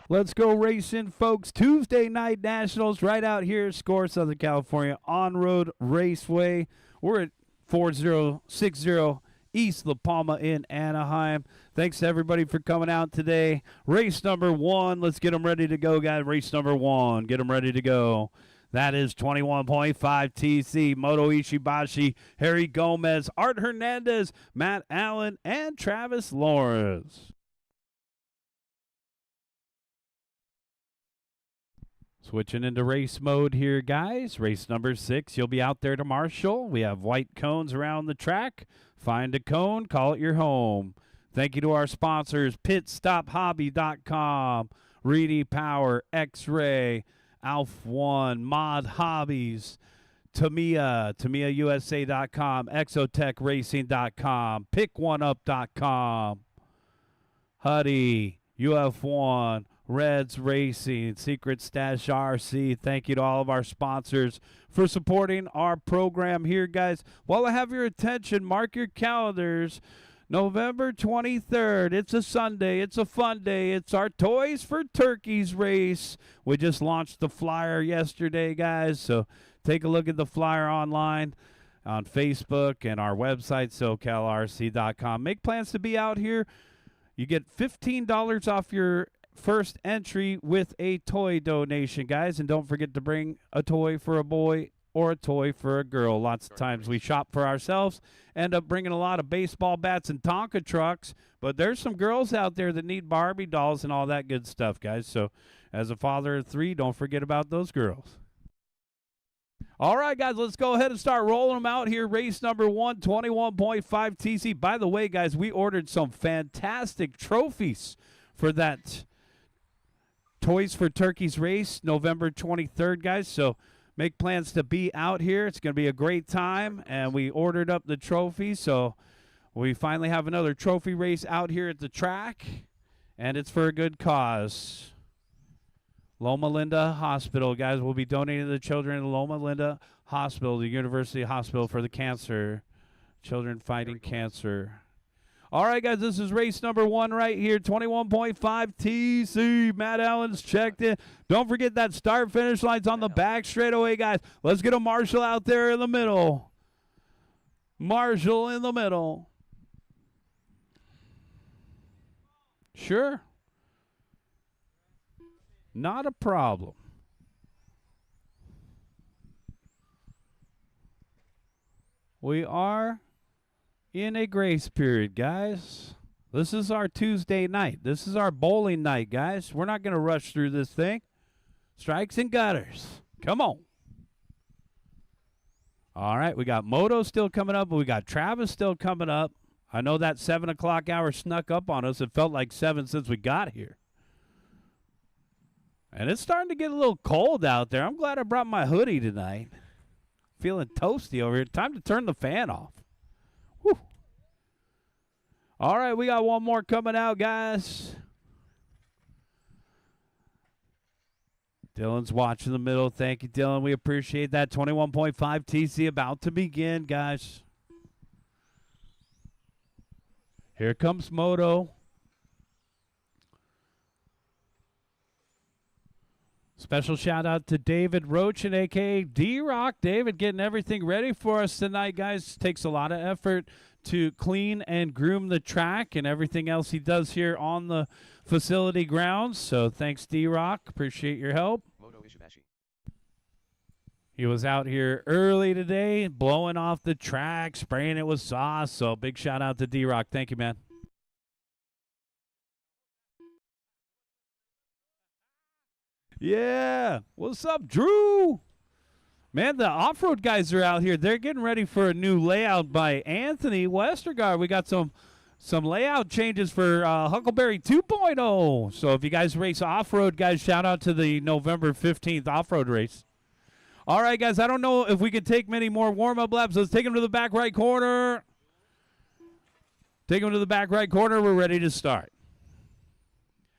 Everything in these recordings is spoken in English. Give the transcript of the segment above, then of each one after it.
Let's go racing, folks. Tuesday night nationals right out here, SCOR, Southern California, on-road raceway. We're at 4060 East La Palma in Anaheim. Thanks to everybody for coming out today. Race number 1. Let's get them ready to go, guys. Race number 1. Get them ready to go. That is 21.5 TC, Moto Ishibashi, Harry Gomez, Art Hernandez, Matt Allen, and Travis Lawrence. Switching into race mode here, guys. Race number 6, you'll be out there to Marshall. We have white cones around the track. Find a cone, call it your home. Thank you to our sponsors, PitStopHobby.com, Reedy Power, X-Ray, Alf One, Mod Hobbies, Tamiya, TamiyaUSA.com, ExotechRacing.com, PickOneUp.com, Huddy, UF1, Reds Racing, Secret Stash RC. Thank you to all of our sponsors for supporting our program here, guys. While I have your attention, mark your calendars. November 23rd. It's a Sunday. It's a fun day. It's our Toys for Turkeys race. We just launched the flyer yesterday, guys, so take a look at the flyer online on Facebook and our website, SoCalRC.com. Make plans to be out here. You get $15 off your first entry with a toy donation, guys, and don't forget to bring a toy for a boy or a toy for a girl. Lots of times we shop for ourselves, end up bringing a lot of baseball bats and Tonka trucks, but there's some girls out there that need Barbie dolls and all that good stuff, guys. So as a father of 3, don't forget about those girls. All right, guys, let's go ahead and start rolling them out here. Race number 1, 21.5 TC. By the way, guys, we ordered some fantastic trophies for that Toys for Turkeys race, November 23rd, guys. So make plans to be out here. It's going to be a great time, and we ordered up the trophies. So we finally have another trophy race out here at the track, and it's for a good cause. Loma Linda Hospital, guys. We'll be donating to the children in Loma Linda Hospital, the University Hospital for the cancer, children fighting cancer. All right, guys, this is race number 1 right here, 21.5 TC. Matt Allen's checked in. Don't forget that start-finish line's on the back straightaway, guys. Let's get a Marshall out there in the middle. Marshall in the middle. Sure. Not a problem. We are in a grace period, guys. This is our Tuesday night. This is our bowling night, guys. We're not going to rush through this thing. Strikes and gutters. Come on. All right, we got Moto still coming up, but we got Travis still coming up. I know that 7 o'clock hour snuck up on us. It felt like 7 since we got here. And it's starting to get a little cold out there. I'm glad I brought my hoodie tonight. Feeling toasty over here. Time to turn the fan off. Whew. All right, we got one more coming out, guys. Dylan's watching the middle. Thank you, Dylan. We appreciate that. 21.5 TC about to begin, guys. Here comes Moto. Special shout out to David Rochin, a.k.a. D-Rock. David getting everything ready for us tonight, guys. Takes a lot of effort to clean and groom the track and everything else he does here on the facility grounds. So thanks, D-Rock. Appreciate your help. He was out here early today, blowing off the track, spraying it with sauce. So big shout out to D-Rock. Thank you, man. Yeah. What's up, Drew? Man, the off-road guys are out here. They're getting ready for a new layout by Anthony Westergaard. We got some layout changes for Huckleberry 2.0. So if you guys race off-road, guys, shout out to the November 15th off-road race. All right, guys, I don't know if we can take many more warm-up laps. Let's take them to the back right corner. Take them to the back right corner. We're ready to start.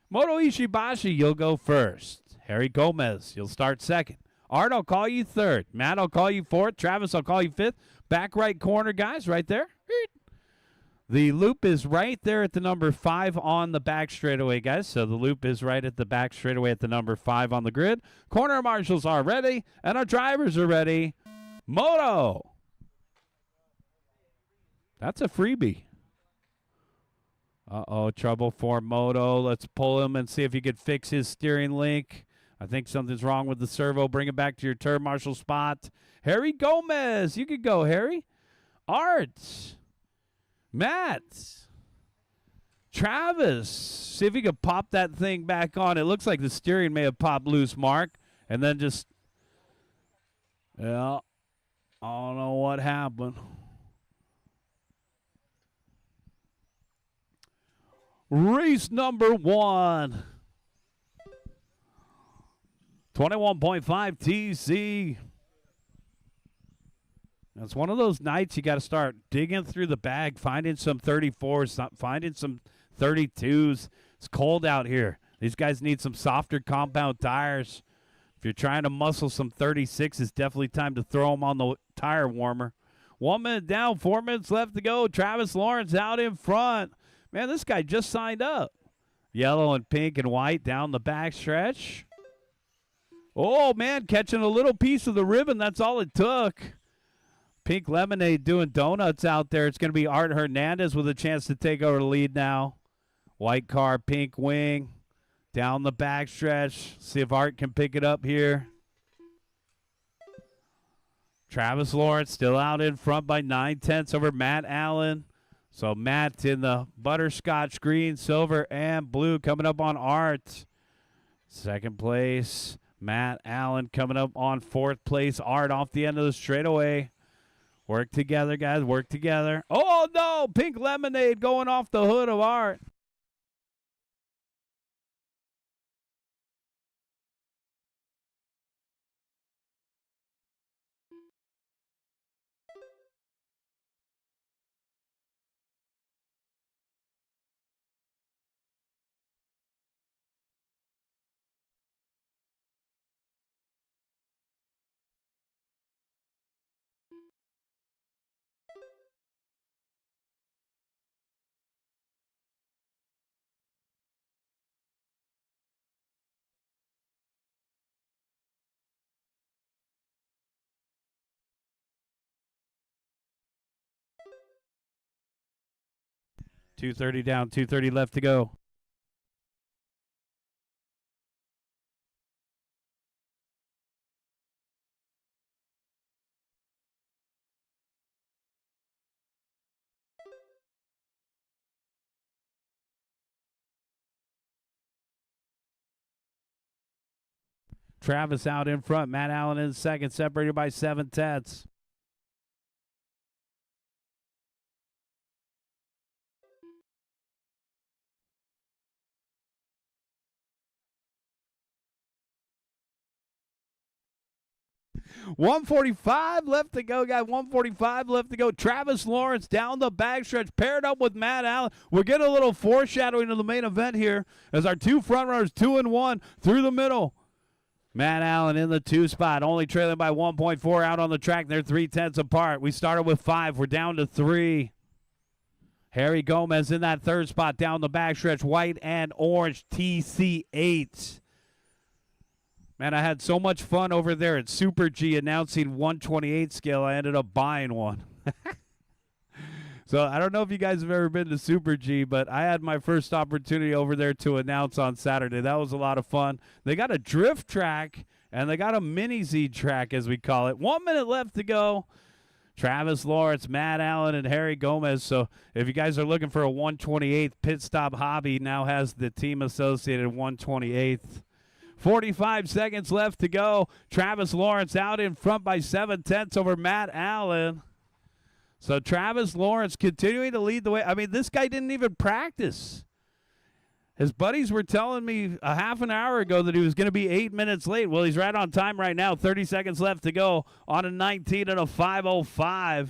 Moto Ishibashi, you'll go first. Harry Gomez, you'll start second. Art, I'll call you third. Matt, I'll call you fourth. Travis, I'll call you fifth. Back right corner, guys, right there. The loop is right there at the number 5 on the back straightaway, guys. So the loop is right at the back straightaway at the number 5 on the grid. Corner marshals are ready, and our drivers are ready. Moto. That's a freebie. Uh-oh, trouble for Moto. Let's pull him and see if he could fix his steering link. I think something's wrong with the servo. Bring it back to your turn marshal spot. Harry Gomez. You could go, Harry. Art. Matt. Travis. See if he could pop that thing back on. It looks like the steering may have popped loose, Mark. And then just, yeah, I don't know what happened. Race number 1. 21.5 TC. It's one of those nights you got to start digging through the bag, finding some 34s, finding some 32s. It's cold out here. These guys need some softer compound tires. If you're trying to muscle some 36, it's definitely time to throw them on the tire warmer. 1 minute down, 4 minutes left to go. Travis Lawrence out in front. Man, this guy just signed up. Yellow and pink and white down the back stretch. Oh, man, catching a little piece of the ribbon. That's all it took. Pink Lemonade doing donuts out there. It's going to be Art Hernandez with a chance to take over the lead now. White car, pink wing. Down the back stretch. See if Art can pick it up here. Travis Lawrence still out in front by 9/10 over Matt Allen. So Matt in the butterscotch, green, silver, and blue coming up on Art. Second place, Matt Allen coming up on 4th place. Art off the end of the straightaway. Work together, guys. Work together. Oh, no. Pink Lemonade going off the hood of Art. .230 down, 230 left to go. Travis out in front. Matt Allen in second, separated by 7/10. .145 left to go, guys. 145 left to go. Travis Lawrence down the backstretch, paired up with Matt Allen. We're getting a little foreshadowing of the main event here as our two front runners, 2 and 1, through the middle. Matt Allen in the 2 spot, only trailing by 1.4 out on the track. They're 3/10 apart. We started with 5. We're down to 3. Harry Gomez in that 3rd spot down the backstretch. White and orange TC8. Man, I had so much fun over there at Super G announcing 128 scale. I ended up buying one. So I don't know if you guys have ever been to Super G, but I had my first opportunity over there to announce on Saturday. That was a lot of fun. They got a drift track, and they got a mini Z track, as we call it. 1 minute left to go. Travis Lawrence, Matt Allen, and Harry Gomez. So if you guys are looking for a 128th pit stop hobby, now has the team associated 128th. 45 seconds left to go. Travis Lawrence out in front by 7/10 over Matt Allen. So Travis Lawrence continuing to lead the way. I mean, this guy didn't even practice. His buddies were telling me a half an hour ago that he was going to be 8 minutes late. Well, he's right on time right now. 30 seconds left to go on a 19 and a 5:05.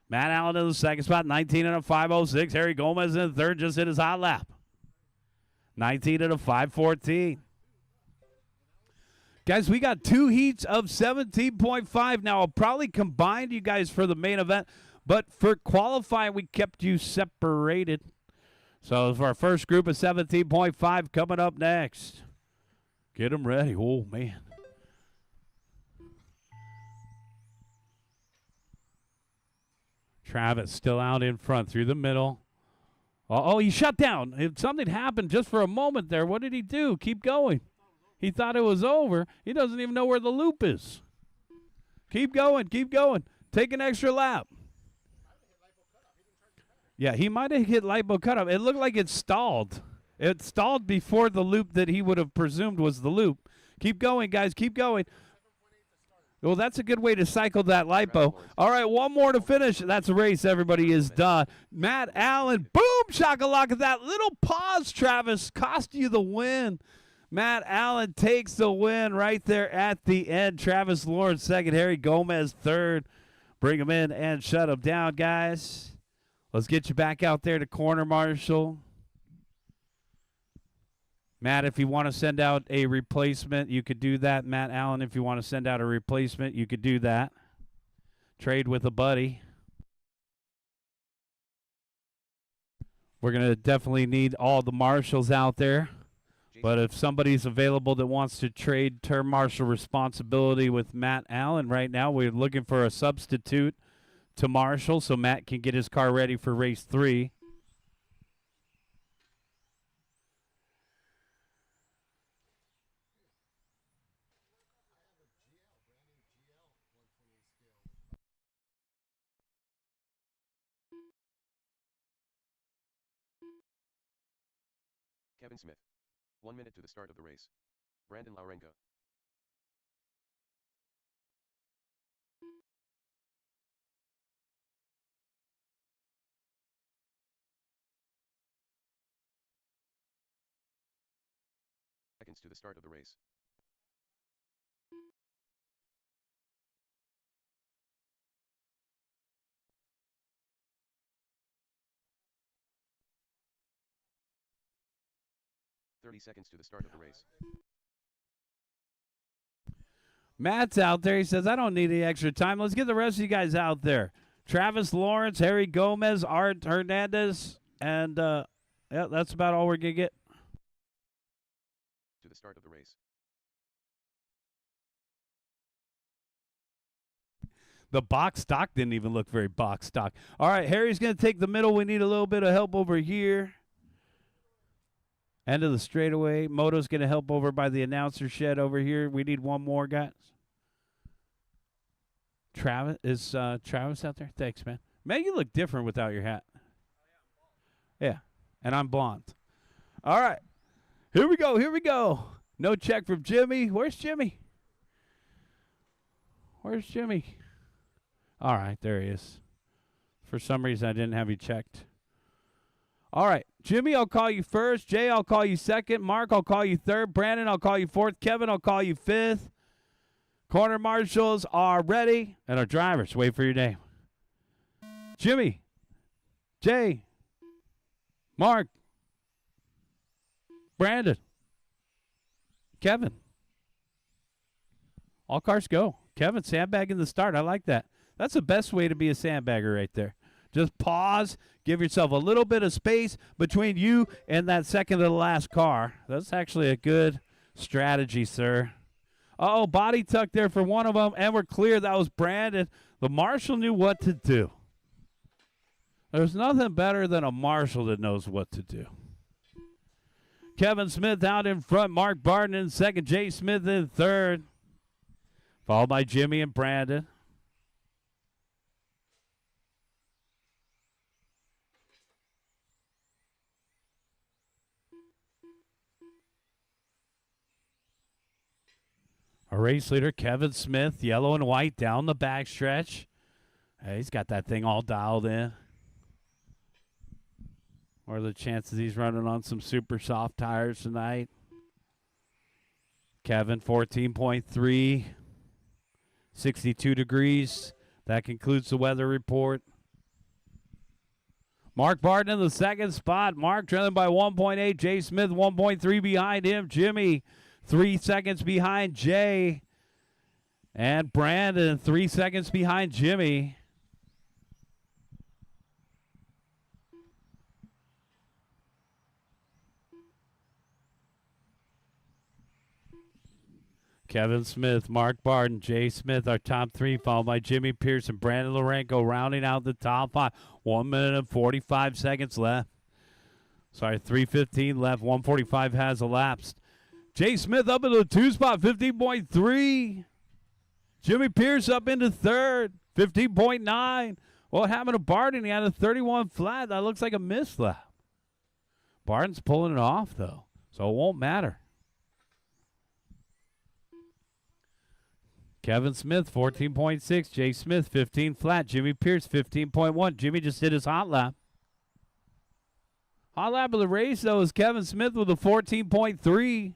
Matt Allen in the second spot, 19 and a 5:06. Harry Gomez in the third, just hit his hot lap. 19 and a 5:14. Guys, we got 2 heats of 17.5 now. I'll probably combine you guys for the main event, But for qualifying, we kept you separated. So for our first group of 17.5 coming up next. Get them ready. Oh, man. Travis still out in front through the middle. Oh, he shut down. Something happened just for a moment there. What did he do? Keep going. He thought it was over. He doesn't even know where the loop is. Keep going. Keep going. Take an extra lap. Yeah, he might have hit lipo cutoff. It looked like it stalled. It stalled before the loop that he would have presumed was the loop. Keep going, guys. Keep going. Well, that's a good way to cycle that lipo. All right, one more to finish. That's a race. Everybody is done. Matt Allen, boom, shakalaka. That little pause, Travis, cost you the win. Matt Allen takes the win right there at the end. Travis Lawrence second. Harry Gomez third. Bring him in and shut him down, guys. Let's get you back out there to corner marshal. Matt, if you want to send out a replacement, you could do that. Matt Allen, if you want to send out a replacement, you could do that. Trade with a buddy. We're going to definitely need all the marshals out there. But if somebody's available that wants to trade term marshal responsibility with Matt Allen right now, we're looking for a substitute to marshal so Matt can get his car ready for race 3. Kevin Smith. 1 minute to the start of the race. Brandon Laurenka. Seconds to the start of the race. Seconds to the start of the race. Matt's out there. He says, I don't need any extra time. Let's get the rest of you guys out there. Travis Lawrence, Harry Gomez, Art Hernandez, and yeah, that's about all we're going to get. To the start of the race. The box stock didn't even look very box stock. All right, Harry's going to take the middle. We need a little bit of help over here. End of the straightaway. Moto's going to help over by the announcer shed over here. We need one more, guys. Travis, is Travis out there? Thanks, man. Man, you look different without your hat. Yeah, and I'm blonde. All right, here we go, here we go. No check from Jimmy. Where's Jimmy? Where's Jimmy? All right, there he is. For some reason, I didn't have you checked. All right, Jimmy, I'll call you first. Jay, I'll call you second. Mark, I'll call you third. Brandon, I'll call you fourth. Kevin, I'll call you fifth. Corner marshals are ready. And our drivers, wait for your name. Jimmy, Jay, Mark, Brandon, Kevin. All cars go. Kevin, sandbagging the start. I like that. That's the best way to be a sandbagger right there. Just pause, give yourself a little bit of space between you and that second to the last car. That's actually a good strategy, sir. Uh-oh, body tuck there for one of them, and we're clear. That was Brandon. The marshal knew what to do. There's nothing better than a marshal that knows what to do. Kevin Smith out in front, Mark Barton in second, Jay Smith in third, followed by Jimmy and Brandon. Our race leader, Kevin Smith, yellow and white down the backstretch. Hey, he's got that thing all dialed in. What are the chances he's running on some super soft tires tonight? Kevin, 14.3, 62 degrees. That concludes the weather report. Mark Barton in the second spot. Mark trailing by 1.8. Jay Smith, 1.3 behind him. Jimmy, 3 seconds behind Jay. And Brandon, 3 seconds behind Jimmy. Kevin Smith, Mark Barton, Jay Smith, our top three, followed by Jimmy Pearson, Brandon Lorenko, rounding out the top five. 1 minute and 45 seconds left. Sorry, 3:15 left. 1:45 has elapsed. Jay Smith up into the two spot, 15.3. Jimmy Pierce up into third, 15.9. What happened to Barton? He had a 31 flat. That looks like a miss lap. Barton's pulling it off, though, so it won't matter. Kevin Smith, 14.6. Jay Smith, 15 flat. Jimmy Pierce, 15.1. Jimmy just hit his hot lap. Hot lap of the race, though, is Kevin Smith with a 14.3.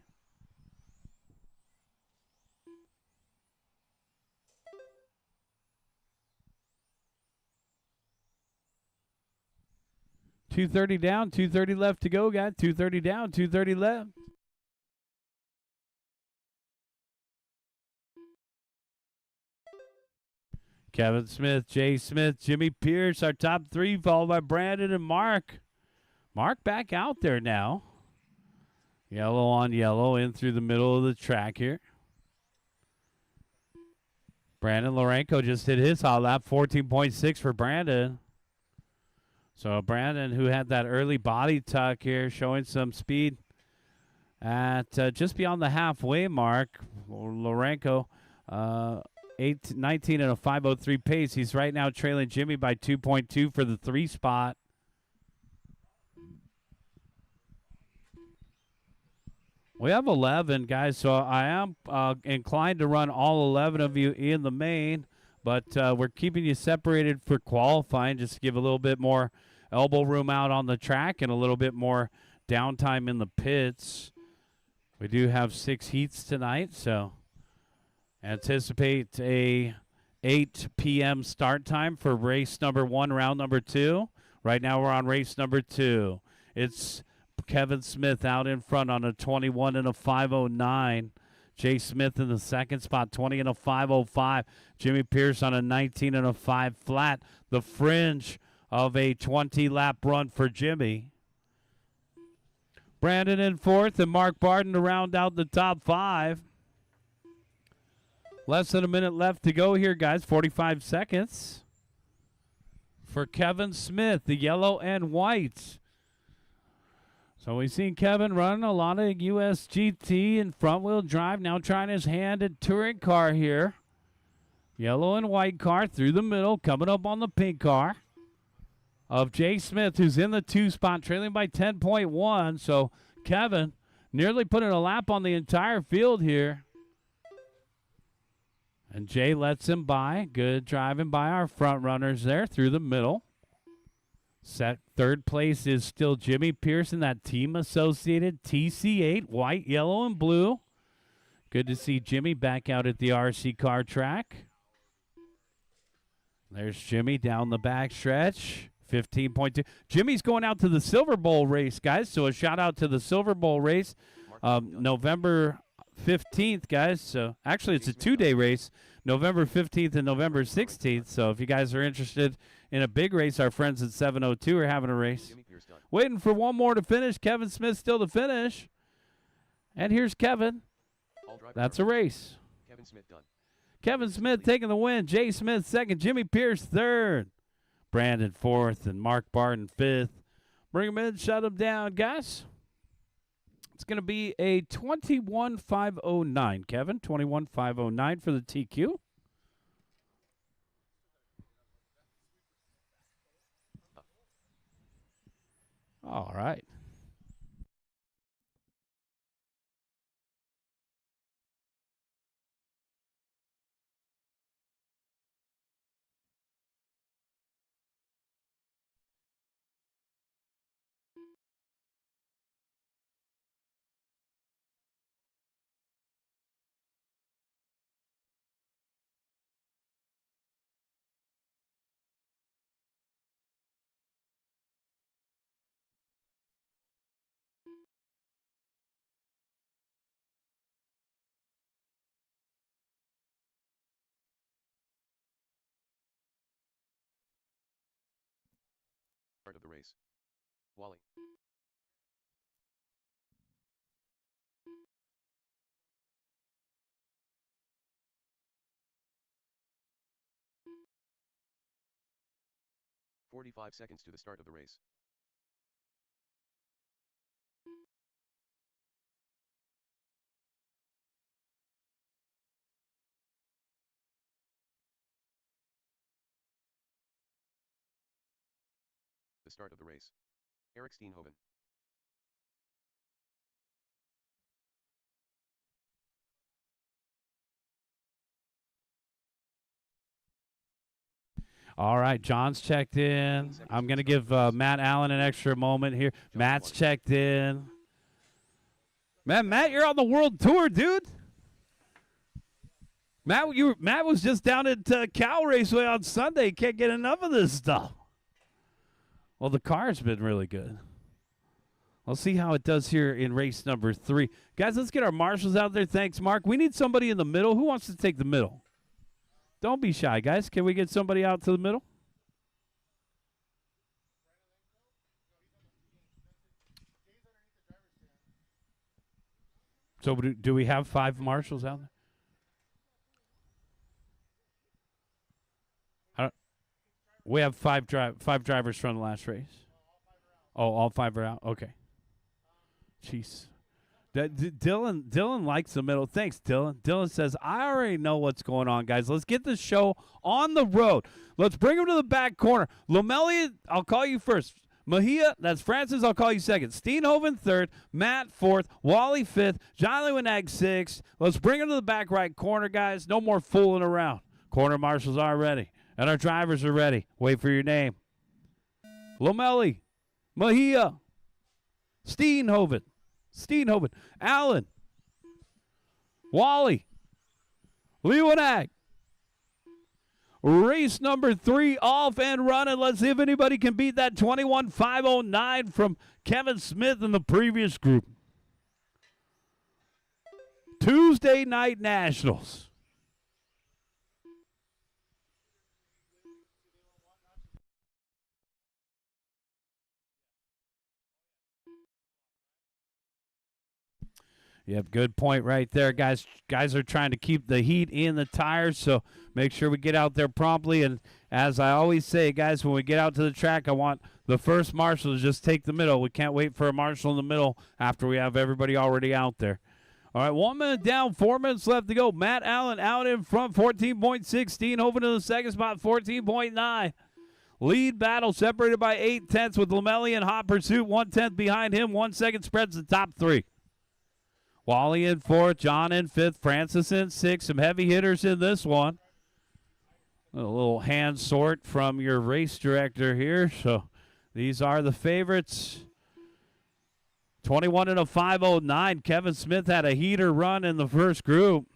.230 down, 230 left to go, guys. 230 down, 230 left. Kevin Smith, Jay Smith, Jimmy Pierce, our top three, followed by Brandon and Mark. Mark back out there now. Yellow on yellow in through the middle of the track here. Brandon Lorenko just hit his hot lap, 14.6 for Brandon. So Brandon, who had that early body tuck here, showing some speed at just beyond the halfway mark. Lorenko, 19 and a 5:03 pace. He's right now trailing Jimmy by 2.2 for the 3 spot. We have 11 guys, so I am inclined to run all 11 of you in the main, but we're keeping you separated for qualifying just to give a little bit more elbow room out on the track and a little bit more downtime in the pits. We do have 6 heats tonight, so anticipate a 8 p.m. start time for race number 1, round number 2. Right now we're on race number 2. It's Kevin Smith out in front on a 21 and a 5:09. Jay Smith in the second spot, 20 and a 5:05. Jimmy Pierce on a 19 and a 5 flat. The fringe of a 20-lap run for Jimmy. Brandon in fourth and Mark Barton to round out the top 5. Less than a minute left to go here, guys. 45 seconds for Kevin Smith, the yellow and white. So we've seen Kevin run a lot of US GT and front-wheel drive, now trying his hand at touring car here. Yellow and white car through the middle, coming up on the pink car of Jay Smith, who's in the 2 spot, trailing by 10.1. So Kevin nearly putting a lap on the entire field here. And Jay lets him by. Good driving by our front runners there through the middle. Third place is still Jimmy Pearson, that team associated TC8, white, yellow, and blue. Good to see Jimmy back out at the RC car track. There's Jimmy down the back stretch, 15.2. Jimmy's going out to the Silver Bowl race, guys, so a shout out to the Silver Bowl race, November 15th, guys. So actually it's a 2-day race, November 15th and November 16th. So if you guys are interested in a big race, our friends at 702 are having a race. Waiting for one more to finish. Kevin Smith still to finish. And here's Kevin. That's a race. Kevin Smith done. Kevin Smith taking the win. Jay Smith second. Jimmy Pierce third. Brandon fourth and Mark Barton fifth. Bring him in, shut him down, guys. It's going to be a 21.509, Kevin. 21.509 for the TQ. All right. Start of the race. Wally. 45 seconds to the start of the race. The start of the race. Eric Steenhoven. All right, John's checked in. I'm going to give Matt Allen an extra moment here. Matt's checked in. Matt, you're on the world tour, dude. Matt was just down at Cal Raceway on Sunday. Can't get enough of this stuff. Well, the car's been really good. I'll see how it does here in race number 3. Guys, let's get our marshals out there. Thanks, Mark. We need somebody in the middle. Who wants to take the middle? Don't be shy, guys. Can we get somebody out to the middle? So do we have 5 marshals out there? We have 5 drivers from the last race. Oh, all 5 are out? Okay. Jeez. Dylan likes the middle. Thanks, Dylan. Dylan says, I already know what's going on, guys. Let's get the show on the road. Let's bring him to the back corner. Lomelli, I'll call you first. Mejia, that's Francis, I'll call you second. Steenhoven third. Matt fourth. Wally fifth. John Lewinag sixth. Let's bring him to the back right corner, guys. No more fooling around. Corner marshals are ready. And our drivers are ready. Wait for your name. Lomelli. Mejia. Steenhoven. Allen. Wally. Lewinag. Race number 3 off and running. Let's see if anybody can beat that 21.509 from Kevin Smith in the previous group. Tuesday Night Nationals. Yep, good point right there, guys. Guys are trying to keep the heat in the tires, so make sure we get out there promptly. And as I always say, guys, when we get out to the track, I want the first marshal to just take the middle. We can't wait for a marshal in the middle after we have everybody already out there. All right, 1 minute down, 4 minutes left to go. Matt Allen out in front, 14.6. Steenhoven in the second spot, 14.9. Lead battle separated by 0.8 with Lomelli in hot pursuit, 1/10 behind him. 1 second spreads the top 3. Wally in 4th, John in 5th, Francis in 6th. Some heavy hitters in this one. A little hand sort from your race director here. So these are the favorites. 21 and a 509. Kevin Smith had a heater run in the first group.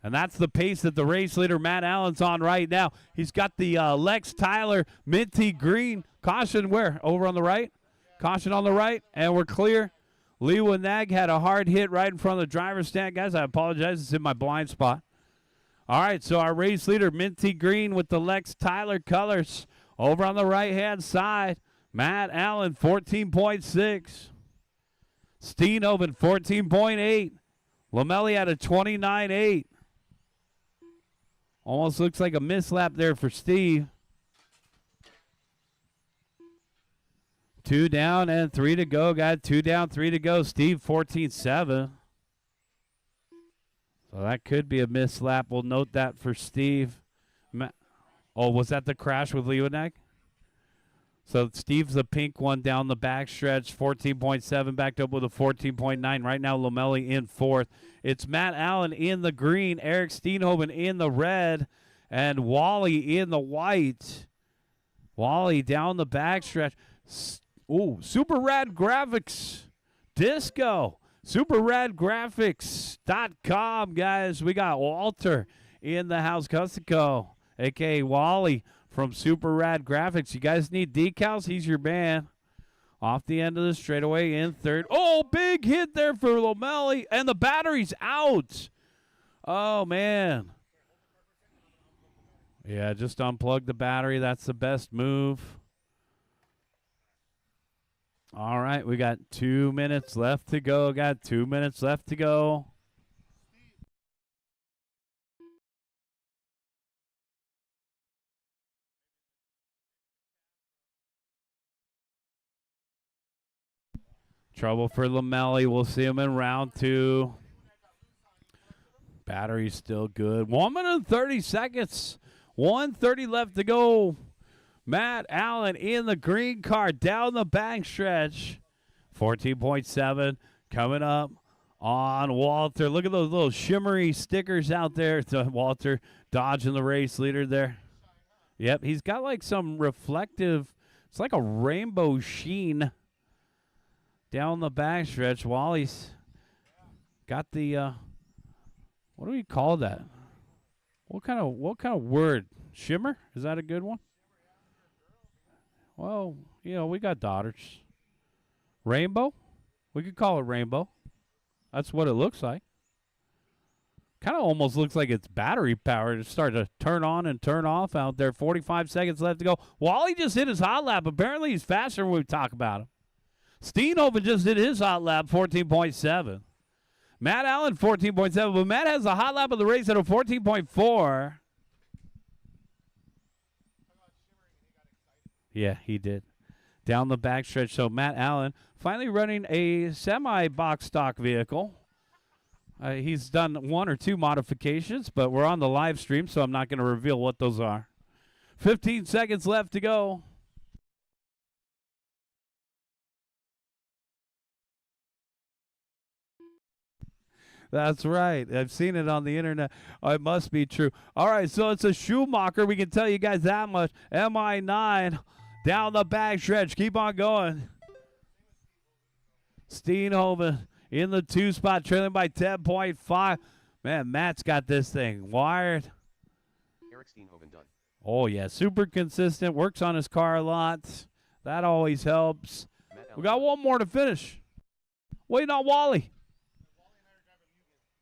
And that's the pace that the race leader, Matt Allen's on right now. He's got the Lex Tyler minty green. Caution where? Over on the right? Caution on the right, and we're clear. Lewinag had a hard hit right in front of the driver's stand. Guys, I apologize. It's in my blind spot. All right, so our race leader, minty green with the Lex Tyler colors. Over on the right-hand side, Matt Allen, 14.6. Steenhoven, 14.8. Lomelli had a 29.8. Almost looks like a mislap there for Steve. 2 down and 3 to go. Got 2 down, 3 to go. Steve, 14.7. So that could be a mislap. We'll note that for Steve. Oh, was that the crash with Lewinag? So Steve's the pink one down the backstretch, 14.7, backed up with a 14.9. Right now, Lomelli in 4th. It's Matt Allen in the green, Eric Steenhoven in the red, and Wally in the white. Wally down the backstretch. Ooh, Super Rad Graphics Disco. SuperRadGraphics.com, guys. We got Walter in the house, Cusico, a.k.a. Wally from Super Rad Graphics. You guys need decals? He's your man. Off the end of the straightaway in 3rd. Oh, big hit there for Lomelli, and the battery's out. Oh, man. Yeah, just unplug the battery. That's the best move. All right, we got 2 minutes left to go. Got 2 minutes left to go. Trouble for Lamelli. We'll see him in round 2. Battery's still good. 1 minute and 30 seconds. 1:30 left to go. Matt Allen in the green car down the backstretch. 14.7 coming up on Walter. Look at those little shimmery stickers out there. To Walter dodging the race leader there. Yep, he's got like some reflective, it's like a rainbow sheen down the backstretch. Wally's got the, what do we call that? What kind of word? Shimmer? Is that a good one? Well, you know, we got daughters. Rainbow? We could call it rainbow. That's what it looks like. Kind of almost looks like it's battery powered. It's starting to turn on and turn off out there. 45 seconds left to go. Wally just hit his hot lap. Apparently he's faster when we talk about him. Steenhoven just did his hot lap, 14.7. Matt Allen, 14.7. But Matt has the hot lap of the race at a 14.4. Yeah, he did. Down the backstretch. So Matt Allen finally running a semi-box stock vehicle. He's done 1 or 2 modifications, but we're on the live stream, so I'm not going to reveal what those are. 15 seconds left to go. That's right. I've seen it on the internet. Oh, it must be true. All right, so it's a Schumacher. We can tell you guys that much. MI9 down the backstretch. Keep on going. Steenhoven in the 2 spot, trailing by 10.5. Man, Matt's got this thing wired. Eric Steenhoven done. Oh, yeah, super consistent. Works on his car a lot. That always helps. We got one more to finish. Waiting on Wally.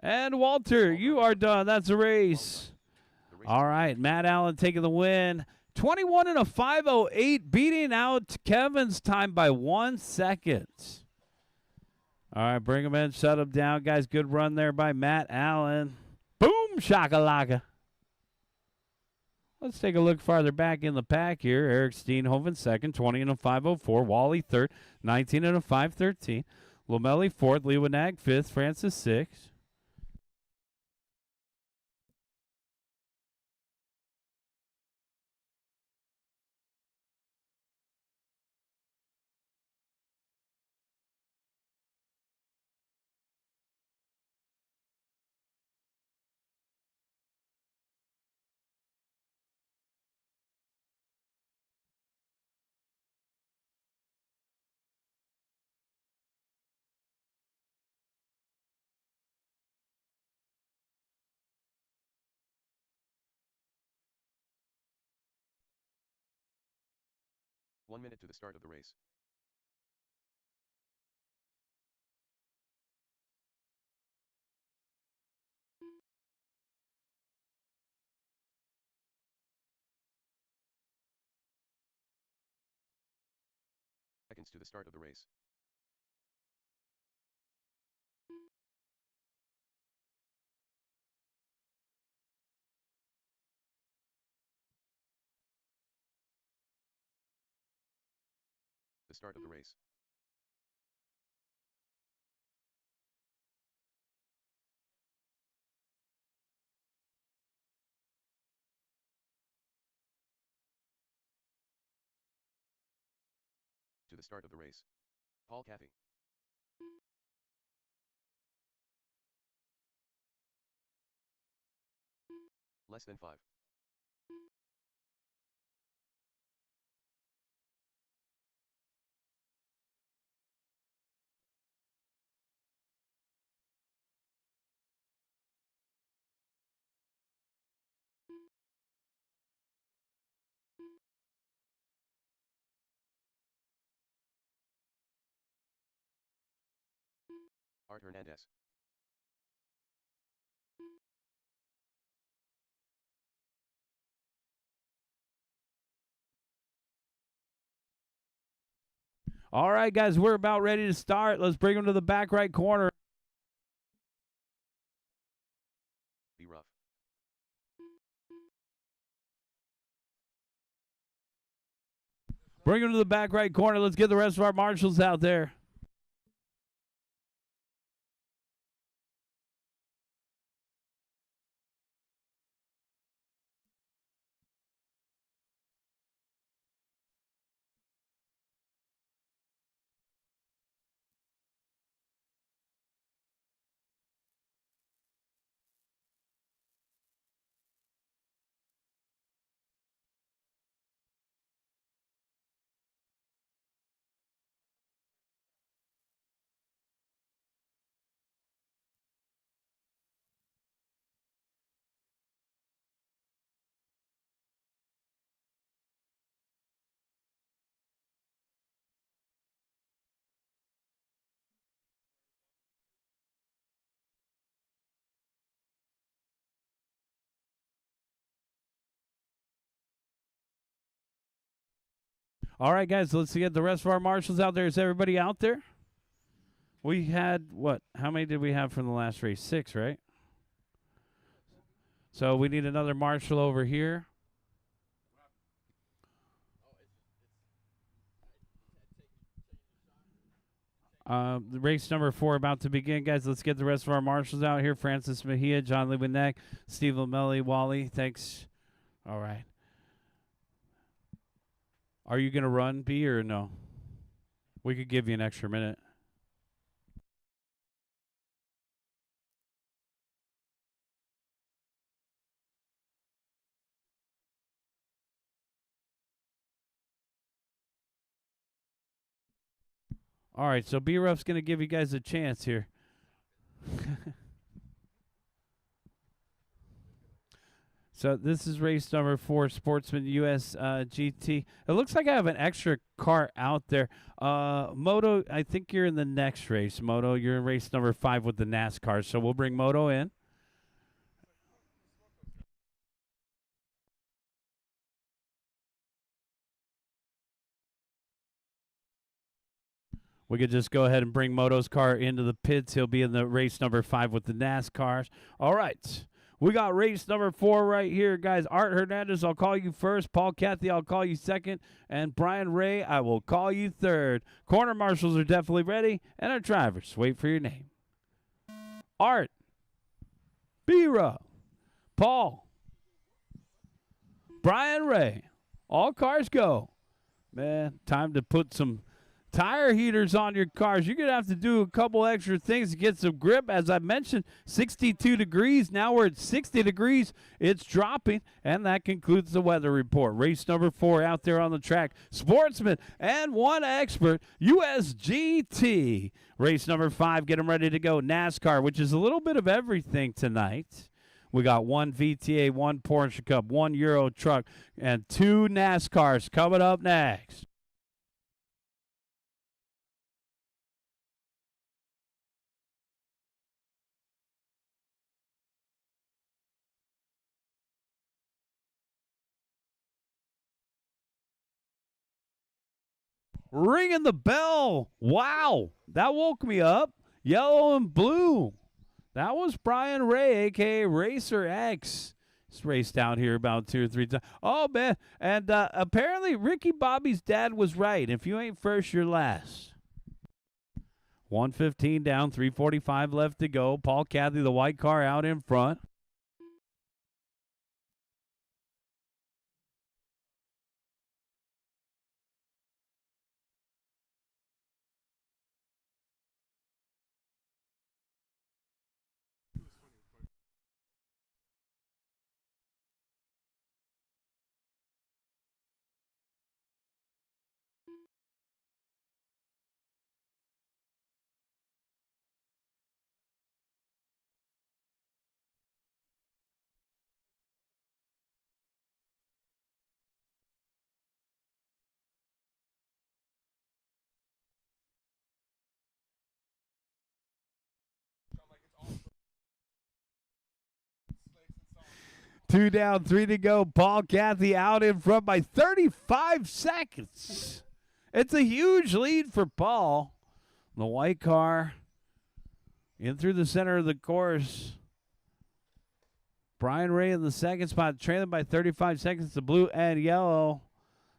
And Walter, you are done. That's a race. All right, Matt Allen taking the win. 21 and a 5:08, beating out Kevin's time by 1 second. All right, bring him in, shut him down, guys. Good run there by Matt Allen. Boom, shakalaka. Let's take a look farther back in the pack here. Eric Steenhoven second, 20 and a 5:04. Wally third, 19 and a 5:13. Lamelli fourth. Lewanag fifth. Francis sixth. One minute to the start of the race. Seconds to the start of the race. The start of the race. To the start of the race. Paul Caffey. Less than 5. Art Hernandez. All right, guys, we're about ready to start. Let's bring him to the back right corner. Be rough. Bring him to the back right corner. Let's get the rest of our marshals out there. All right, guys, let's get the rest of our marshals out there. Is everybody out there? We had what? How many did we have from the last race? 6, right? So we need another marshal over here. The race number 4 about to begin, guys. Let's get the rest of our marshals out here. Francis Mejia, John Liebenek, Steve Lamelli, Wally. Thanks. All right. Are you going to run, B, or no? We could give you an extra minute. All right, so B-Ruff's going to give you guys a chance here. So this is race number 4, Sportsman US GT. It looks like I have an extra car out there. Moto, I think you're in the next race. Moto, you're in race number 5 with the NASCAR. So we'll bring Moto in. We could just go ahead and bring Moto's car into the pits. He'll be in the race number 5 with the NASCARs. All right. We got race number 4 right here, guys. Art Hernandez, I'll call you first. Paul Cathy, I'll call you second. And Brian Ray, I will call you third. Corner marshals are definitely ready. And our drivers, wait for your name. Art. B-Ruff. Paul. Brian Ray. All cars go. Man, time to put some tire heaters on your cars. You're going to have to do a couple extra things to get some grip. As I mentioned, 62 degrees. Now we're at 60 degrees. It's dropping. And that concludes the weather report. Race number 4 out there on the track. Sportsman and one expert, USGT. Race number 5, get them ready to go. NASCAR, which is a little bit of everything tonight. We got 1 VTA, 1 Porsche Cup, 1 Euro truck, and 2 NASCARs coming up next. Ringing the bell. Wow. That woke me up. Yellow and blue. That was Brian Ray, a.k.a. Racer X. He's raced out here about 2 or 3 times. Oh, man. And apparently Ricky Bobby's dad was right. If you ain't first, you're last. 1:15 down, 3:45 left to go. Paul Cathy, the white car, out in front. Two down, 3 to go. Paul Cathy out in front by 35 seconds. It's a huge lead for Paul. The white car in through the center of the course. Brian Ray in the second spot, trailing by 35 seconds. The blue and yellow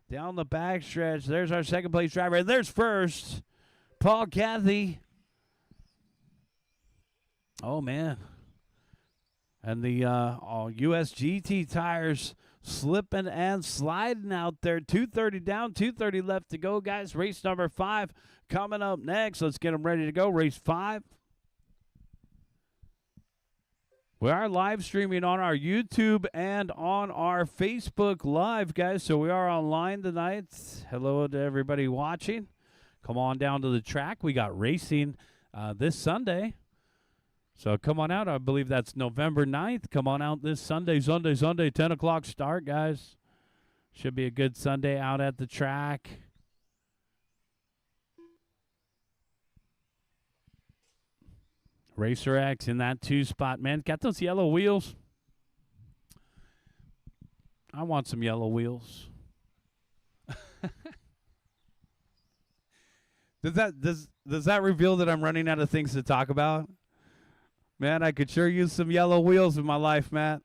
down the backstretch. There's our second place driver. And there's first. Paul Cathy. Oh, man. And the USGT tires slipping and sliding out there. 2:30 down, 2:30 left to go, guys. Race number 5 coming up next. Let's get them ready to go. Race 5. We are live streaming on our YouTube and on our Facebook Live, guys. So we are online tonight. Hello to everybody watching. Come on down to the track. We got racing this Sunday. So come on out. I believe that's November 9th. Come on out this Sunday, 10 o'clock start, guys. Should be a good Sunday out at the track. Racer X in that 2 spot, man. Got those yellow wheels. I want some yellow wheels. Does that reveal that I'm running out of things to talk about? Man, I could sure use some yellow wheels in my life, Matt.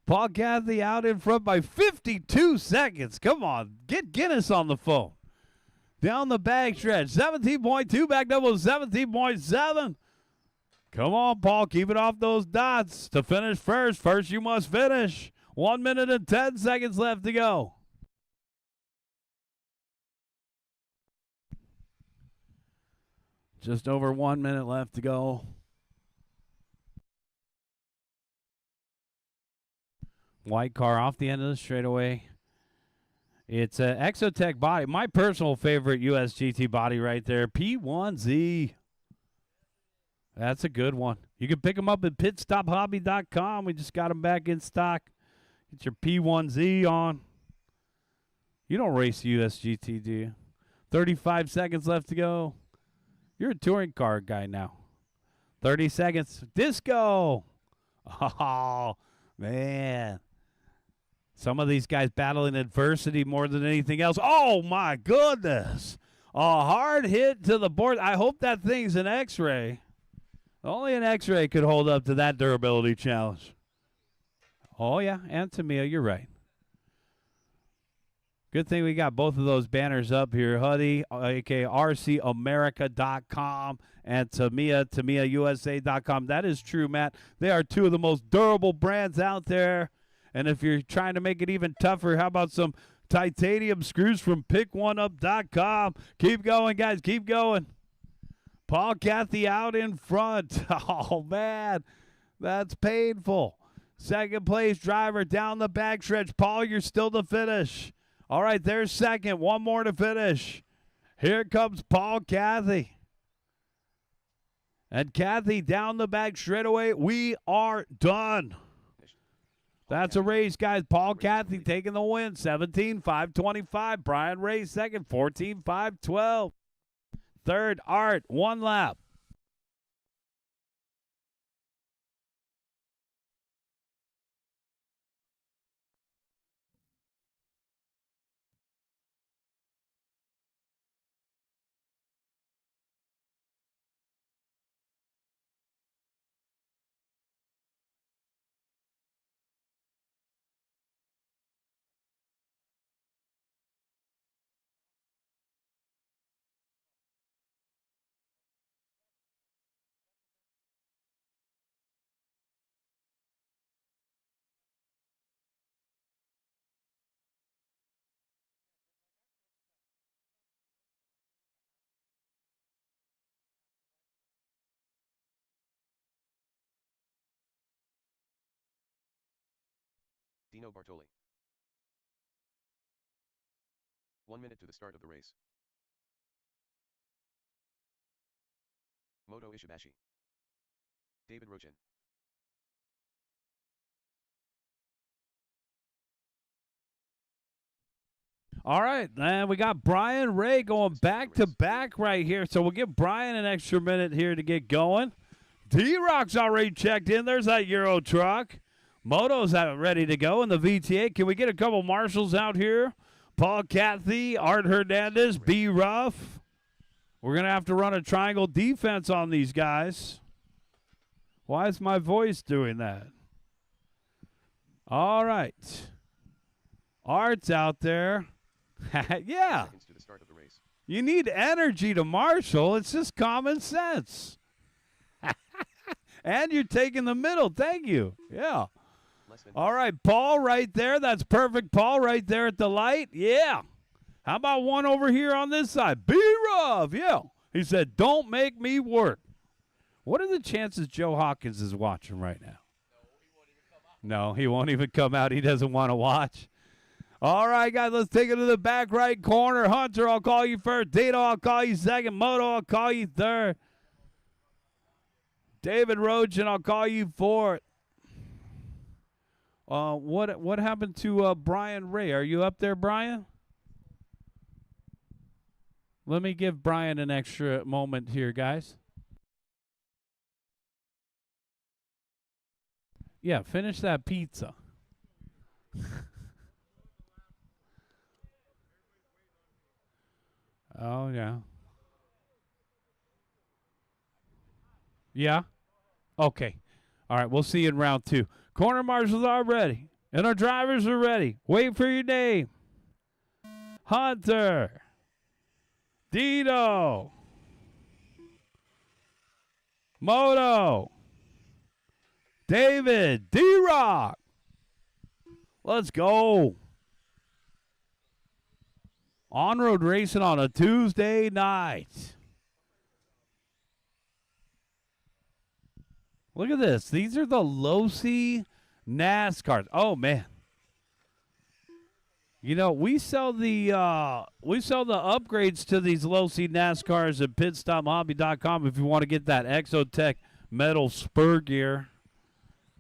Paul Cathy out in front by 52 seconds. Come on, get Guinness on the phone. Down the back stretch, 17.2, back double 17.7. Come on, Paul, keep it off those dots to finish first. First, you must finish. 1 minute and 10 seconds left to go. Just over 1 minute left to go. White car off the end of the straightaway. It's an Exotech body. My personal favorite USGT body right there. P1Z. That's a good one. You can pick them up at pitstophobby.com. We just got them back in stock. Get your P1Z on. You don't race USGT, do you? 35 seconds left to go. You're a touring car guy now. 30 seconds. Disco. Oh, man. Some of these guys battling adversity more than anything else. Oh, my goodness. A hard hit to the board. I hope that thing's an X-ray. Only an X-ray could hold up to that durability challenge. Oh, yeah, and Tamiya, you're right. Good thing we got both of those banners up here. Huddy, a.k.a. rcamerica.com, and Tamiya, TamiyaUSA.com. That is true, Matt. They are two of the most durable brands out there. And if you're trying to make it even tougher, how about some titanium screws from pickoneup.com? Keep going, guys. Keep going. Paul Cathy out in front. Oh, man. That's painful. Second place driver down the backstretch. Paul, you're still to finish. All right, there's second. One more to finish. Here comes Paul Cathy. And Cathy down the back straightaway. We are done. That's a race, guys. Paul Cathy taking the win. 17.525. Brian Ray second. 14.512. Third, Art. One lap. Dino Bartoli. 1 minute to the start of the race. Moto Ishibashi. David Rochin. All right, and we got Brian Ray going back to back right here. So we'll give Brian an extra minute here to get going. D-Rock's already checked in. There's that Euro truck. Moto's ready to go in the VTA. Can we get a couple marshals out here? Paul Cathy, Art Hernandez, B. Ruff. We're going to have to run a triangle defense on these guys. Why is my voice doing that? All right. Art's out there. Yeah. Seconds to the start of the race. You need energy to marshal. It's just common sense. And you're taking the middle. Thank you. Yeah. All right, Paul right there. That's perfect. Paul right there at the light. Yeah. How about one over here on this side? B-Ruff. Yeah. He said, don't make me work. What are the chances Joe Hawkins is watching right now? No, he won't even come out. He doesn't want to watch. All right, guys, let's take it to the back right corner. Hunter, I'll call you first. Dino, I'll call you second. Moto, I'll call you third. David Rochin, I'll call you fourth. What happened to Brian Ray? Are you up there, Brian? Let me give Brian an extra moment here, guys. Yeah, finish that pizza. Oh, yeah. Yeah? Okay. All right, we'll see you in round 2. Corner marshals are ready, and our drivers are ready. Wait for your name. Hunter. Dino. Moto. David. D-Rock. Let's go. On-road racing on a Tuesday night. Look at this. These are the Losi NASCARs. Oh man. You know, we sell the upgrades to these Losi NASCARs at pitstophobby.com if you want to get that Exotech metal spur gear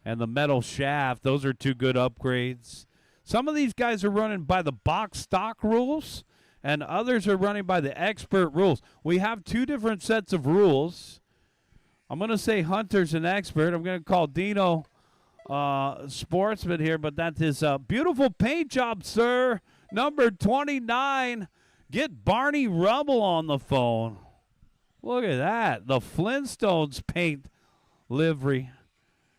and the metal shaft. Those are 2 good upgrades. Some of these guys are running by the box stock rules, and others are running by the expert rules. We have 2 different sets of rules. I'm going to say Hunter's an expert. I'm going to call Dino sportsman here, but that's his beautiful paint job, sir. Number 29. Get Barney Rubble on the phone. Look at that. The Flintstones paint livery.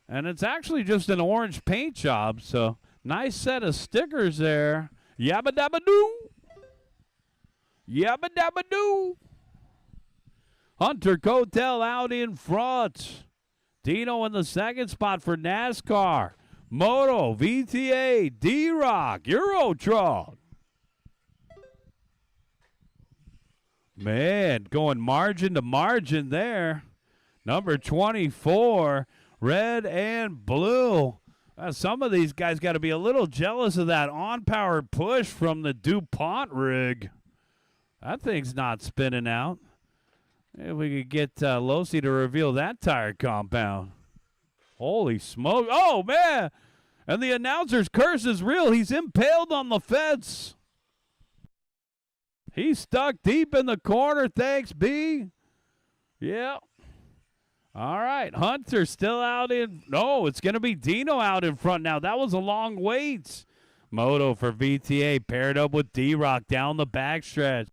And it's actually just an orange paint job, so nice set of stickers there. Yabba dabba doo. Yabba dabba doo. Hunter Cotel out in front. Dino in the second spot for NASCAR. Moto, VTA, D-Rock, Eurotron. Man, going margin to margin there. Number 24, red and blue. Some of these guys got to be a little jealous of that on-powered push from the DuPont rig. That thing's not spinning out. If we could get Losi to reveal that tire compound. Holy smoke. Oh, man. And the announcer's curse is real. He's impaled on the fence. He's stuck deep in the corner. Thanks, B. Yeah. All right. Hunter still out in. No, it's going to be Dino out in front now. That was a long wait. Moto for VTA paired up with D-Rock down the backstretch.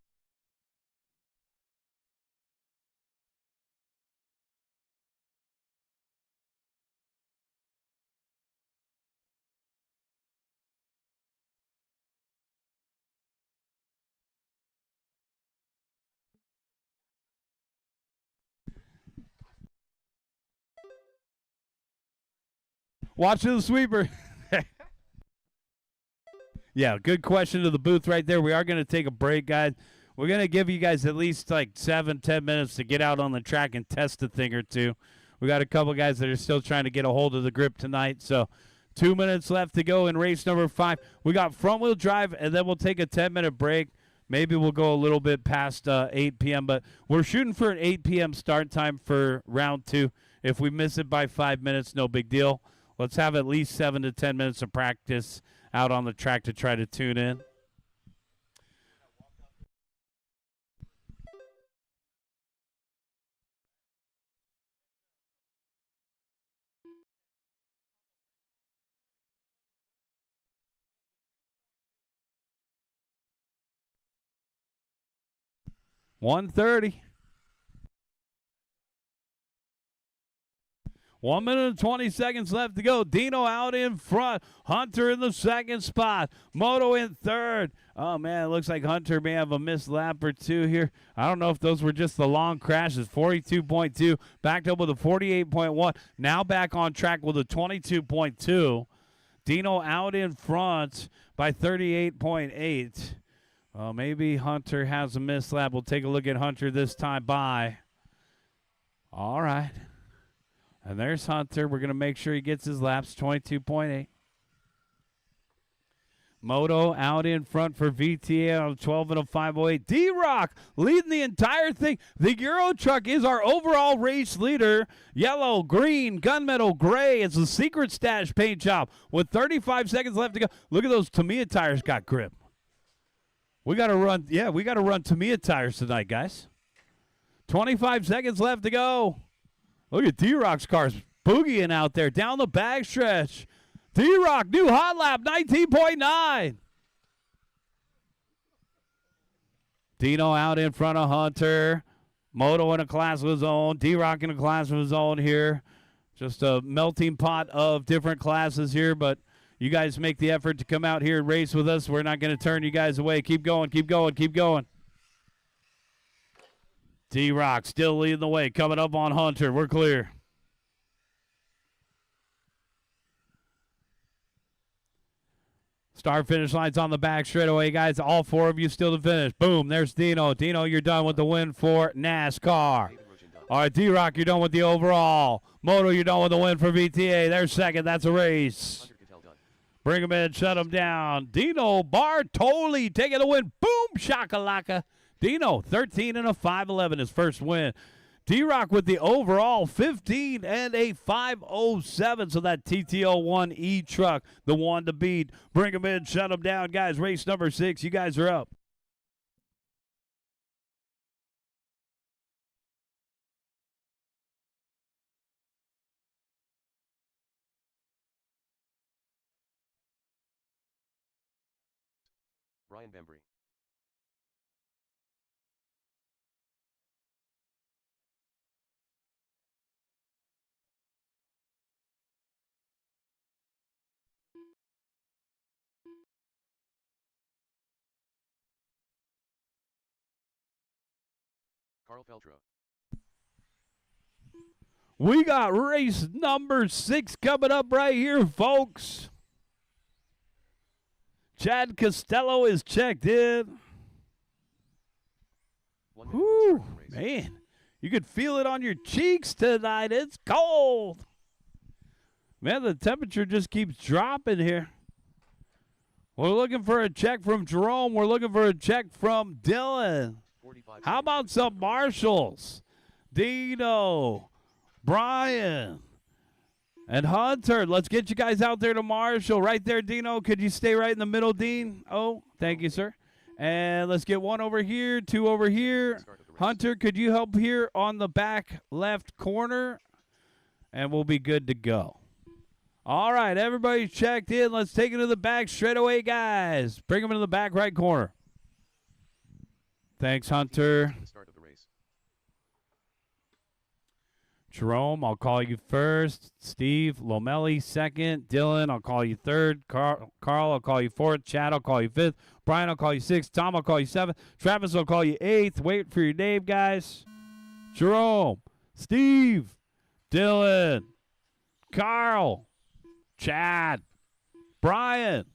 Watching the sweeper. Yeah, good question to the booth right there. We are going to take a break, guys. We're going to give you guys at least like 7-10 minutes to get out on the track and test a thing or two. We got a couple guys that are still trying to get a hold of the grip tonight. So 2 minutes left to go in race number 5. We got front wheel drive, and then we'll take a 10-minute break. Maybe we'll go a little bit past 8 p.m., but we're shooting for an 8 p.m. start time for round 2. If we miss it by 5 minutes, no big deal. Let's have at least 7 to 10 minutes of practice out on the track to try to tune in. $130. 1 minute and 20 seconds left to go. Dino out in front. Hunter in the second spot. Moto in third. Oh, man, it looks like Hunter may have a missed lap or 2 here. I don't know if those were just the long crashes. 42.2, backed up with a 48.1. Now back on track with a 22.2. Dino out in front by 38.8. Well, maybe Hunter has a missed lap. We'll take a look at Hunter this time by. All right. And there's Hunter. We're going to make sure he gets his laps, 22.8. Moto out in front for VTA on 12 and a 508. D-Rock leading the entire thing. The Euro truck is our overall race leader. Yellow, green, gunmetal, gray. It's a secret stash paint job with 35 seconds left to go. Look at those Tamiya tires got grip. We got to run. Yeah, we got to run Tamiya tires tonight, guys. 25 seconds left to go. Look at D-Rock's cars boogieing out there down the backstretch. D-Rock, new hot lap, 19.9. Dino out in front of Hunter. Moto in a class of his own. D-Rock in a class of his own here. Just a melting pot of different classes here, but you guys make the effort to come out here and race with us. We're not going to turn you guys away. Keep going, keep going, keep going. D-Rock still leading the way. Coming up on Hunter. We're clear. Start finish line's on the back straightaway, guys. All four of you still to finish. Boom, there's Dino. Dino, you're done with the win for NASCAR. All right, D-Rock, you're done with the overall. Moto, you're done with the win for VTA. There's second. That's a race. Bring him in, shut him down. Dino Bartoli taking the win. Boom, shakalaka. Dino, 13 and a 5.11, his first win. D-Rock with the overall 15 and a 5.07. So that TTO1 E-Truck, the one to beat. Bring him in, shut him down, guys. Race number 6. You guys are up. Brian Bembry. Carl Feltra. We got race number 6 coming up right here, folks. Chad Costello is checked in. Whew, man. You could feel it on your cheeks tonight. It's cold. Man, the temperature just keeps dropping here. We're looking for a check from Jerome. We're looking for a check from Dylan. How about some marshals? Dino, Brian, and Hunter. Let's get you guys out there to Marshall. Right there, Dino. Could you stay right in the middle, Dean? Oh, thank you, sir. And let's get 1 over here, 2 over here. Hunter, could you help here on the back left corner? And we'll be good to go. All right, everybody checked in. Let's take it to the back straight away, guys. Bring them into the back right corner. Thanks, Hunter. Jerome, I'll call you first. Steve, Lomelli, second. Dylan, I'll call you third. Carl, I'll call you fourth. Chad, I'll call you fifth. Brian, I'll call you sixth. Tom, I'll call you seventh. Travis, I'll call you eighth. Wait for your name, guys. Jerome, Steve, Dylan, Carl, Chad, Brian,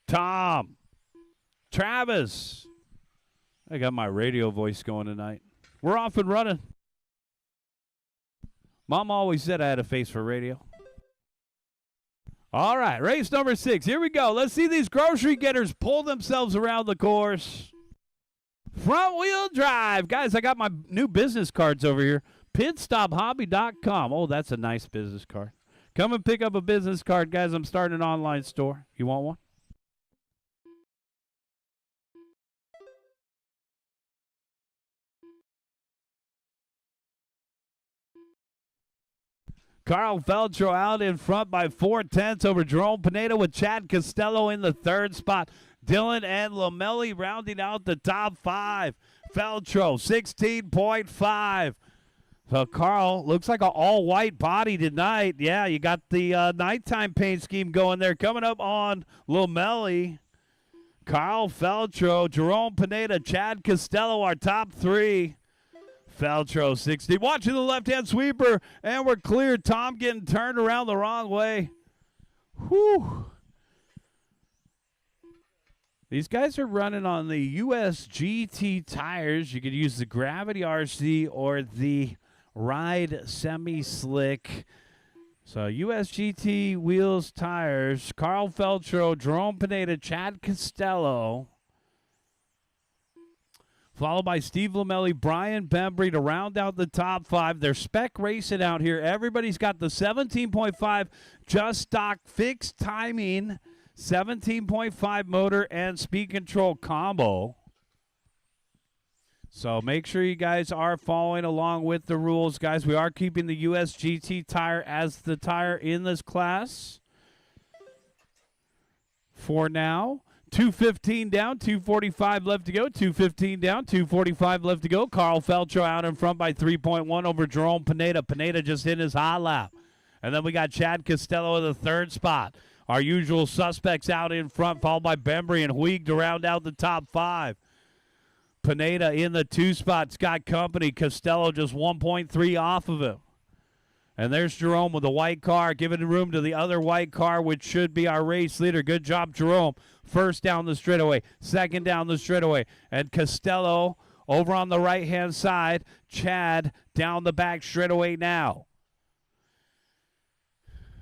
Tom, Travis. I got my radio voice going tonight. We're off and running. Mom always said I had a face for radio. All right, race number 6. Here we go. Let's see these grocery getters pull themselves around the course. Front wheel drive. Guys, I got my new business cards over here. pitstophobby.com. Oh, that's a nice business card. Come and pick up a business card, guys. I'm starting an online store. You want one? Carl Feltro out in front by 4/10 over Jerome Pineda with Chad Costello in the third spot. Dylan and Lomelli rounding out the top 5. Feltro, 16.5. So Carl, looks like an all-white body tonight. Yeah, you got the nighttime paint scheme going there. Coming up on Lomelli, Carl Feltro, Jerome Pineda, Chad Costello, our top 3. Feltro 60. Watching the left-hand sweeper, and we're clear. Tom getting turned around the wrong way. Whew. These guys are running on the US GT tires. You could use the Gravity RC or the Ride Semi-Slick. So US GT wheels, tires. Carl Feltro, Jerome Pineda, Chad Costello. Followed by Steve Lomelli, Brian Bembry to round out the top 5. They're spec racing out here. Everybody's got the 17.5 just stock fixed timing, 17.5 motor and speed control combo. So make sure you guys are following along with the rules, guys. We are keeping the US GT tire as the tire in this class for now. 2:15 down, 2:45 left to go. 2:15 down, 2:45 left to go. Carl Feltro out in front by 3.1 over Jerome Pineda. Pineda just hit his hot lap. And then we got Chad Costello in the third spot. Our usual suspects out in front, followed by Bembry and Huig to round out the top five. Pineda in the 2 spot. Scott Company. Costello just 1.3 off of him. And there's Jerome with the white car, giving room to the other white car, which should be our race leader. Good job, Jerome. First down the straightaway, second down the straightaway. And Costello over on the right-hand side. Chad down the back straightaway now.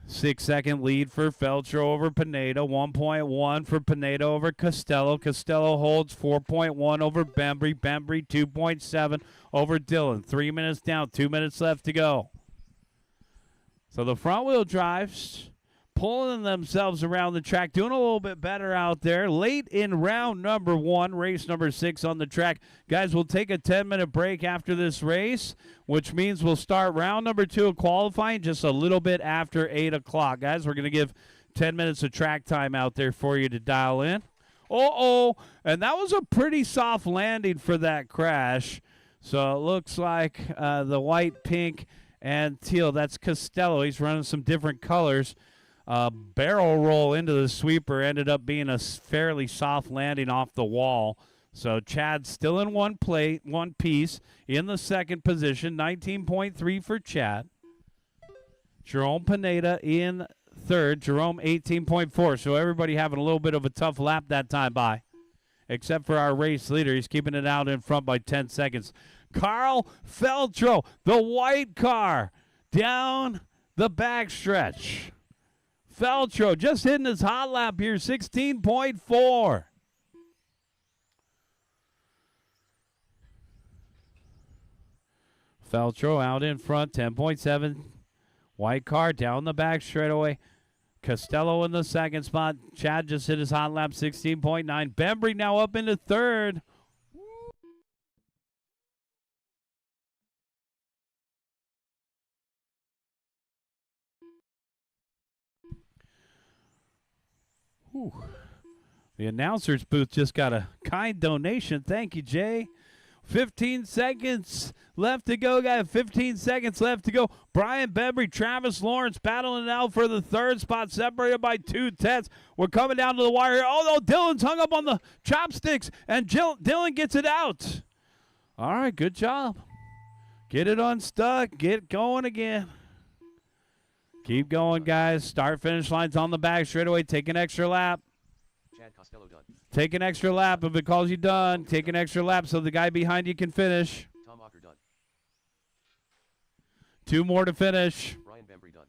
6-second lead for Feltro over Pineda. 1.1 for Pineda over Costello. Costello holds 4.1 over Bembry. Bembry 2.7 over Dillon. 3 minutes down, 2 minutes left to go. So the front-wheel drives pulling themselves around the track, doing a little bit better out there. Late in round number 1, race number 6 on the track. Guys, we'll take a 10-minute break after this race, which means we'll start round number 2 of qualifying just a little bit after 8 o'clock. Guys, we're going to give 10 minutes of track time out there for you to dial in. And that was a pretty soft landing for that crash. So it looks like the white, pink, and teal, that's Costello. He's running some different colors. Barrel roll into the sweeper ended up being a fairly soft landing off the wall. So Chad's still in one piece in the second position. 19.3 for Chad. Jerome Pineda in third. Jerome 18.4. So everybody having a little bit of a tough lap that time by. Except for our race leader. He's keeping it out in front by 10 seconds. Carl Feltro, the white car, down the backstretch. Feltro just hitting his hot lap here, 16.4. Feltro out in front, 10.7. White car down the back straightaway. Costello in the second spot. Chad just hit his hot lap, 16.9. Bembry now up into third. Whew. The announcer's booth just got a kind donation. Thank you, Jay. 15 seconds left to go, guys. 15 seconds left to go. Brian Bembry, Travis Lawrence battling it out for the third spot, separated by 2/10. We're coming down to the wire here. Oh, no, Dillon's hung up on the chopsticks, and Dillon gets it out. All right, good job. Get it unstuck. Get going again. Keep going, guys. Start-finish line's on the back straightaway. Take an extra lap. Chad Costello done. Take an extra lap. If it calls you done, take an extra lap so the guy behind you can finish. Tom Ocker done. 2 more to finish. Brian Bembry done.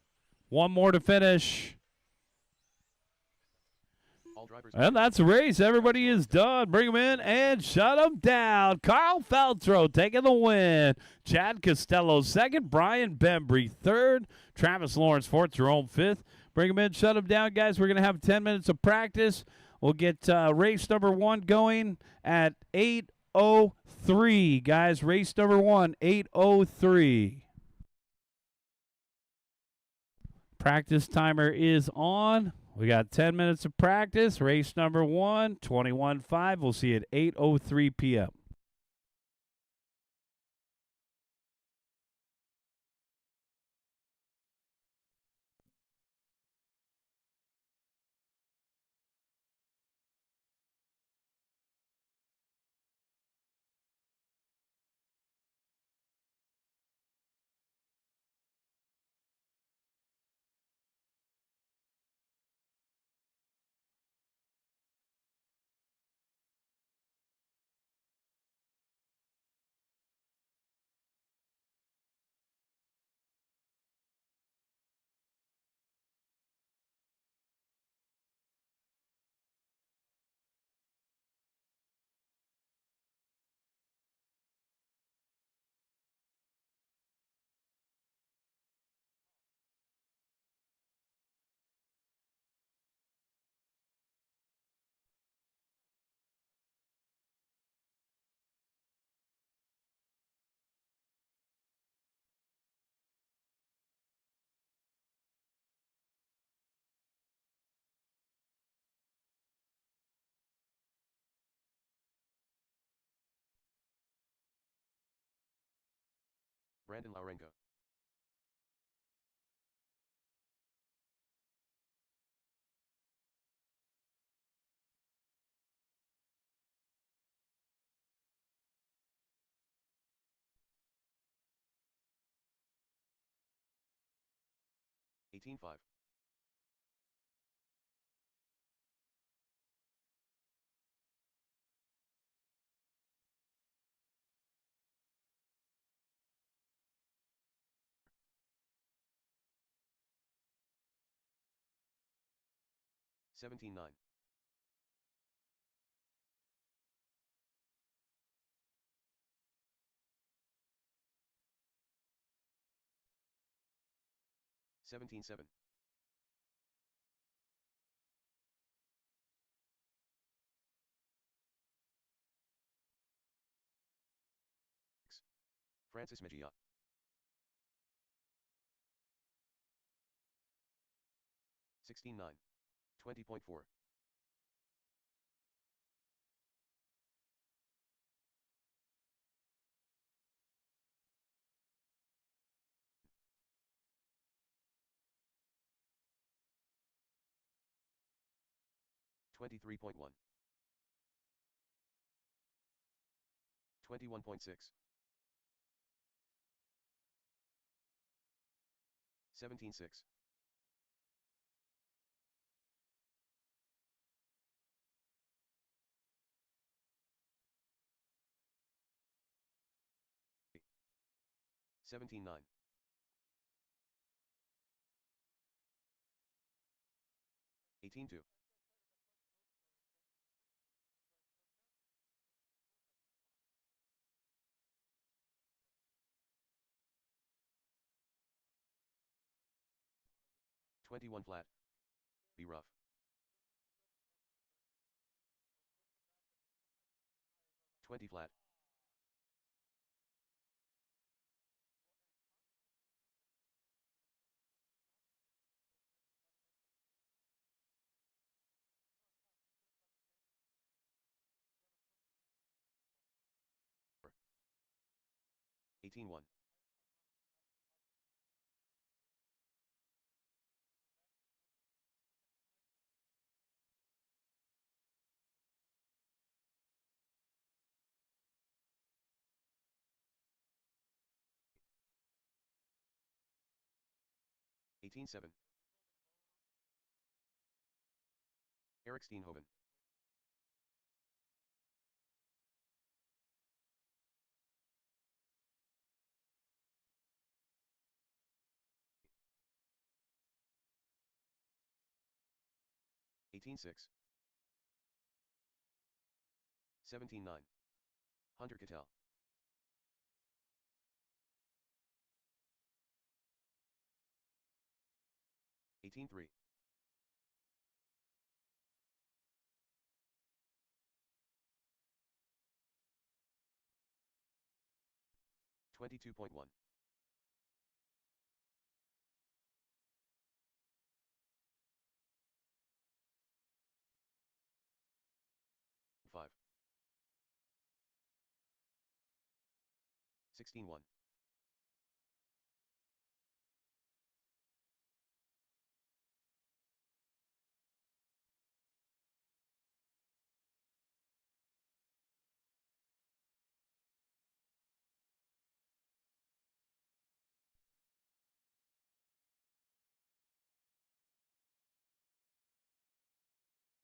1 more to finish. All drivers. And that's a race. Everybody is done. Bring them in and shut them down. Carl Feltro taking the win. Chad Costello second. Brian Bembry third. Travis Lawrence fourth. Jerome fifth. Bring them in, shut them down, guys. We're going to have 10 minutes of practice. We'll get race number 1 going at 8:03, guys. Race number 1, 8:03. Practice timer is on. We got 10 minutes of practice. Race number 1, 21.5. We'll see you at 8:03 p.m. Brandon Laurengo. 18-5. 17-9. 17-7. 6. Francis Mejia. 16-9. 20.4. 23.1. 21.6. 17-6. 17-9. 18-2. 21 flat. Be rough. 20 flat. 18-1. 18-7. Eric Steenhoven. 18-6. 17-9. Hunter Cattell. 18-3. 22.1. 5. 16-1.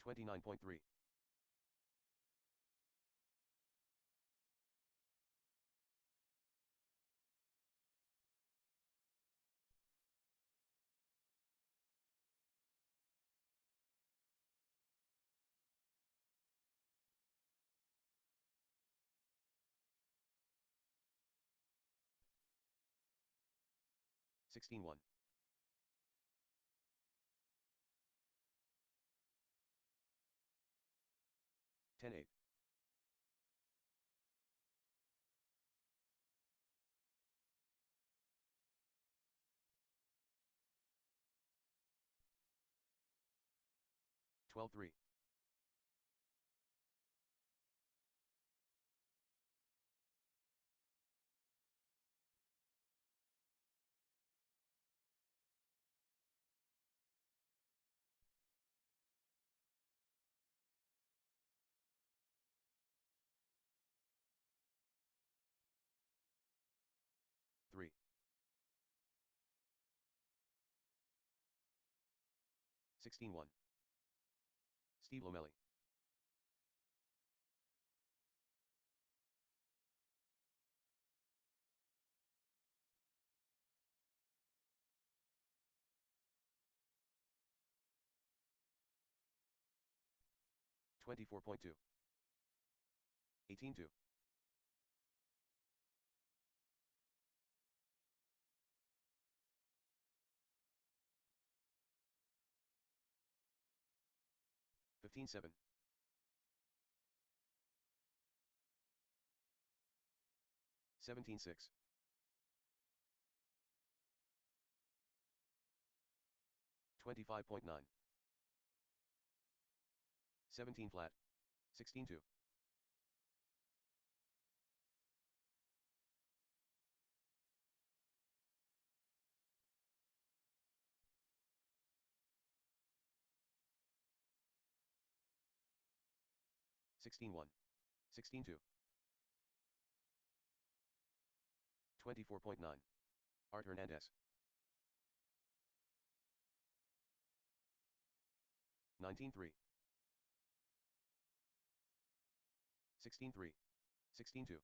29.3. 16-1. 10-8. Twelve three. 16-1. Steve Lomelli. 24.2. 18-2. 15-7. 17-6. 25.9. 17 flat. 16-2. 16-1. 16-2. 24.9. Art Hernandez. 19-3. 16-3. 16-2.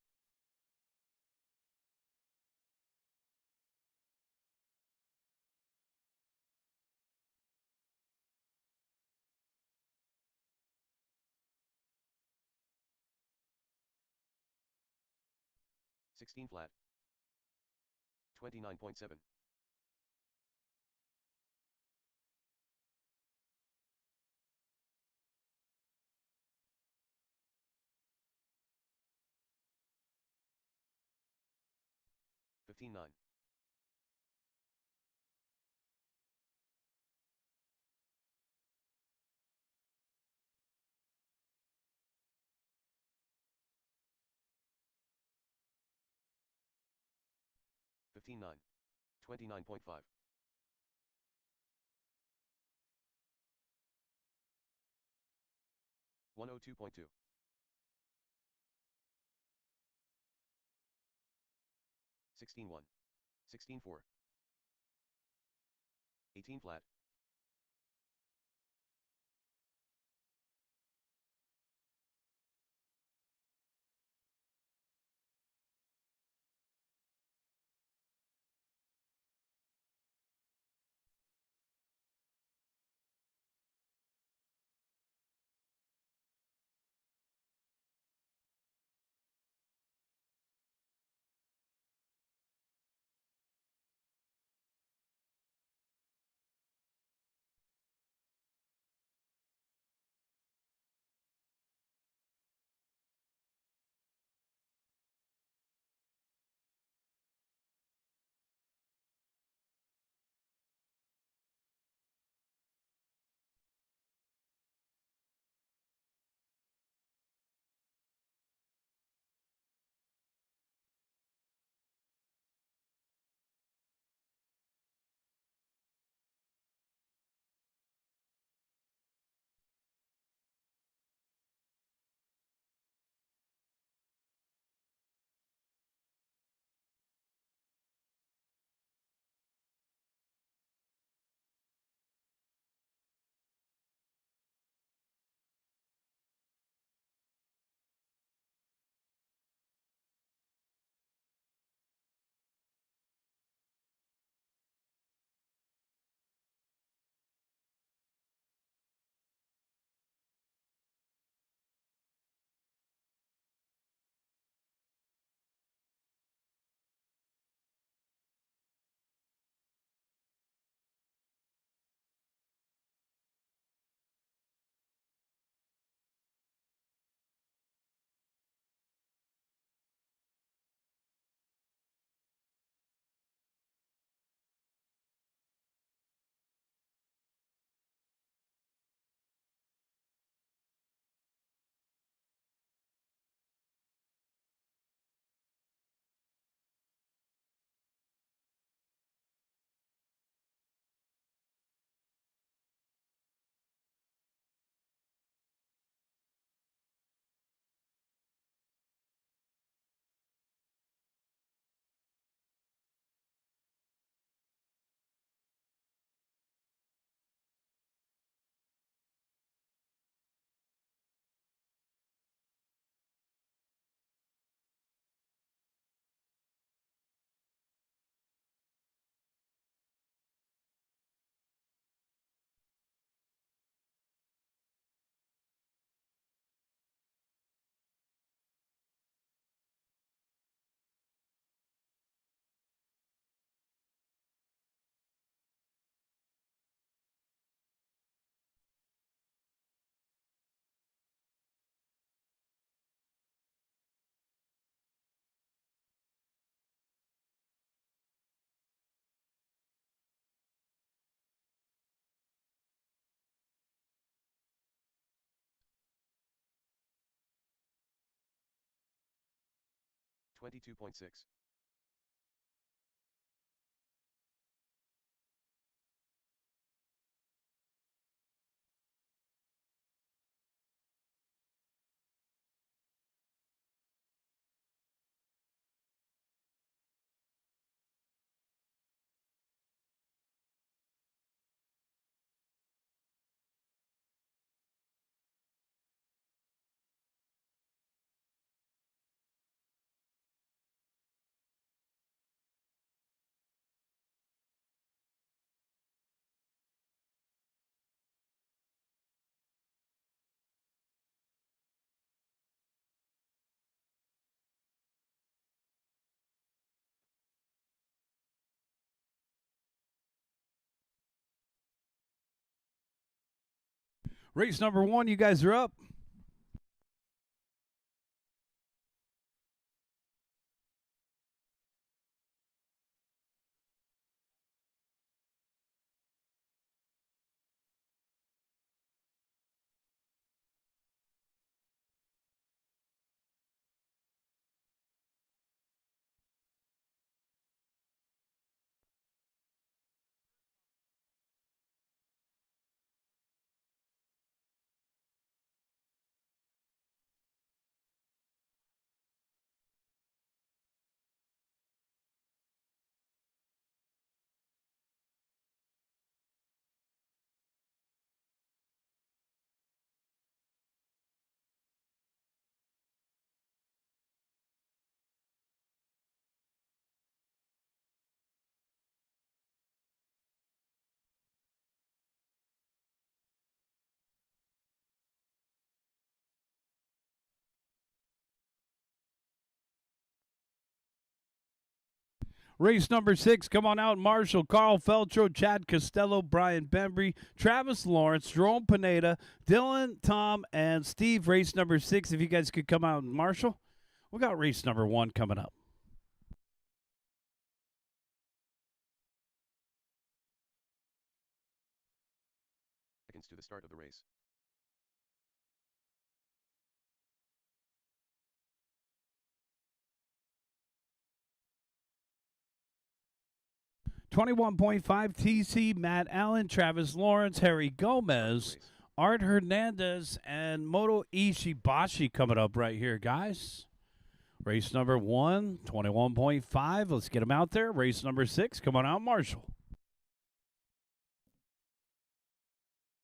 16 flat. 29.7. 15-9. 15-9. 29.5. 102.2. 16-1. 16-4. 18 flat. 22.6. Race number 1, you guys are up. Race number 6, come on out. Marshall, Carl Feltro, Chad Costello, Brian Bembry, Travis Lawrence, Jerome Pineda, Dylan, Tom, and Steve. Race number 6, if you guys could come out. Marshall, we got race number 1 coming up. Seconds to the start of the race. 21.5 TC, Matt Allen, Travis Lawrence, Harry Gomez, Race. Art Hernandez, and Moto Ishibashi coming up right here, guys. Race number 1, 21.5. Let's get them out there. Race number 6, come on out, Marshall.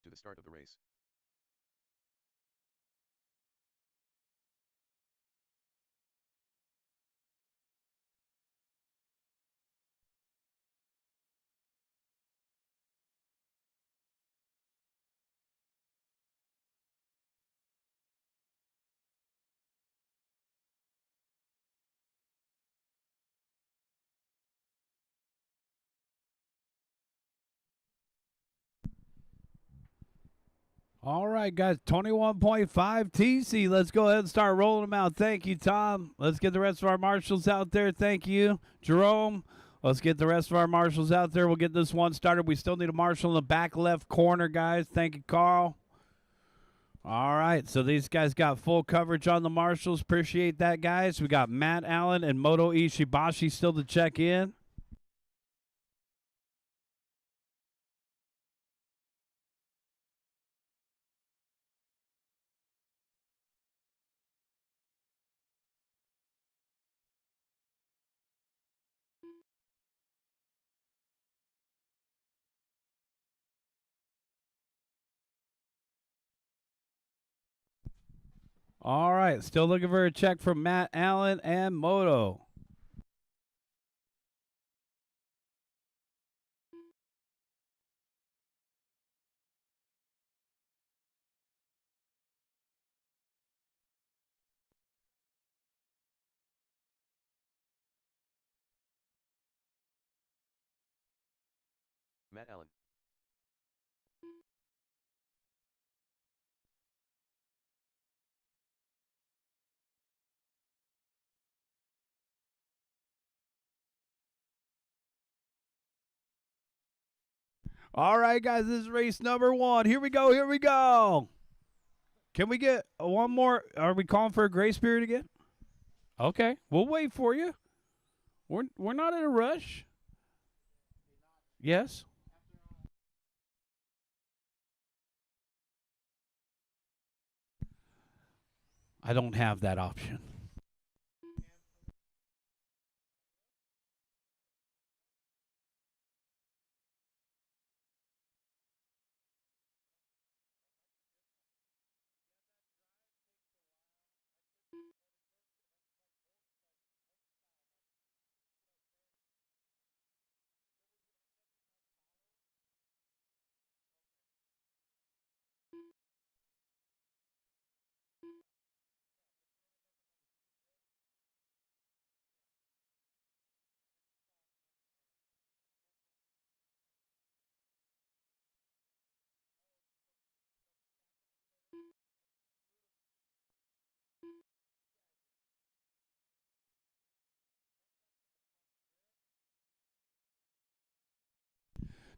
To the start of the race. All right, guys, 21.5 TC. Let's go ahead and start rolling them out. Thank you, Tom. Let's get the rest of our marshals out there. Thank you, Jerome. Let's get the rest of our marshals out there. We'll get this one started. We still need a marshal in the back left corner, guys. Thank you, Carl. All right, so these guys got full coverage on the marshals. Appreciate that, guys. We got Matt Allen and Moto Ishibashi still to check in. All right, still looking for a check from Matt Allen and Moto. Matt Allen. All right, guys, this is race number 1. Here we go. Here we go. Can we get one more? Are we calling for a grace period again? Okay, we'll wait for you. We're not in a rush. Yes. I don't have that option.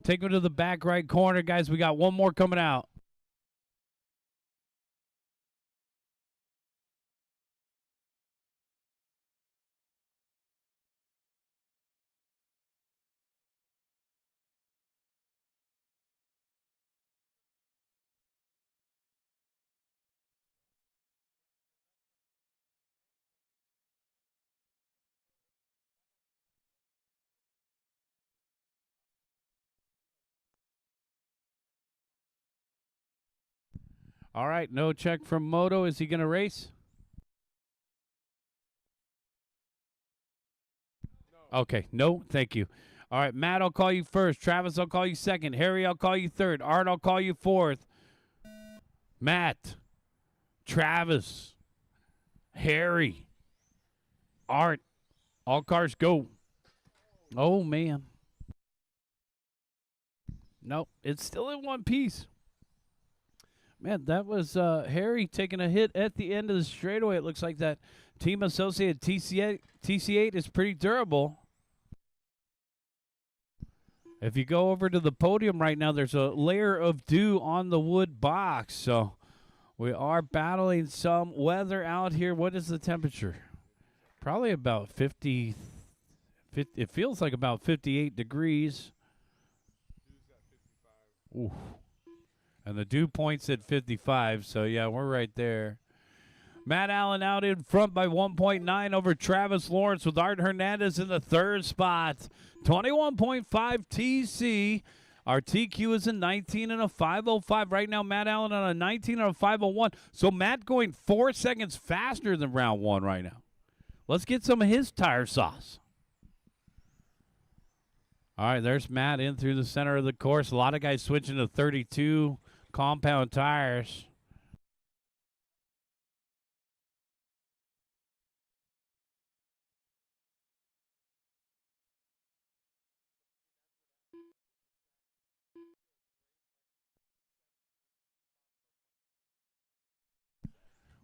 Take him to the back right corner, guys. We got one more coming out. All right, no check from Moto. Is he going to race? Okay, no, thank you. All right, Matt, I'll call you first. Travis, I'll call you second. Harry, I'll call you third. Art, I'll call you fourth. Matt, Travis, Harry, Art, all cars go. Oh, man. Nope, it's still in one piece. Man, that was Harry taking a hit at the end of the straightaway. It looks like that team associated TC8 is pretty durable. If you go over to the podium right now, there's a layer of dew on the wood box. So we are battling some weather out here. What is the temperature? Probably about 50. It feels like about 58 degrees. Ooh. And the dew point's at 55. So, yeah, we're right there. Matt Allen out in front by 1.9 over Travis Lawrence with Art Hernandez in the third spot. 21.5 TC. Our TQ is a 19 and a 505. Right now, Matt Allen on a 19 and a 501. So Matt going 4 seconds faster than round one right now. Let's get some of his tire sauce. All right, there's Matt in through the center of the course. A lot of guys switching to 32 compound tires.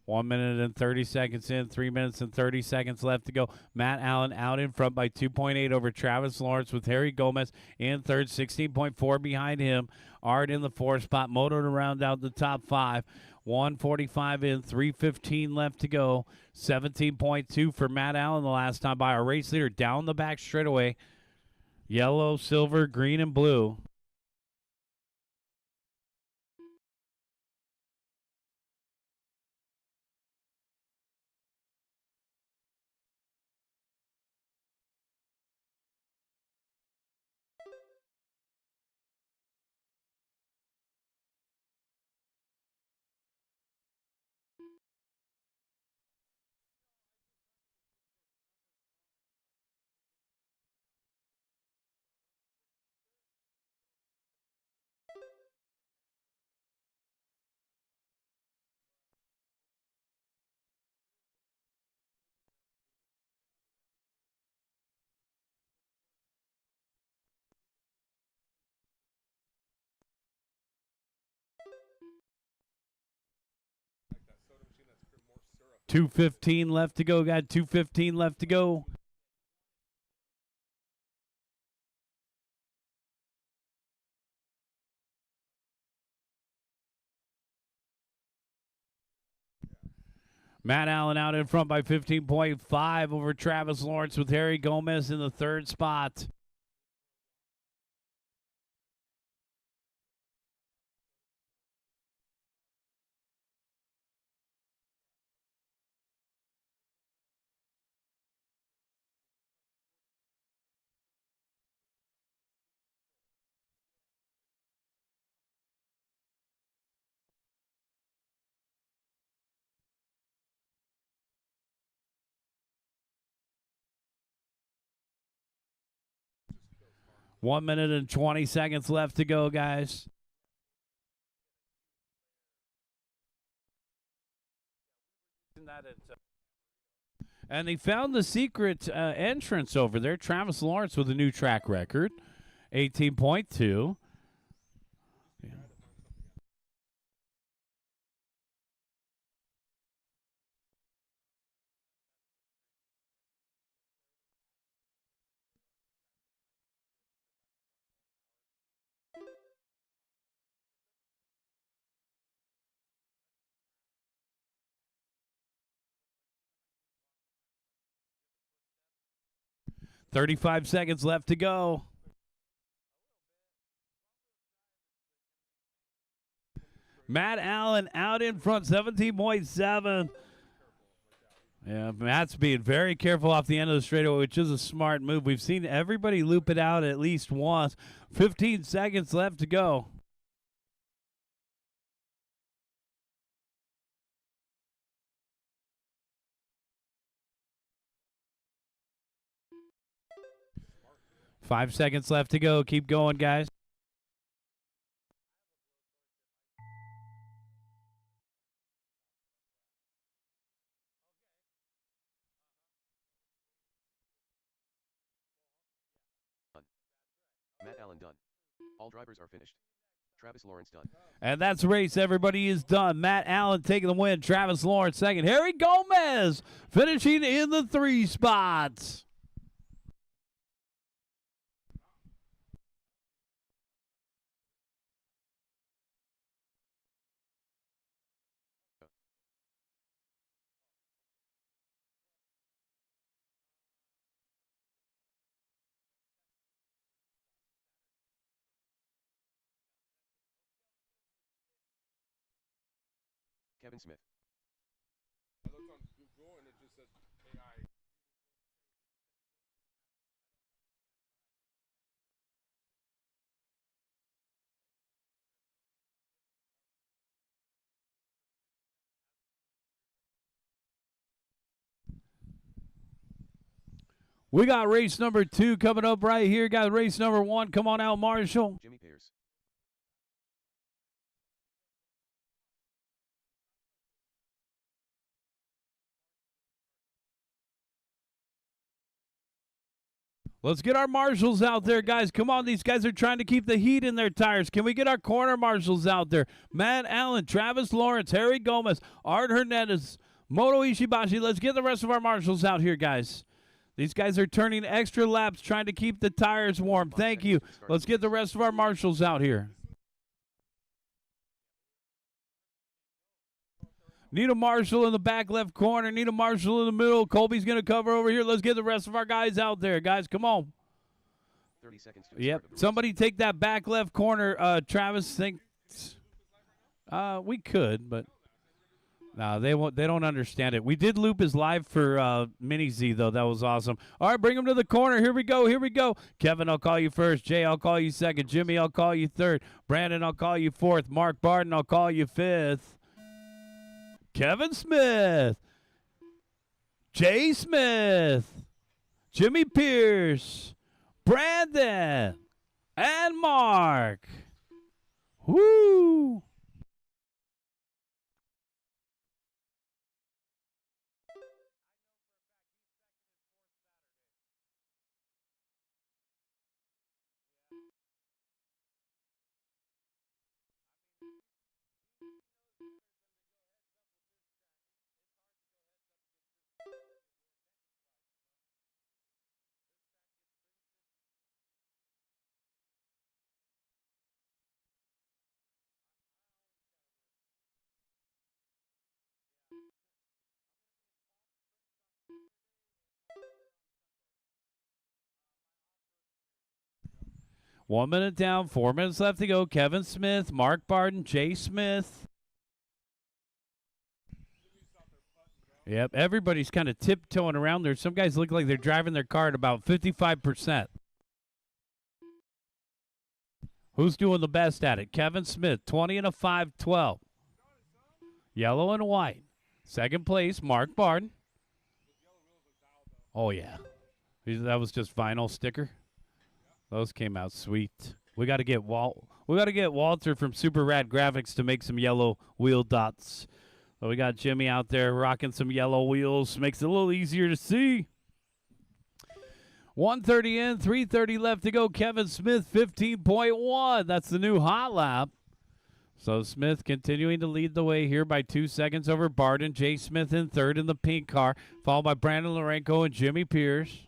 One minute and 30 seconds in, 3 minutes and 30 seconds left to go. Matt Allen out in front by 2.8 over Travis Lawrence with Harry Gomez in third, 16.4 behind him. Art in the fourth spot. Moto to round out the top five. 145 in, 3:15 left to go. 17.2 for Matt Allen the last time by our race leader down the back straightaway. Yellow, silver, green, and blue. .215 left to go. Got 2:15 left to go. Matt Allen out in front by 15.5 over Travis Lawrence with Harry Gomez in the third spot. One minute and 20 seconds left to go, guys. And they found the secret entrance over there. Travis Lawrence with a new track record, 18.2. Yeah. $35 seconds left to go. Matt Allen out in front, 17.7. Yeah, Matt's being very careful off the end of the straightaway, which is a smart move. We've seen everybody loop it out at least once. 15 seconds left to go. Five seconds left to go. Keep going, guys. Matt Allen done. All drivers are finished. Travis Lawrence done. And that's the race. Everybody is done. Matt Allen taking the win. Travis Lawrence second. Harry Gomez finishing in the 3 spots. Kevin Smith. I looked on Google and it just says AI. We got race number 2 coming up right here. Got race number 1. Come on out, Marshall. Jimmy Pierce. Let's get our marshals out there, guys. Come on, these guys are trying to keep the heat in their tires. Can we get our corner marshals out there? Matt Allen, Travis Lawrence, Harry Gomez, Art Hernandez, Moto Ishibashi. Let's get the rest of our marshals out here, guys. These guys are turning extra laps trying to keep the tires warm. Thank you. Let's get the rest of our marshals out here. Need a marshal in the back left corner. Need a marshal in the middle. Colby's going to cover over here. Let's get the rest of our guys out there. Guys, come on. 30 seconds to the Yep. start of the Somebody take that back left corner. Travis thinks we could, but no, they won't. They don't understand it. We did loop his live for Mini Z though. That was awesome. All right, bring him to the corner. Here we go. Here we go. Kevin, I'll call you first. Jay, I'll call you second. Jimmy, I'll call you third. Brandon, I'll call you fourth. Mark Barton, I'll call you fifth. Kevin Smith, Jay Smith, Jimmy Pierce, Brandon, and Mark. Woo! 1 minute down, 4 minutes left to go. Kevin Smith, Mark Barden, Jay Smith. Yep, everybody's kind of tiptoeing around there. Some guys look like they're driving their car at about 55%. Who's doing the best at it? Kevin Smith, 20 and a 5-12. Yellow and white. Second place, Mark Barden. Oh, yeah. That was just vinyl sticker. Those came out sweet. We got to get Walter from Super Rad Graphics to make some yellow wheel dots. So we got Jimmy out there rocking some yellow wheels. Makes it a little easier to see. 1:30 in, 3:30 left to go. Kevin Smith, 15.1. That's the new hot lap. So Smith continuing to lead the way here by 2 seconds over Barden. Jay Smith in third in the pink car, followed by Brandon Lorenko and Jimmy Pierce.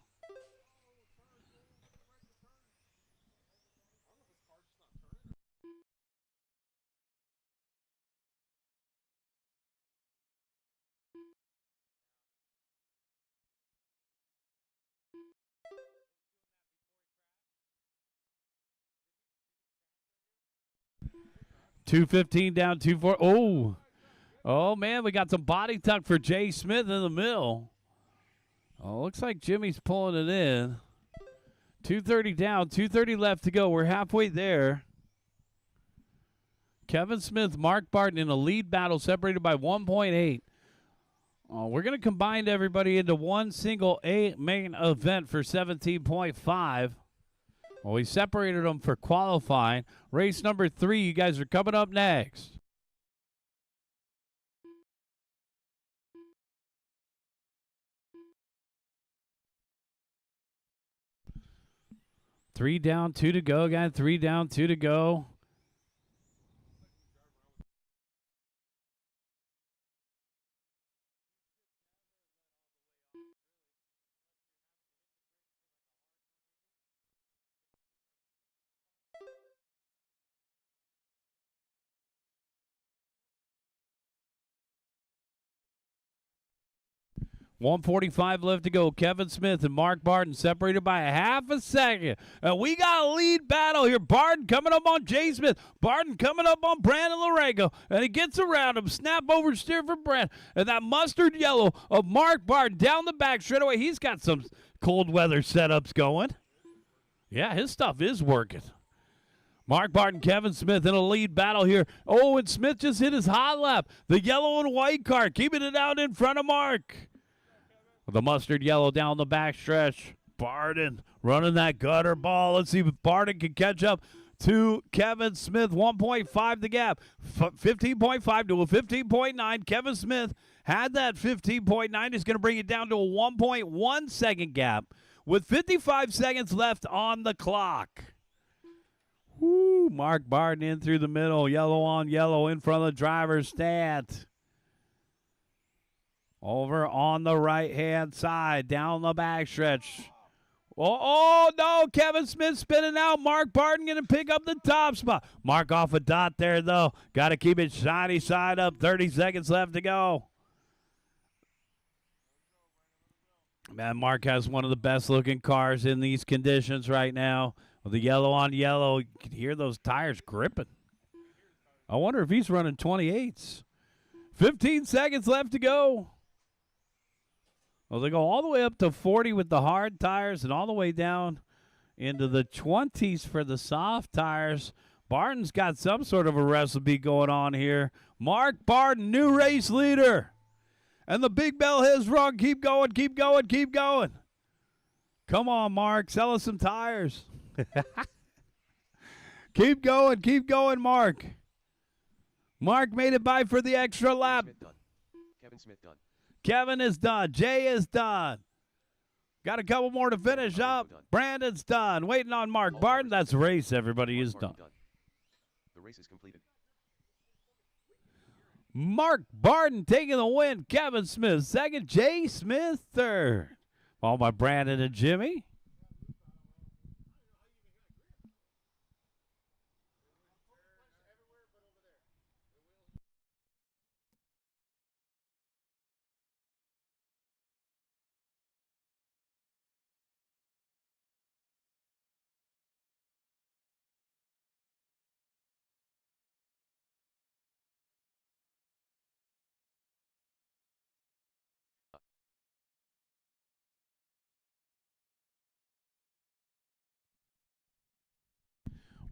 .215 down, 2-4. Oh, man, we got some body tuck for Jay Smith in the middle. Oh, looks like Jimmy's pulling it in. 2:30 down, 2:30 left to go. We're halfway there. Kevin Smith, Mark Barton in a lead battle separated by 1.8. Oh, we're going to combine everybody into one single main event for 17.5. Well, we separated them for qualifying. Race number 3, you guys are coming up next. Three down, 2 to go. Again, 3 down, 2 to go. .145 left to go. Kevin Smith and Mark Barton separated by a half a second. And we got a lead battle here. Barton coming up on Jay Smith. Barton coming up on Brandon Lorenko. And he gets around him. Snap over steer for Brand. And that mustard yellow of Mark Barton down the back straight away. He's got some cold weather setups going. Yeah, his stuff is working. Mark Barton, Kevin Smith in a lead battle here. Oh, and Smith just hit his hot lap. The yellow and white car keeping it out in front of Mark. The mustard yellow down the backstretch. Barden running that gutter ball. Let's see if Barden can catch up to Kevin Smith. 1.5 the gap. 15.5 to a 15.9. Kevin Smith had that 15.9. Is going to bring it down to a 1.1 second gap with 55 seconds left on the clock. Woo, Mark Barden in through the middle. Yellow on yellow in front of the driver's stand. Over on the right-hand side, down the backstretch. Oh, no, Kevin Smith spinning out. Mark Barton going to pick up the top spot. Mark off a dot there, though. Got to keep it shiny side up. 30 seconds left to go. Man, Mark has one of the best-looking cars in these conditions right now. With the yellow on yellow, you can hear those tires gripping. I wonder if he's running 28s. 15 seconds left to go. Well, they go all the way up to 40 with the hard tires and all the way down into the 20s for the soft tires. Barton's got some sort of a recipe going on here. Mark Barton, new race leader. And the big bell has rung. Keep going, keep going, keep going. Come on, Mark. Sell us some tires. Keep going, Mark. Mark made it by for the extra lap. Kevin Smith done. Kevin is done. Jay is done. Got a couple more to finish up. Brandon's done. Waiting on Mark Barton. That's the race. Everybody is done. The race is completed. Mark Barton taking the win. Kevin Smith second. Jay Smith third. Followed by Brandon and Jimmy.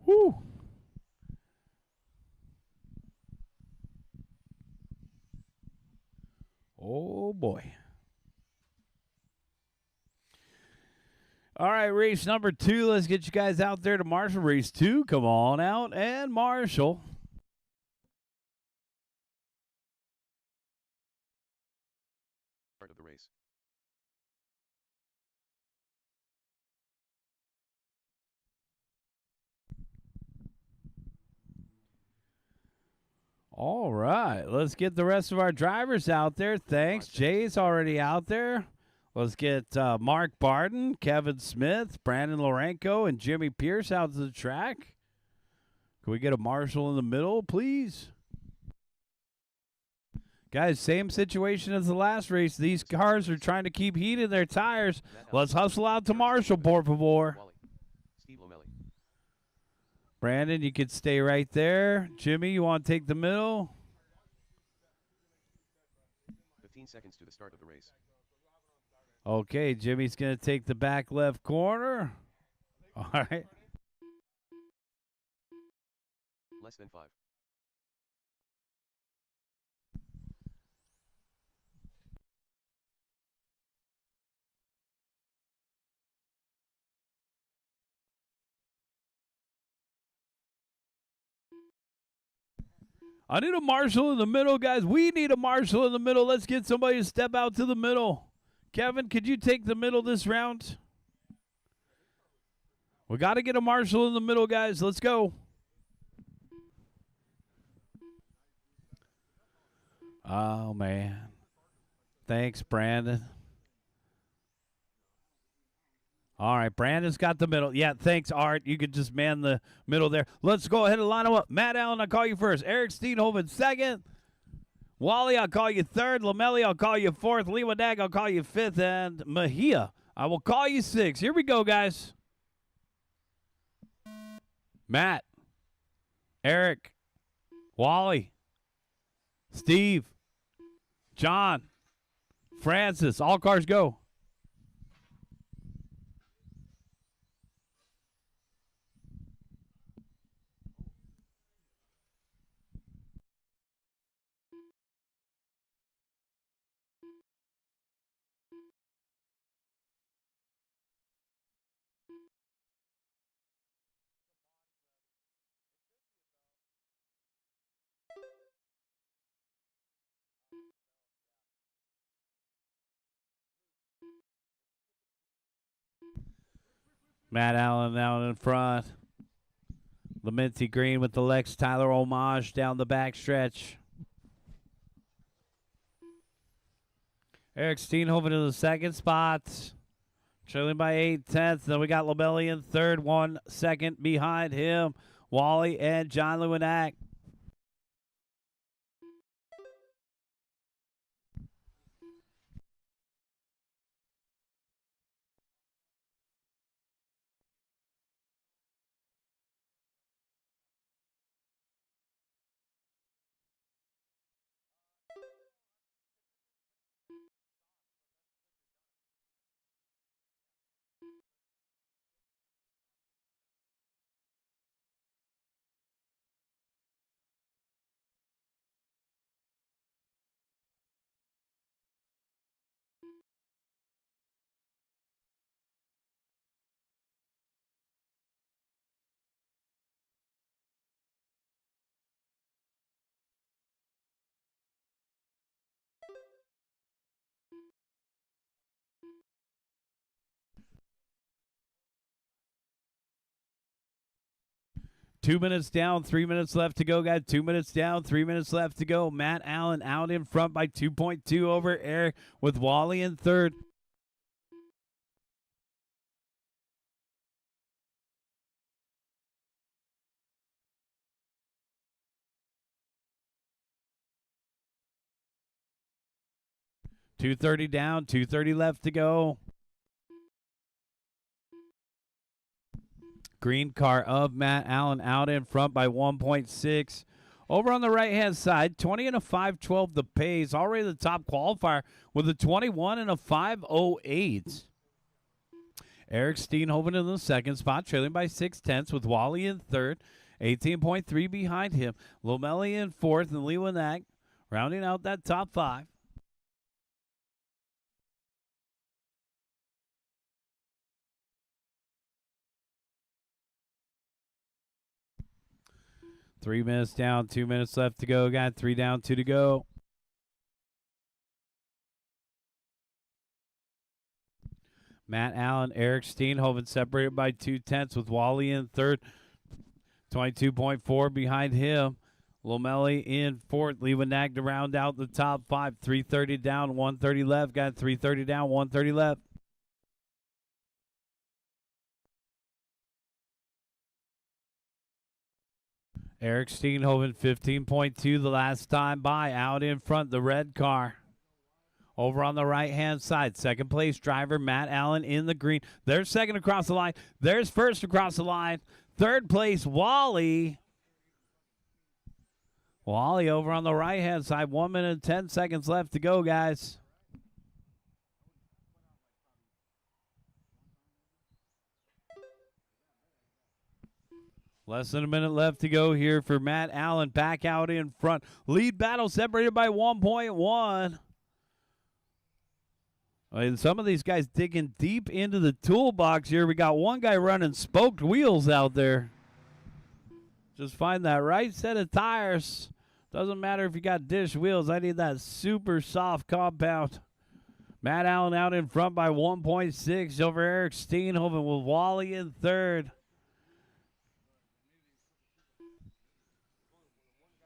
Woo. Oh, boy. All right, race number 2. Let's get you guys out there to Marshall. Race 2, come on out. And Marshall. Start of the race. All right, let's get the rest of our drivers out there. Thanks. Jay's already out there. Let's get Mark Barton, Kevin Smith, Brandon Lorenko, and Jimmy Pierce out to the track. Can we get a Marshall in the middle, please? Guys, same situation as the last race. These cars are trying to keep heat in their tires. Let's hustle out to Marshall, por favor. Wally. Steve Lomelli. Brandon, you could stay right there. Jimmy, you want to take the middle? 15 seconds to the start of the race. Okay, Jimmy's going to take the back left corner. All right. Less than 5. I need a Marshall in the middle, guys. We need a Marshall in the middle. Let's get somebody to step out to the middle. Kevin, could you take the middle this round? We got to get a Marshall in the middle, guys. Let's go. Oh, man. Thanks, Brandon. All right, Brandon's got the middle. Yeah, thanks, Art. You could just man the middle there. Let's go ahead and line them up. Matt Allen, I'll call you first. Eric Steenhoven, second. Wally, I'll call you third. Lamelli, I'll call you fourth. Lewadag, I'll call you fifth. And Mejia, I will call you sixth. Here we go, guys. Matt, Eric, Wally, Steve, John, Francis, all cars go. Matt Allen out in front. The minty green with the Lex Tyler homage down the backstretch. Eric Steenhoven in the second spot. Trailing by 8/10. Then we got Labelli in third, 1 second behind him. Wally and John Lewinak. Two minutes down, 3 minutes left to go, guys. 2 minutes down, 3 minutes left to go. Matt Allen out in front by 2.2 over Eric with Wally in third. .230 down, 2:30 left to go. Green car of Matt Allen out in front by 1.6. Over on the right-hand side, 20 and a 5.12 the pace. Already the top qualifier with a 21 and a 5.08. Eric Steenhoven in the second spot, trailing by 0.6 with Wally in third, 18.3 behind him. Lomelli in fourth, and Lewinak rounding out that top five. Three minutes down, 2 minutes left to go. Got 3 down, 2 to go. Matt Allen, Eric Steenhoven separated by 0.2 with Wally in third, 22.4 behind him. Lomelli in fourth. Lewinak to round out the top five. 3:30 down, 1:30 left. Got 3:30 down, 1:30 left. Eric Steenhoven, 15.2 the last time by. Out in front, the red car. Over on the right-hand side, second place driver Matt Allen in the green. There's second across the line. There's first across the line. Third place, Wally. Wally over on the right-hand side. 1 minute and 10 seconds left to go, guys. Less than a minute left to go here for Matt Allen. Back out in front. Lead battle separated by 1.1. And some of these guys digging deep into the toolbox here. We got one guy running spoked wheels out there. Just find that right set of tires. Doesn't matter if you got dish wheels. I need that super soft compound. Matt Allen out in front by 1.6 over Eric Steenhoven with Wally in third.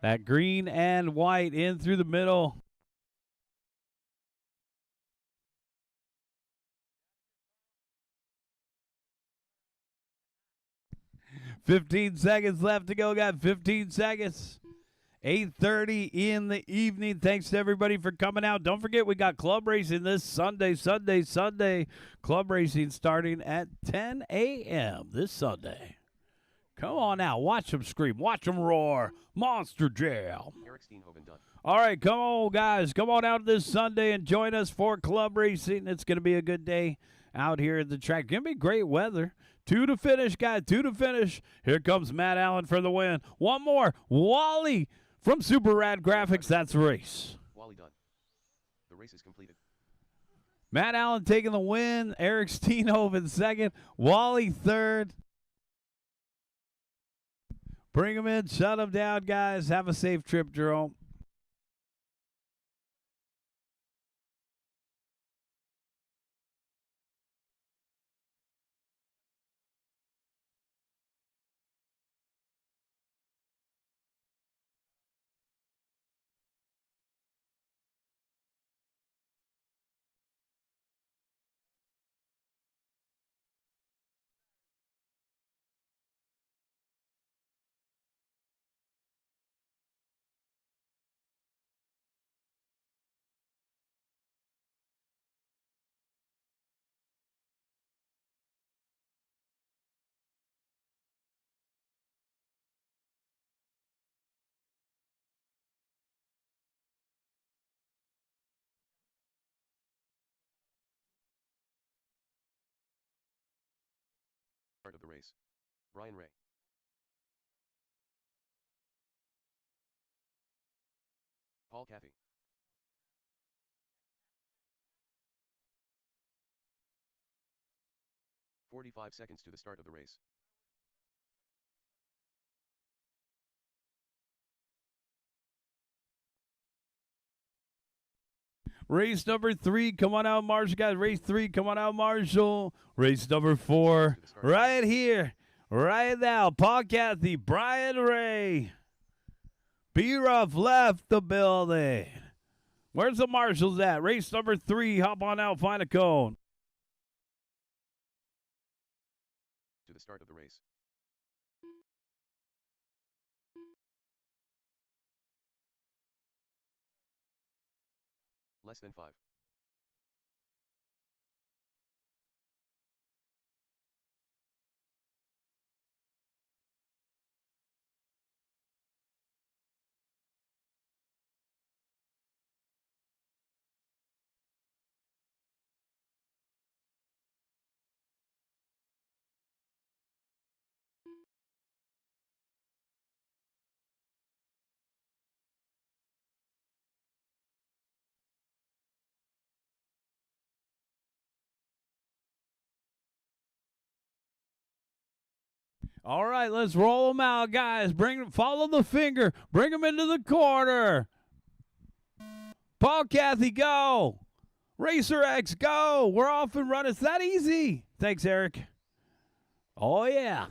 That green and white in through the middle. $15 seconds left to go. Got 15 seconds. 8:30 in the evening. Thanks to everybody for coming out. Don't forget, we got club racing this Sunday. Club racing starting at 10 a.m. this Sunday. Come on out. Watch them scream. Watch them roar. Monster Jail. Eric Steenhoven done. All right, come on, guys. Come on out this Sunday and join us for club racing. It's going to be a good day out here at the track. Going to be great weather. 2 to finish, guys. 2 to finish. Here comes Matt Allen for the win. One more. Wally from Super Rad Graphics. That's the race. Wally done. The race is completed. Matt Allen taking the win. Eric Steenhoven second. Wally third. Bring him in. Shut him down, guys. Have a safe trip, Jerome. Start of the race. Brian Ray. Paul Caffey. 45 seconds to the start of the race. Race number 3, come on out, Marshall, guys. Race 3, come on out, Marshall. Race number 4, right here, right now. Paul Cathy, Brian Ray. B-Ruff left the building. Where's the marshals at? Race number 3, hop on out, find a cone. To the start of the race. Less than 5. All right, let's roll them out, guys. Follow the finger. Bring them into the corner. Paul Cathy, go. Racer X, go. We're off and running. It's that easy. Thanks, Eric. Oh, yeah.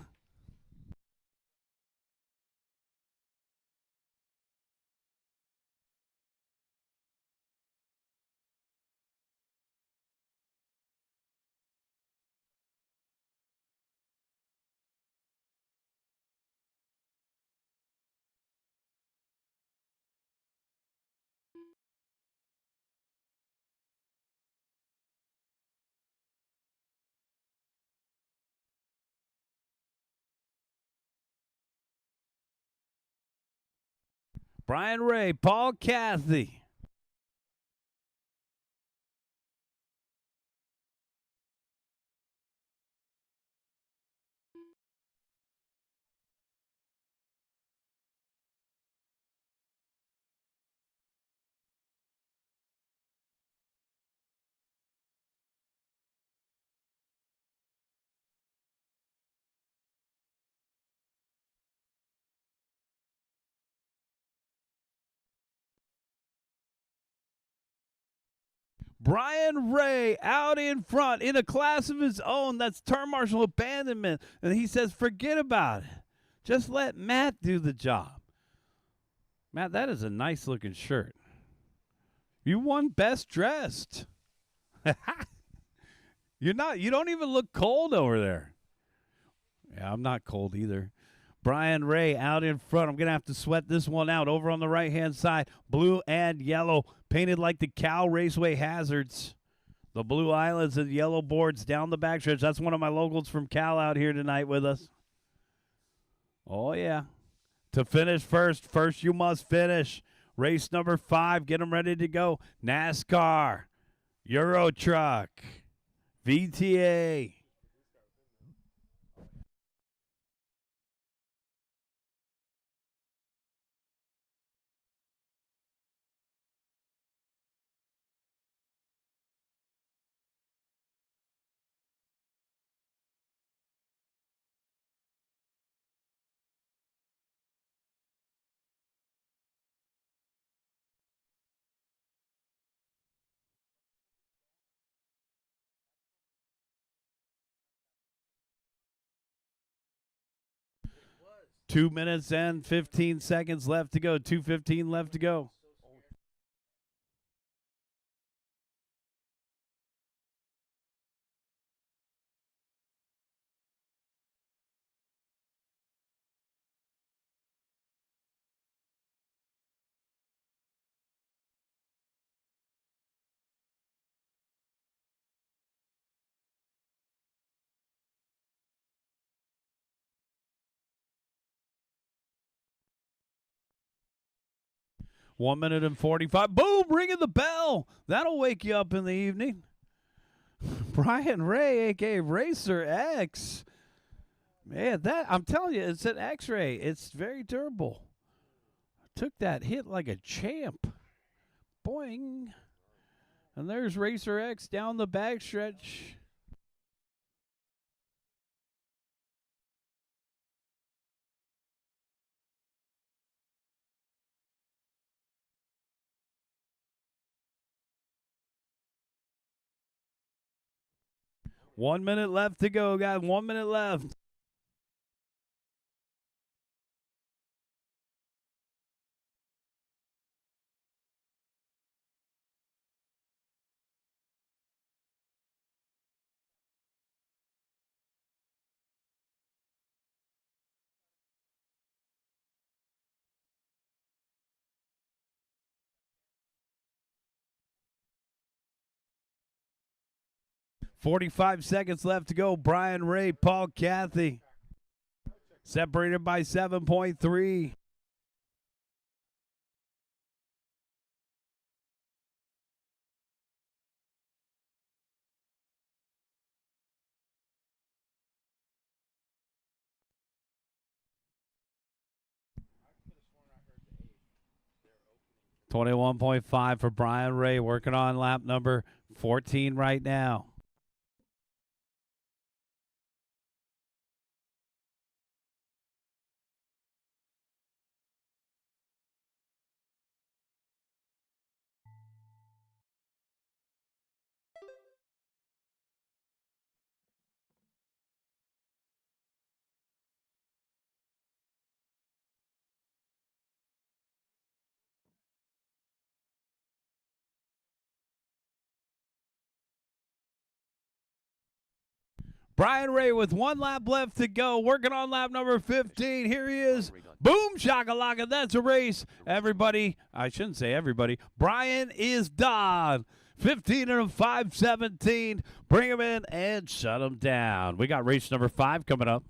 Brian Ray, Paul Cathy. Brian Ray out in front in a class of his own. That's turn marshal abandonment. And he says, forget about it. Just let Matt do the job. Matt, that is a nice looking shirt. You won best dressed. You don't even look cold over there. Yeah, I'm not cold either. Brian Ray out in front. I'm going to have to sweat this one out. Over on the right-hand side, blue and yellow, painted like the Cal Raceway hazards. The blue islands and yellow boards down the backstretch. That's one of my locals from Cal out here tonight with us. Oh, yeah. To finish first you must finish. Race number 5, get them ready to go. NASCAR, Euro Truck, VTA. Was. 2 minutes and 15 seconds left to go. 2:15 left to go. 1 minute and 45. Boom, ringing the bell. That'll wake you up in the evening. Brian Ray, a.k.a. Racer X. Man, I'm telling you, it's an X-ray. It's very durable. Took that hit like a champ. Boing. And there's Racer X down the backstretch. One minute left to go, guys. 1 minute left. .45 seconds left to go. Brian Ray, Paul Cathy. Separated by 7.3. .21.5 for Brian Ray, working on lap number 14 right now. Brian Ray with 1 lap left to go. Working on lap number 15. Here he is. Boom shakalaka. That's a race. Everybody, I shouldn't say everybody. Brian is done. 15 and a 5:17. Bring him in and shut him down. We got race number 5 coming up.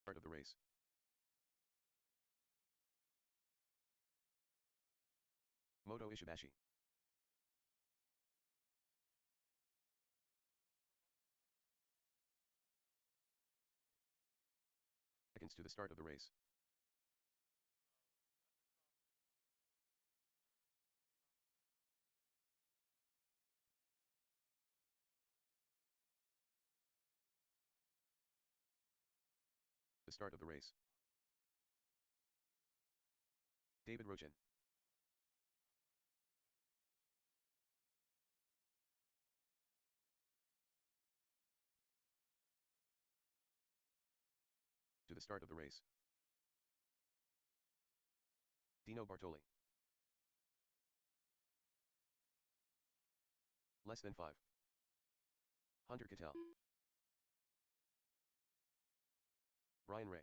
Start of the race. Moto Ishibashi. Seconds to the start of the race. The start of the race. David Rochin. To the start of the race. Dino Bartoli. Less than 5. Hunter Cattell. Brian Ray.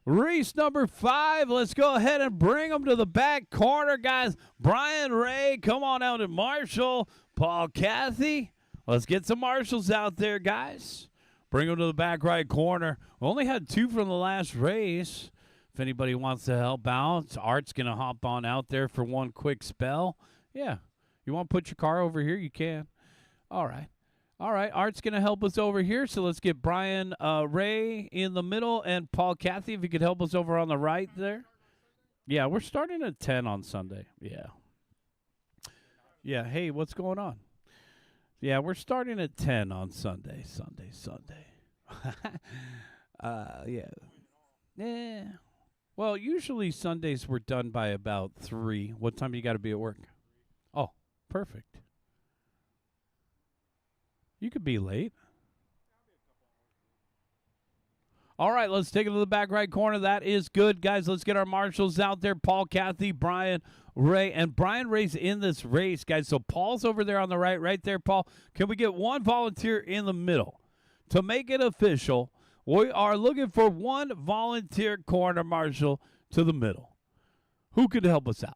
Race number 5. Let's go ahead and bring them to the back corner, guys. Brian Ray, come on out and Marshall. Paul Cathy. Let's get some marshals out there, guys. Bring them to the back right corner. We only had 2 from the last race. If anybody wants to help out, Art's going to hop on out there for one quick spell. Yeah. You want to put your car over here? You can. All right. All right, Art's going to help us over here, so let's get Brian Ray in the middle and Paul Cathy, if you could help us over on the right there. Yeah, we're starting at 10 on Sunday. Yeah. Yeah, hey, what's going on? Yeah, we're starting at 10 on Sunday. Yeah. Yeah. Well, usually Sundays we're done by about 3. What time do you got to be at work? Oh, perfect. You could be late. All right, let's take it to the back right corner. That is good, guys. Let's get our marshals out there. Paul Cathy, Brian Ray, and Brian Ray's in this race, guys. So Paul's over there on the right there, Paul. Can we get one volunteer in the middle? To make it official, we are looking for one volunteer corner marshal to the middle. Who could help us out?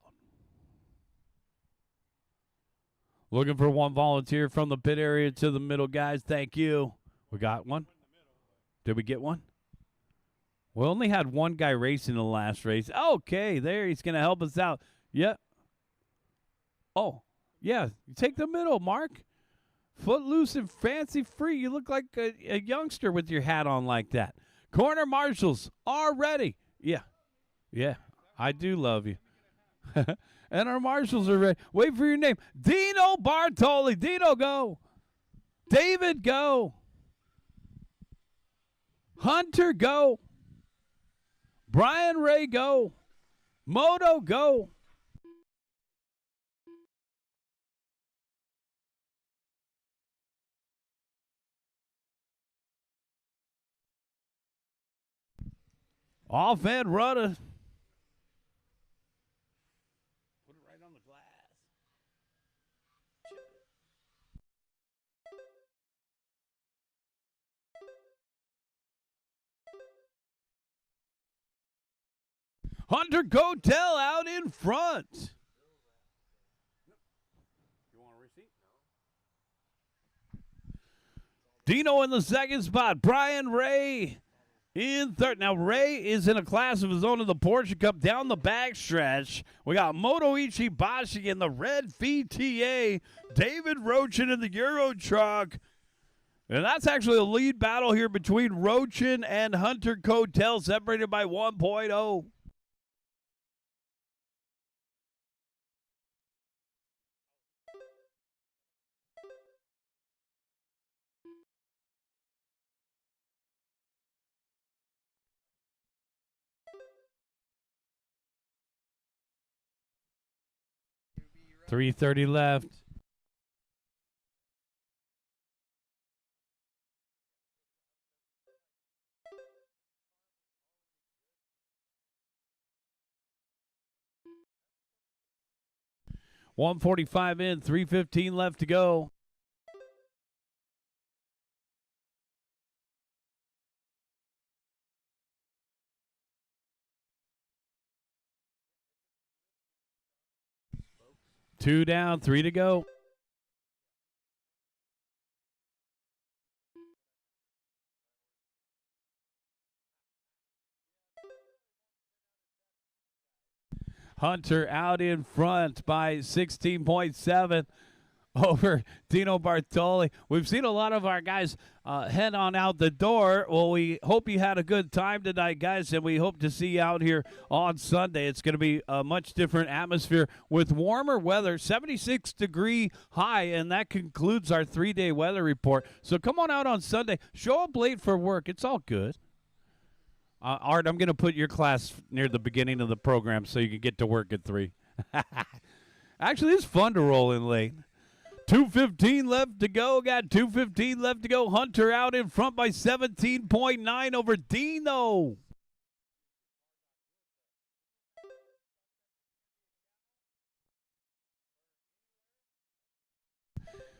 Looking for one volunteer from the pit area to the middle, guys. Thank you. We got one? Did we get one? We only had one guy racing the last race. Okay, there. He's going to help us out. Yep. Oh, yeah. Take the middle, Mark. Footloose and fancy free. You look like a youngster with your hat on like that. Corner marshals are ready. Yeah. Yeah. I do love you. And our marshals are ready. Wait for your name. Dino Bartoli. Dino, go. David, go. Hunter, go. Brian Ray, go. Moto, go. Off and running. Put it right on the glass. Hunter Cotel out in front. You want a receipt? Dino in the second spot. Brian Ray in third. Now, Ray is in a class of his own in the Porsche Cup down the backstretch. We got Motoichi Bashi in the red VTA. David Rochin in the Euro truck. And that's actually a lead battle here between Rochin and Hunter Cotel, separated by 1.0. .330 left. .145 in, 3:15 left to go. Two down, 3 to go. Hunter out in front by 16.7 over Dino Bartoli. We've seen a lot of our guys head on out the door. Well, we hope you had a good time tonight, guys, and we hope to see you out here on Sunday. It's going to be a much different atmosphere with warmer weather, 76-degree high, and that concludes our 3-day weather report. So come on out on Sunday. Show up late for work. It's all good. Art, I'm going to put your class near the beginning of the program so you can get to work at 3. Actually, it's fun to roll in late. 2:15 left to go. Got 2:15 left to go. Hunter out in front by 17.9 over Dino.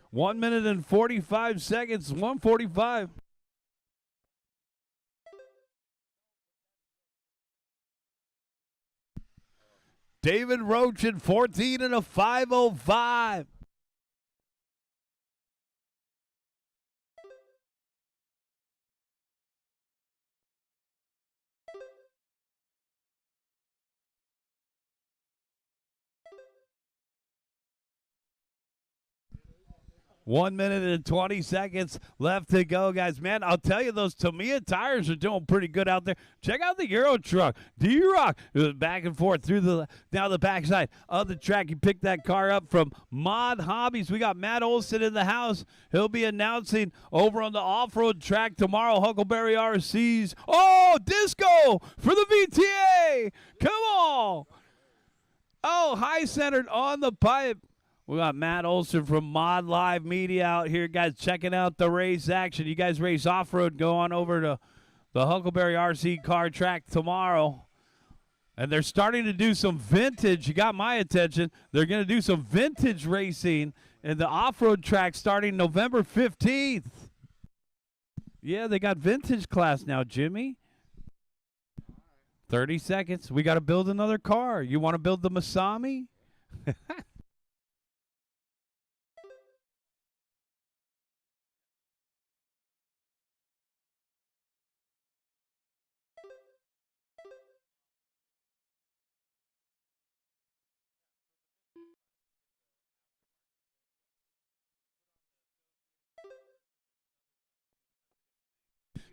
One minute and 45 seconds. 1:45. David Roach in 14 and a 5:05. One minute and 20 seconds left to go, guys. Man, I'll tell you, those Tamiya tires are doing pretty good out there. Check out the Euro truck. D-Rock back and forth through down the backside of the track. He picked that car up from Mod Hobbies. We got Matt Olson in the house. He'll be announcing over on the off-road track tomorrow, Huckleberry RCs. Oh, disco for the VTA. Come on. Oh, high-centered on the pipe. We got Matt Olson from Mod Live Media out here, guys, checking out the race action. You guys race off-road, go on over to the Huckleberry RC car track tomorrow. And they're starting to do some vintage. You got my attention. They're going to do some vintage racing in the off-road track starting November 15th. Yeah, they got vintage class now, Jimmy. 30 seconds. We got to build another car. You want to build the Masami?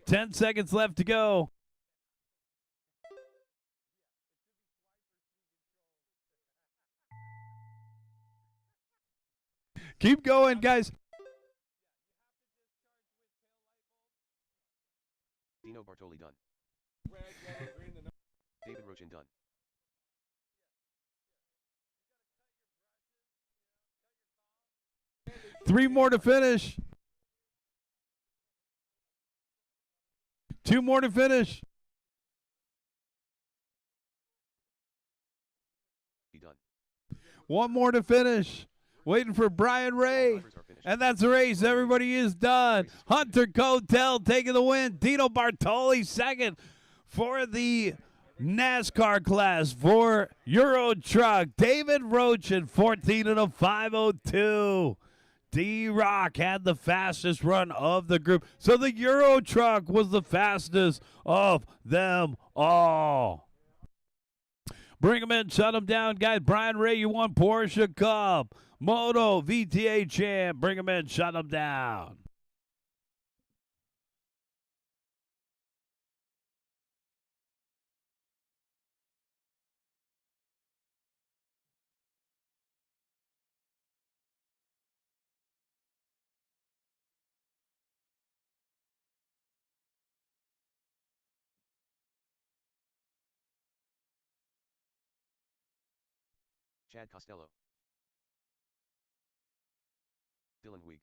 10 seconds left to go. Keep going, guys. Dino Bartoli done. Red, yellow, green, the David Rochin done. Three more to finish. Two more to finish. 50 done. One more to finish. Waiting for Brian All Ray. drivers are finished. And that's the race. Everybody is done. Hunter Cotel taking the win. Dino Bartoli second for the NASCAR class for Euro Truck. David Roach in 14 and a 5:02. D-Rock had the fastest run of the group. So the Euro Truck was the fastest of them all. Bring them in, shut them down, guys. Brian Ray, you won Porsche Cup. Moto VTA champ. Bring them in, shut them down. Chad Costello. Dylan Weig.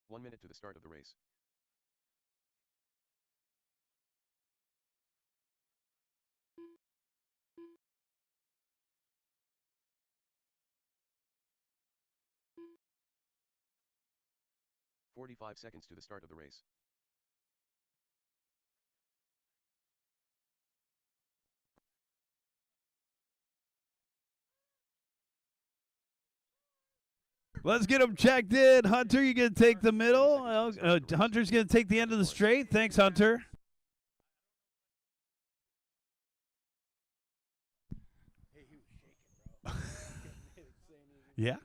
One minute to the start of the race. "45 seconds to the start of the race. Let's get them checked in. Hunter, you going to take the middle? Hunter's going to take the end of the straight. Thanks, Hunter. Yeah.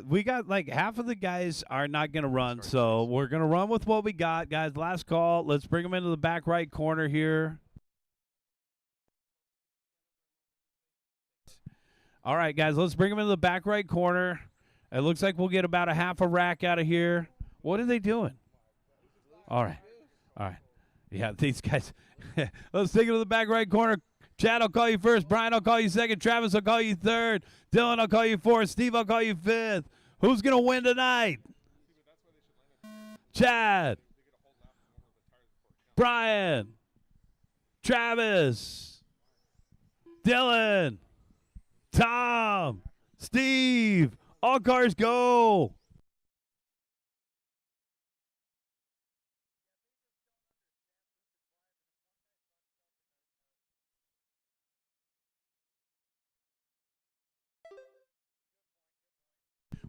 We got like half of the guys are not going to run, so we're going to run with what we got. Guys, last call. Let's bring them into the back right corner here. All right, guys, let's bring them into the back right corner. It looks like we'll get about a half a rack out of here. What are they doing? All right. All right. Yeah, these guys. Let's take it to the back right corner. Chad, I'll call you first. Brian, I'll call you second. Travis, I'll call you third. Dylan, I'll call you fourth. Steve, I'll call you fifth. Who's going to win tonight? Chad. Brian. Travis. Dylan. Tom. Steve. All cars go.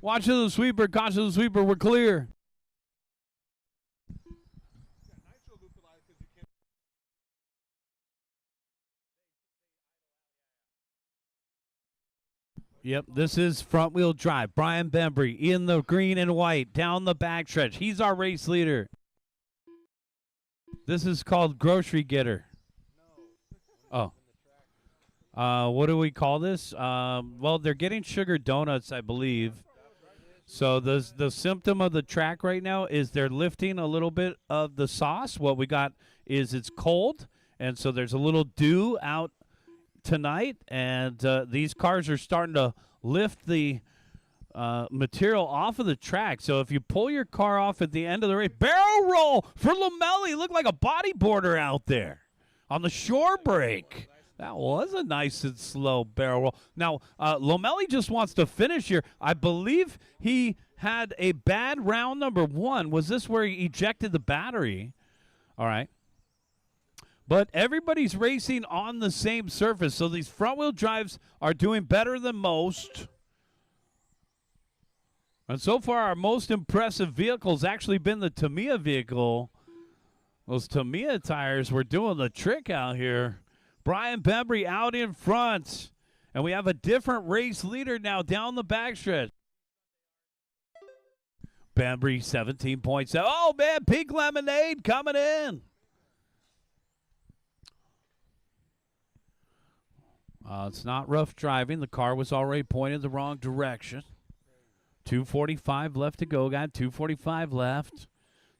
Watch the sweeper. Caution the sweeper. We're clear. Yep, this is front-wheel drive. Brian Bembry in the green and white down the backstretch. He's our race leader. This is called Grocery Getter. Oh. What do we call this? Well, they're getting sugar donuts, I believe. So the symptom of the track right now is they're lifting a little bit of the sauce. What we got is it's cold, and so there's a little dew out tonight, and these cars are starting to lift the material off of the track. So if you pull your car off at the end of the race, barrel roll for Lamelli. Looked like a bodyboarder out there on the shore break. That was a nice and slow barrel roll. Now, Lamelli just wants to finish here. I believe he had a bad round number one. Was this where he ejected the battery? All right. But everybody's racing on the same surface, so these front-wheel drives are doing better than most. And so far, our most impressive vehicle has actually been the Tamiya vehicle. Those Tamiya tires were doing the trick out here. Brian Bembry out in front. And we have a different race leader now down the backstretch. Bembry, 17 points. Oh, man, Pink Lemonade coming in. It's not rough driving. The car was already pointed the wrong direction. 2:45 left to go, guys. 2:45 left.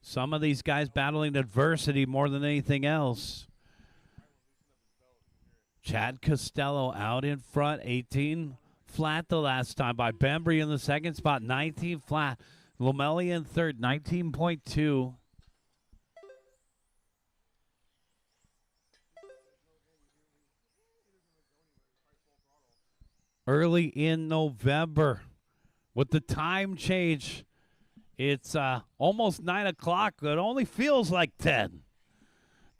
Some of these guys battling adversity more than anything else. Chad Costello out in front. 18 flat the last time by Bembry in the second spot. 19 flat. Lamelli in third. 19.2. early in November. With the time change, it's almost 9 o'clock. It only feels like 10.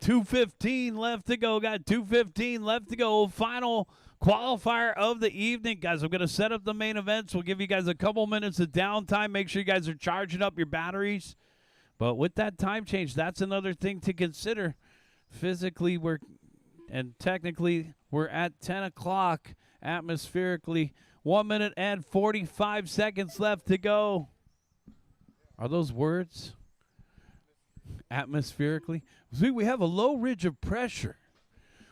2:15 left to go. Got 2:15 left to go. Final qualifier of the evening. Guys, I'm going to set up the main events. We'll give you guys a couple minutes of downtime. Make sure you guys are charging up your batteries. But with that time change, that's another thing to consider. Physically, and technically, we're at 10 o'clock atmospherically. 1 minute and 45 seconds left to go. Are those words? Atmospherically? See, we have a low ridge of pressure.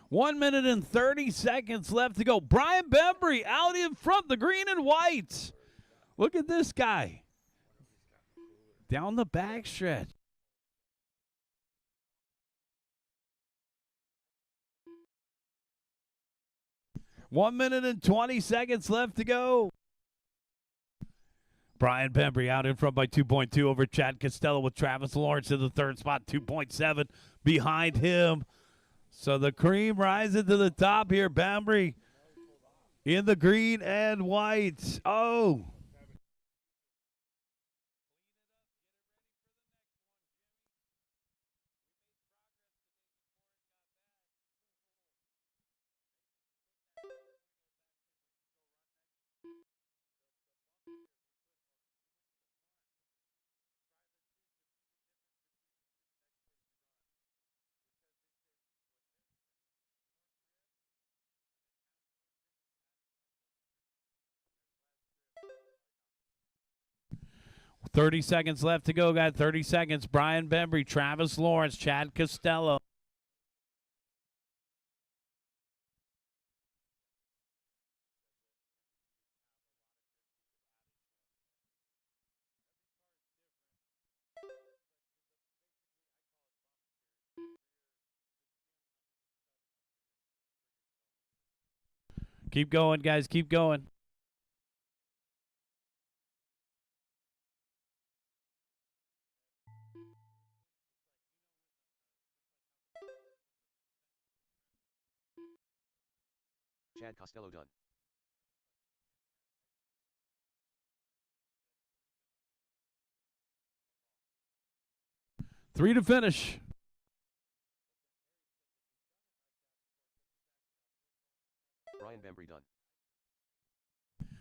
1 minute and 30 seconds left to go. Brian Bembry out in front, the green and white. Look at this guy. Down the backstretch. One minute and 20 seconds left to go. Brian Bembry out in front by 2.2 over Chad Costello with Travis Lawrence in the third spot, 2.7 behind him. So the cream rising to the top here. Bembry in the green and white. Oh. .30 seconds left to go. Got 30 seconds. Brian Bembry, Travis Lawrence, Chad Costello. Keep going, guys. Keep going. Chad Costello done. Three to finish. Brian Bembry done.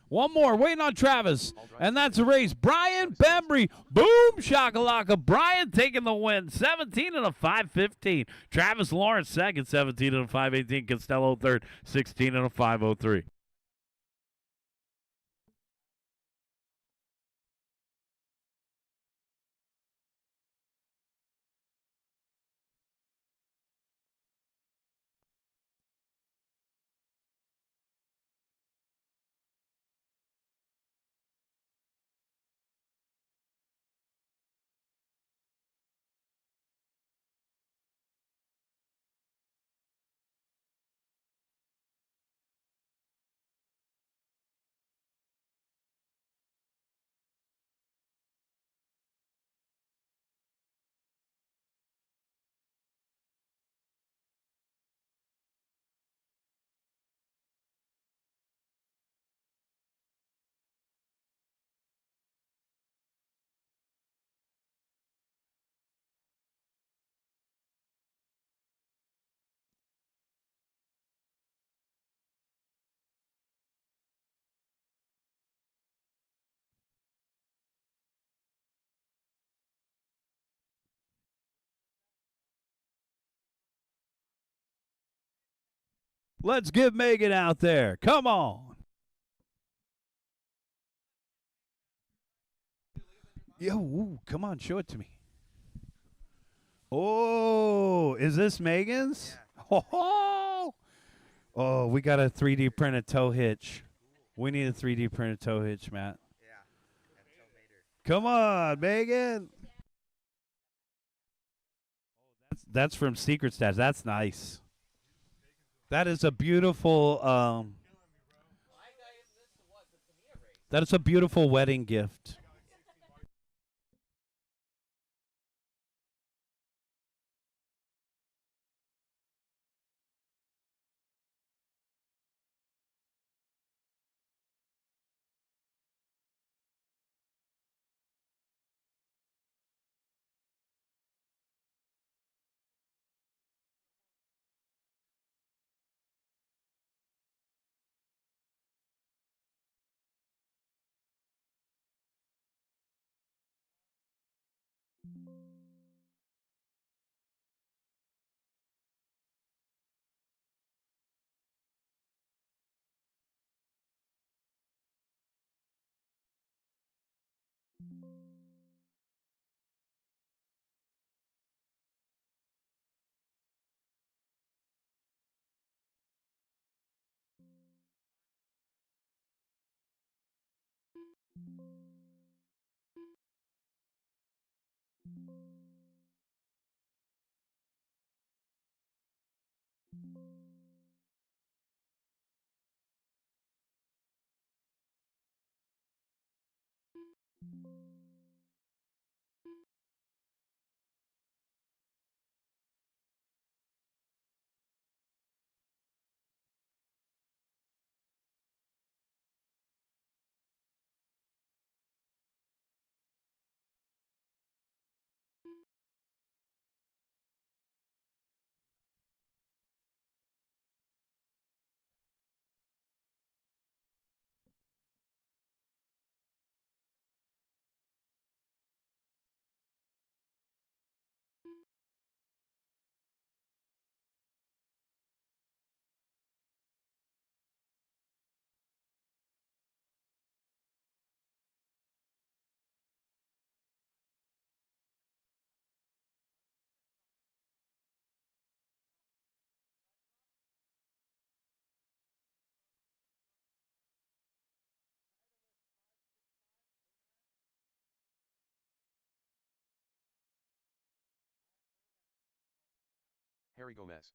One more, waiting on Travis, and that's a race. Brian Bembry, boom, shakalaka. Brian taking the win, 17 and a 5:15. Travis Lawrence second, 17 and a 5:18. Costello third, 16 and a 5:03. Let's get Megan out there. Come on. Yo, ooh, come on, show it to me. Oh, is this Megan's? Yeah. Oh, we got a 3D printed tow hitch. We need a 3D printed tow hitch, Matt. Yeah. Come on, Megan. That's from Secret Stash. That's nice. That is a beautiful that is a beautiful wedding gift. Harry Gomez.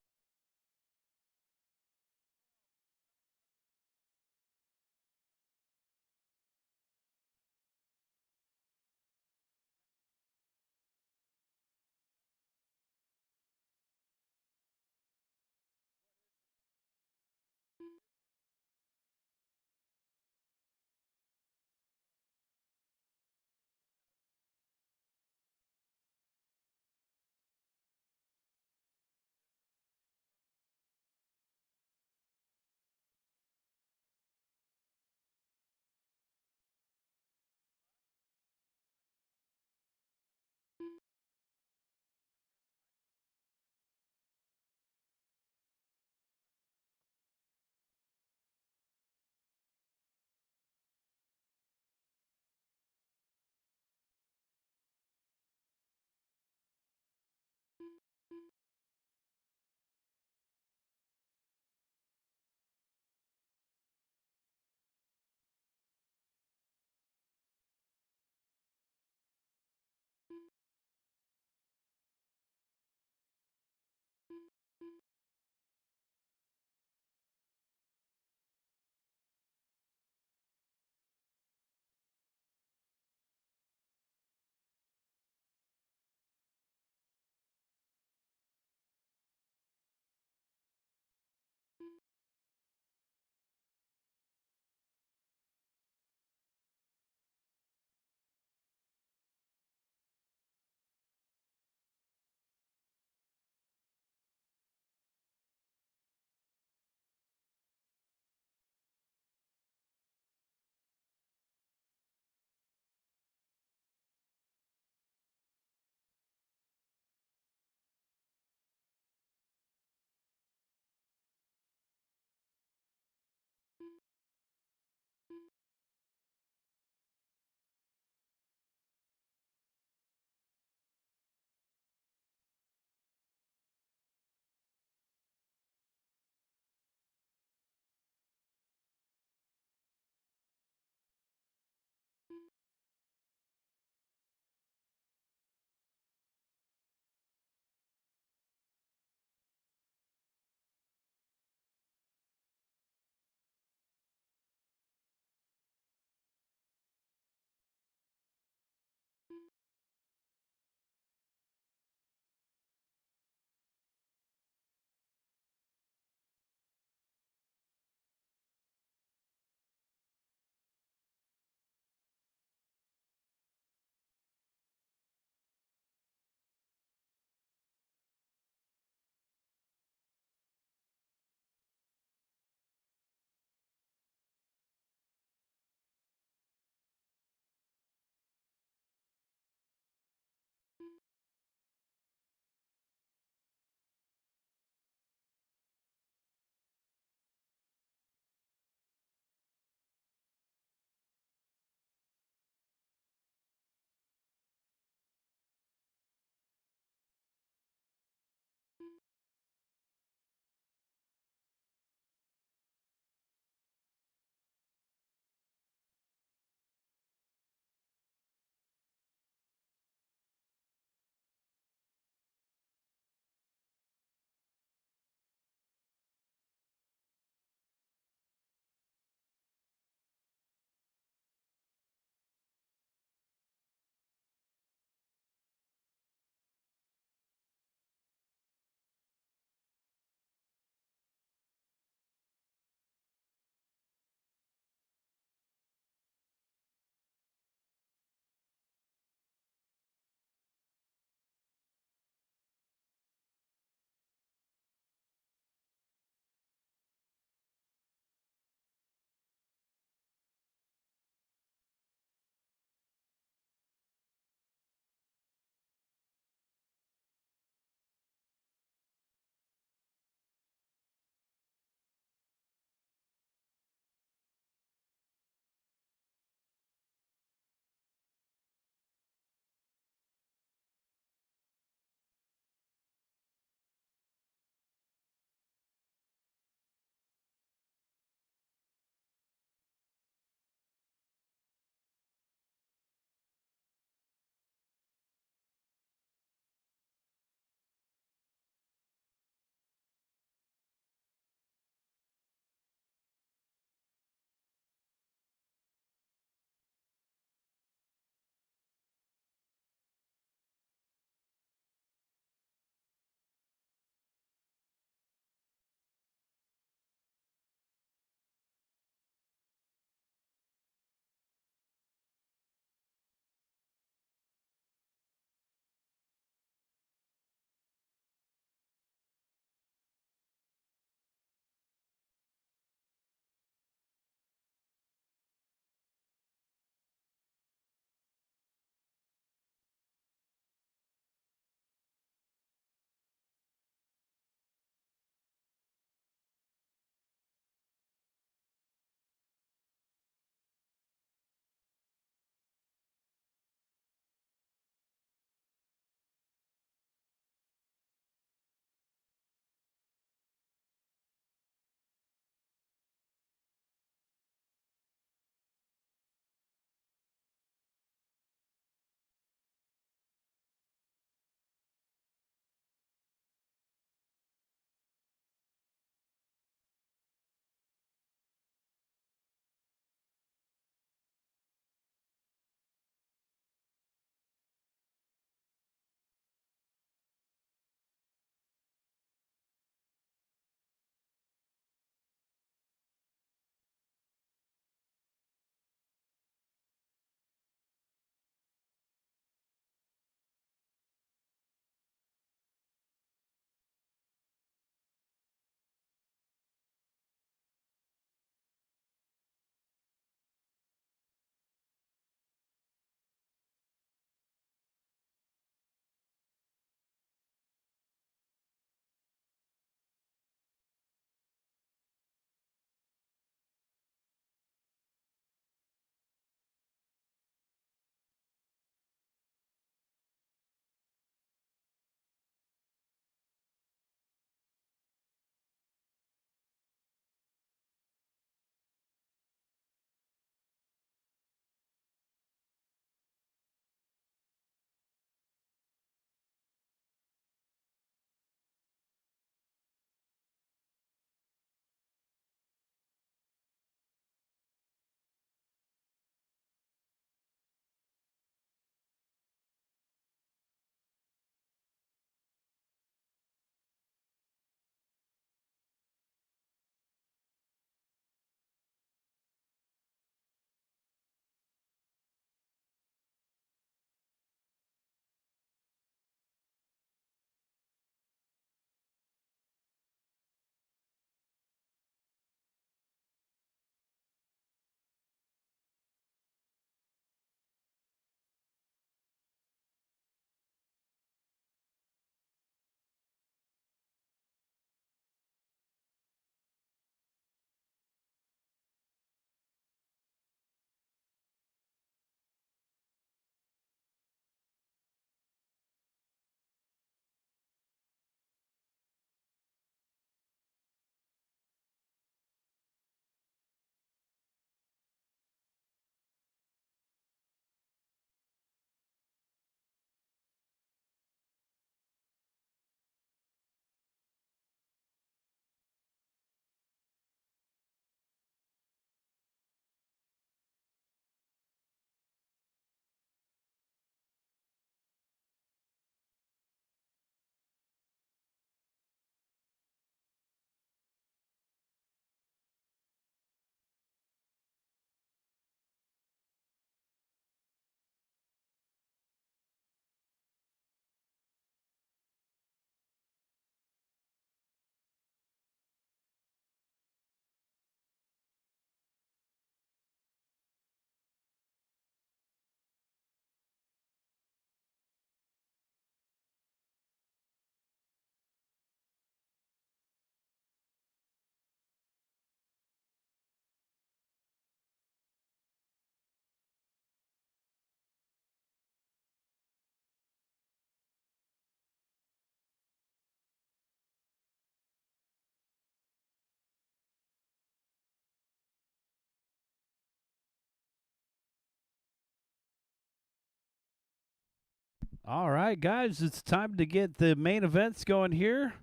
All right, guys, it's time to get the main events going here.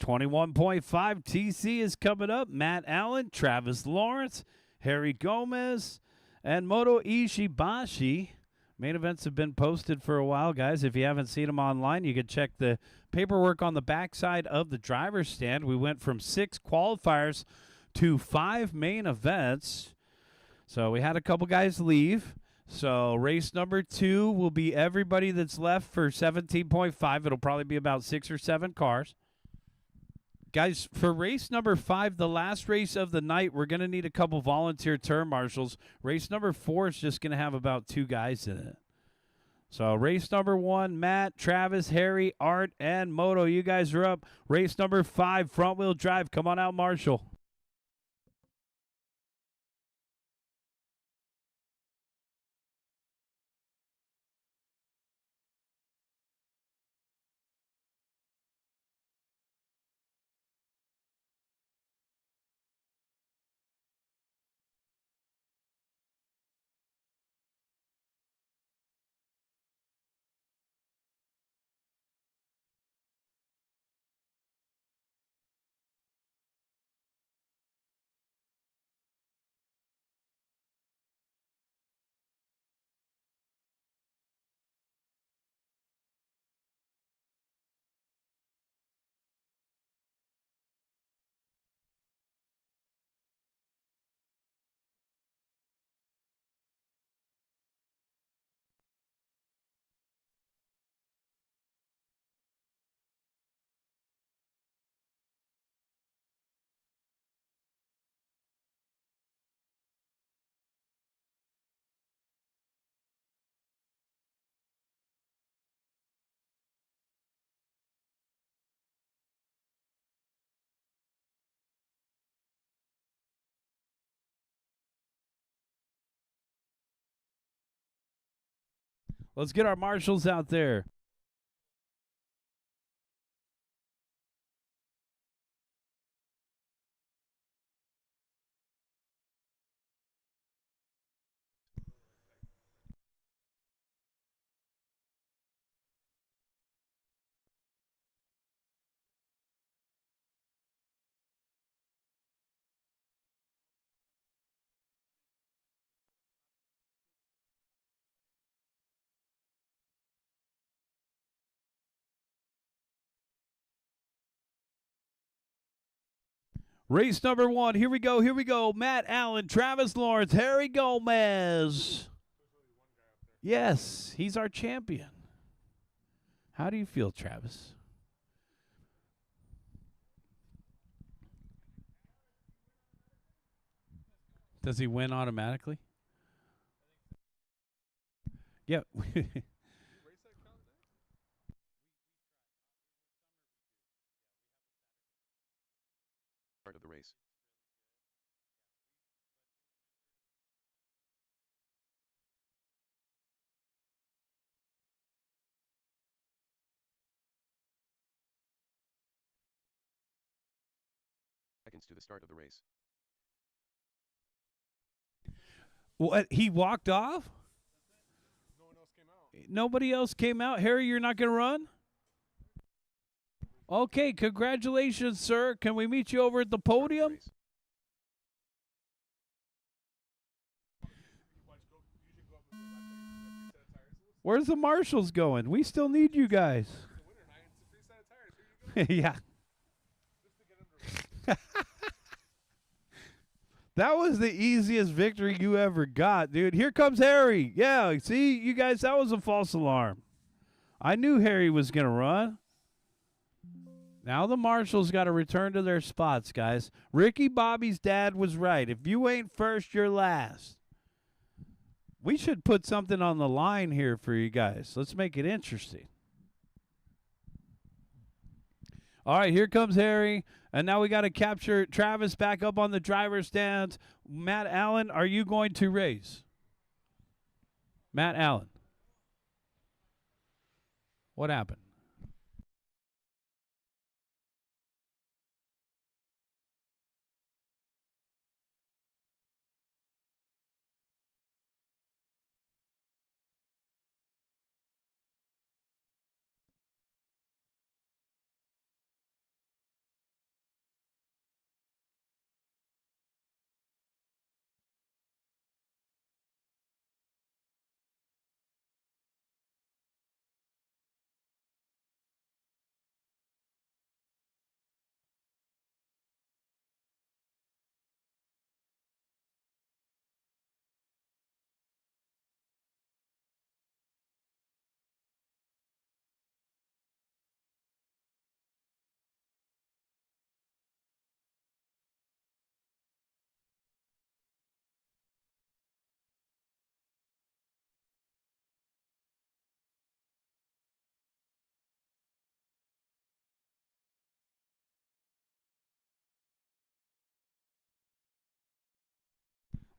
21.5 TC is coming up. Matt Allen, Travis Lawrence, Harry Gomez, and Moto Ishibashi. Main events have been posted for a while, guys. If you haven't seen them online, you can check the paperwork on the backside of the driver's stand. We went from 6 qualifiers to 5 main events. So we had a couple guys leave. So race number 2 will be everybody that's left for 17.5. It'll probably be about 6 or 7 cars. Guys, for race number 5, the last race of the night, we're going to need a couple volunteer term marshals. Race number 4 is just going to have about 2 guys in it. So race number 1, Matt, Travis, Harry, Art, and Moto, you guys are up. Race number 5, front wheel drive. Come on out, Marshall. Let's get our marshals out there. Race number 1. Here we go. Here we go. Matt Allen, Travis Lawrence, Harry Gomez. Yes, he's our champion. How do you feel, Travis? Does he win automatically? Yeah. Start of the race. Seconds to the start of the race. What? He walked off? No one else came out. Nobody else came out? Harry, you're not going to run? Okay, congratulations, sir. Can we meet you over at the podium? Race. Where's the marshals going? We still need you guys. It's a winter night. It's a free set of tires. Here you go. Yeah. Just to get him to race. That was the easiest victory you ever got, dude. Here comes Harry. Yeah, see, you guys, that was a false alarm. I knew Harry was going to run. Now the marshals got to return to their spots, guys. Ricky Bobby's dad was right. If you ain't first, you're last. We should put something on the line here for you guys. Let's make it interesting. All right, here comes Harry. And now we got to capture Travis back up on the driver's stand. Matt Allen, are you going to race? Matt Allen. What happened?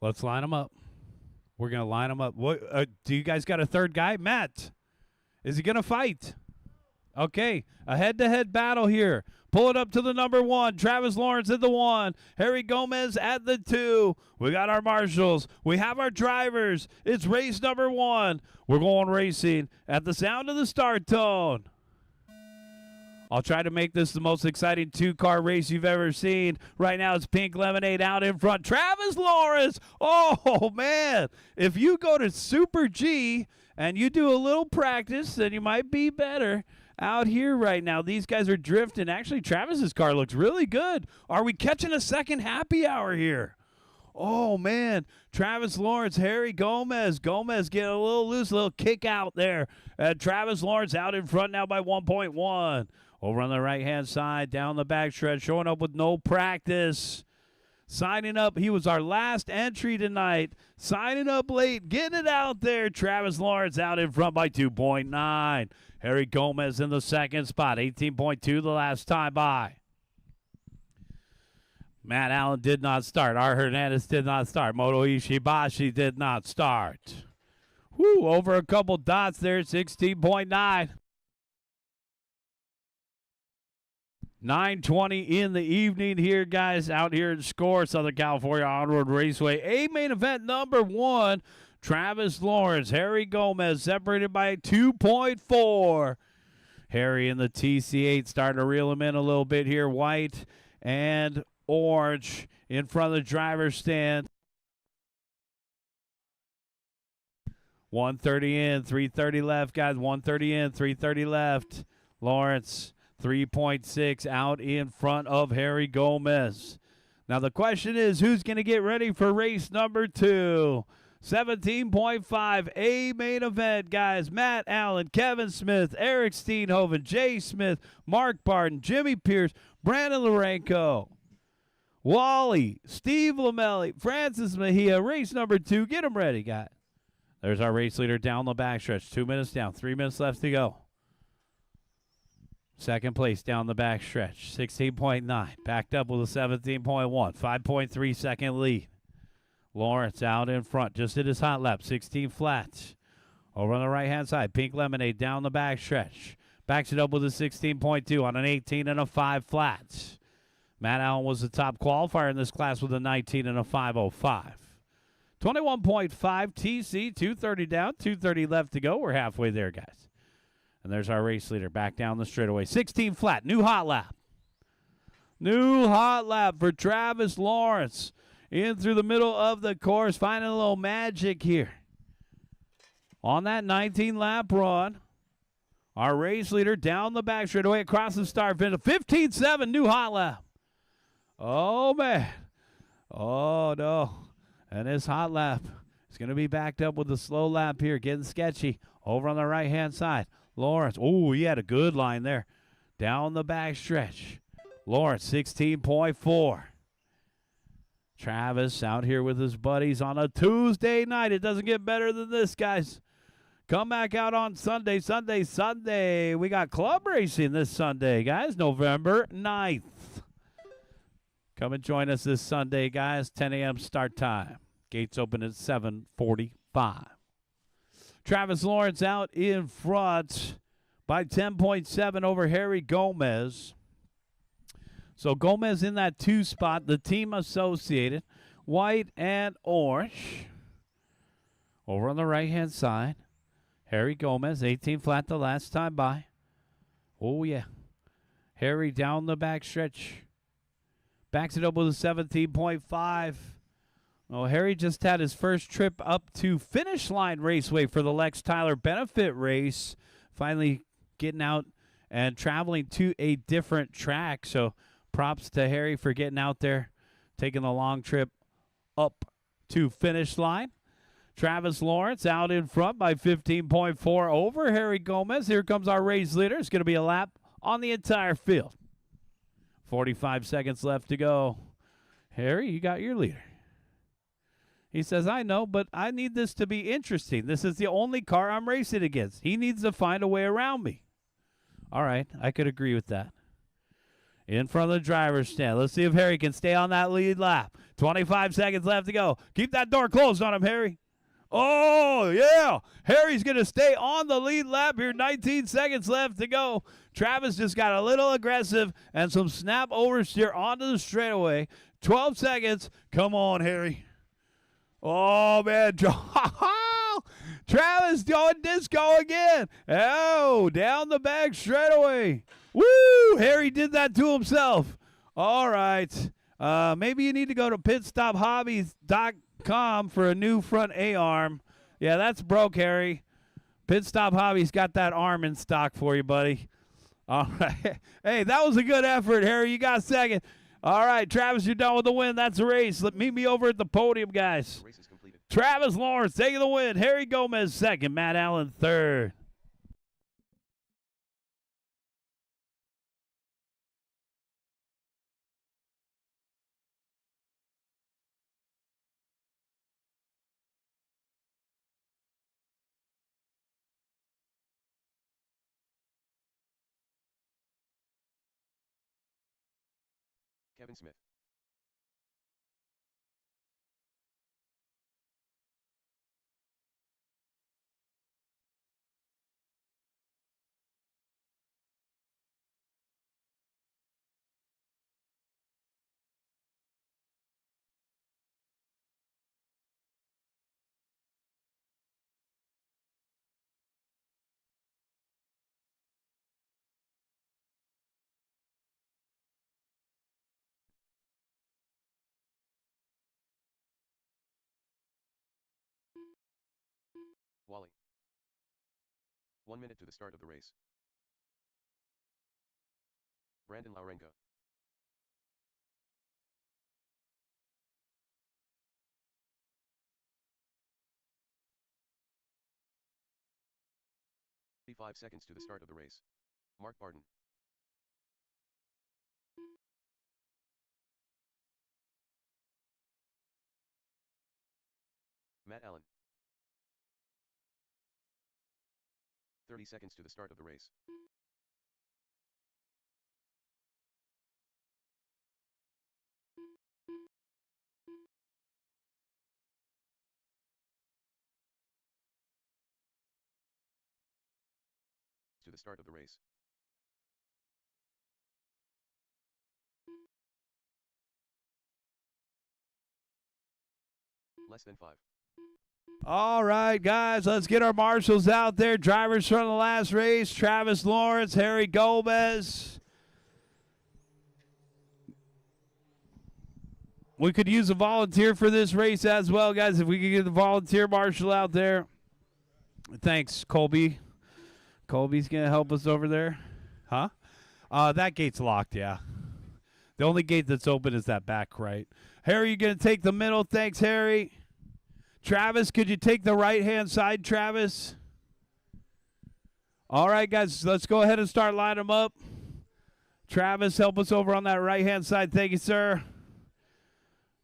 Let's line them up. We're going to line them up. What, do you guys got a third guy? Matt, is he going to fight? Okay, a head-to-head battle here. Pull it up to the number 1. Travis Lawrence at the 1. Harry Gomez at the 2. We got our marshals. We have our drivers. It's race number 1. We're going racing at the sound of the start tone. I'll try to make this the most exciting 2-car race you've ever seen. Right now, it's Pink Lemonade out in front. Travis Lawrence. Oh, man. If you go to Super G and you do a little practice, then you might be better. Out here right now, these guys are drifting. Actually, Travis's car looks really good. Are we catching a second happy hour here? Oh, man. Travis Lawrence, Harry Gomez. Gomez getting a little loose, a little kick out there. Travis Lawrence out in front now by 1.1. Over on the right-hand side, down the backstretch, showing up with no practice. Signing up, he was our last entry tonight. Signing up late, getting it out there. Travis Lawrence out in front by 2.9. Harry Gomez in the second spot, 18.2 the last time by. Matt Allen did not start. R. Hernandez did not start. Moto Ishibashi did not start. Whew, over a couple dots there, 16.9. 9:20 in the evening here, guys, out here in SCOR, Southern California On-Road Raceway. A main event number 1, Travis Lawrence, Harry Gomez, separated by 2.4. Harry in the TC8 starting to reel him in a little bit here. White and orange in front of the driver's stand. 130 in, 330 left, guys. 130 in, 330 left. Lawrence 3.6 out in front of Harry Gomez. Now the question is, who's going to get ready for race number 2? 17.5, a main event, guys. Matt Allen, Kevin Smith, Eric Steenhoven, Jay Smith, Mark Barton, Jimmy Pierce, Brandon Lorenko, Wally, Steve Lamelli, Francis Mejia. Race number 2. Get them ready, guys. There's our race leader down the backstretch. 2 minutes down, 3 minutes left to go. Second place down the backstretch, 16.9. Backed up with a 17.1, 5.3 second lead. Lawrence out in front, just did his hot lap, 16 flats. Over on the right-hand side, Pink Lemonade down the backstretch. Backs it up with a 16.2 on an 18 and a 5 flats. Matt Allen was the top qualifier in this class with a 19 and a 5.05. 21.5 TC, 230 down, 230 left to go. We're halfway there, guys. And there's our race leader back down the straightaway. 16 flat, new hot lap. New hot lap for Travis Lawrence. In through the middle of the course, finding a little magic here. On that 19-lap run, our race leader down the back straightaway across the start finish. 15.7, new hot lap. Oh, man. Oh, no. And this hot lap is going to be backed up with a slow lap here, getting sketchy. Over on the right-hand side, Lawrence. Oh, he had a good line there. Down the back stretch. Lawrence, 16.4. Travis out here with his buddies on a Tuesday night. It doesn't get better than this, guys. Come back out on Sunday. We got club racing this Sunday, guys, November 9th. Come and join us this Sunday, guys, 10 a.m. start time. Gates open at 7:45. Travis Lawrence out in front by 10.7 over Harry Gomez. So Gomez in that 2 spot, the team associated, white and orange. Over on the right-hand side, Harry Gomez, 18 flat the last time by. Oh, yeah. Harry down the back stretch. Backs it up with a 17.5. Oh, Harry just had his first trip up to Finish Line Raceway for the Lex Tyler Benefit Race. Finally getting out and traveling to a different track. So props to Harry for getting out there, taking the long trip up to Finish Line. Travis Lawrence out in front by 15.4 over Harry Gomez. Here comes our race leader. It's going to be a lap on the entire field. 45 seconds left to go. Harry, you got your leader. He says, I know, but I need this to be interesting. This is the only car I'm racing against. He needs to find a way around me. All right, I could agree with that. in front of the driver's stand. Let's see if Harry can stay on that lead lap. 25 seconds left to go. Keep that door closed on him, Harry. Oh, yeah. Harry's going to stay on the lead lap here. 19 seconds left to go. Travis just got a little aggressive and some snap oversteer onto the straightaway. 12 seconds. Come on, Harry. Oh, man. Travis going disco again. Oh, down the back straightaway. Woo! Harry did that to himself. All right. Maybe you need to go to pitstophobbies.com for a new front A-arm. Yeah, that's broke, Harry. Pit Stop Hobbies got that arm in stock for you, buddy. All right. Hey, that was a good effort, Harry. You got second. All right, Travis, you're done with the win. That's the race. Meet me over at the podium, guys. The race is completed. Travis Lawrence taking the win. Harry Gomez second. Matt Allen third. Kevin Smith. Wally. 1 minute to the start of the race. Brandon Laurenko. Five seconds to the start of the race. Mark Barden. Matt Allen. 30 seconds to the start of the race. To the start of the race. Less than 5. All right, guys, let's get our marshals out there. Drivers from the last race, Travis Lawrence, Harry Gomez. We could use a volunteer for this race as well, guys, if we could get the volunteer marshal out there. Thanks, Colby. Colby's going to help us over there. Huh? That gate's locked, yeah. The only gate that's open is that back right. Harry, you going to take the middle? Thanks, Harry. Travis, could you take the right-hand side, Travis? All right, guys, let's go ahead and start lining them up. Travis, help us over on that right-hand side. Thank you, sir.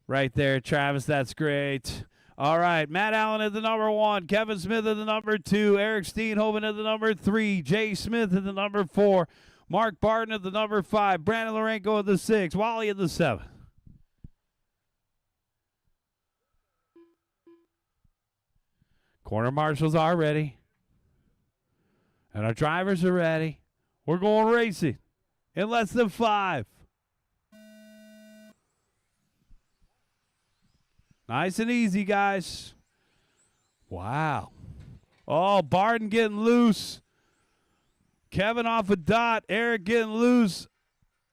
Right there, Travis, that's great. All right, Matt Allen at the number 1, Kevin Smith at the number 2, Eric Steenhoven at the number 3, Jay Smith at the number 4, Mark Barton at the number 5, Brandon Laurenko at the 6, Wally at the 7. Corner marshals are ready. And our drivers are ready. We're going racing in less than 5. Nice and easy, guys. Wow. Oh, Barton getting loose. Kevin off a dot. Eric getting loose.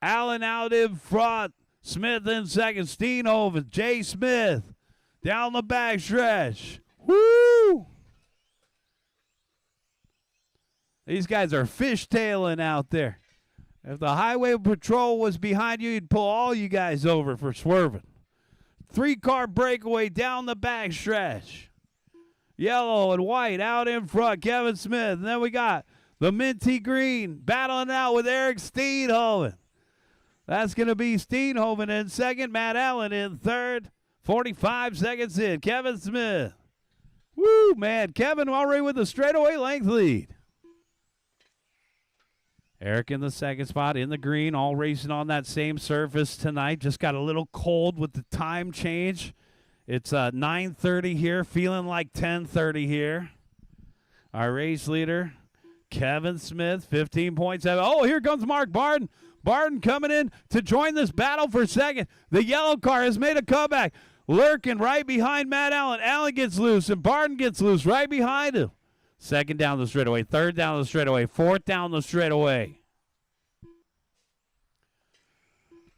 Allen out in front. Smith in second. Steenhoven. Jay Smith down the back stretch. Woo! These guys are fishtailing out there. If the highway patrol was behind you, he'd pull all you guys over for swerving. 3-car breakaway down the back stretch. Yellow and white out in front, Kevin Smith. And then we got the minty green battling out with Eric Steenhoven. That's going to be Steenhoven in second, Matt Allen in third. 45 seconds in, Kevin Smith. Woo, man. Kevin already with the straightaway length lead. Eric in the second spot in the green, all racing on that same surface tonight. Just got a little cold with the time change. It's 9:30 here, feeling like 10:30 here. Our race leader, Kevin Smith, 15.7. Oh, here comes Mark Barton. Barton coming in to join this battle for second. The yellow car has made a comeback. Lurking right behind Matt Allen. Allen gets loose, and Barton gets loose right behind him. Second down the straightaway, third down the straightaway, fourth down the straightaway.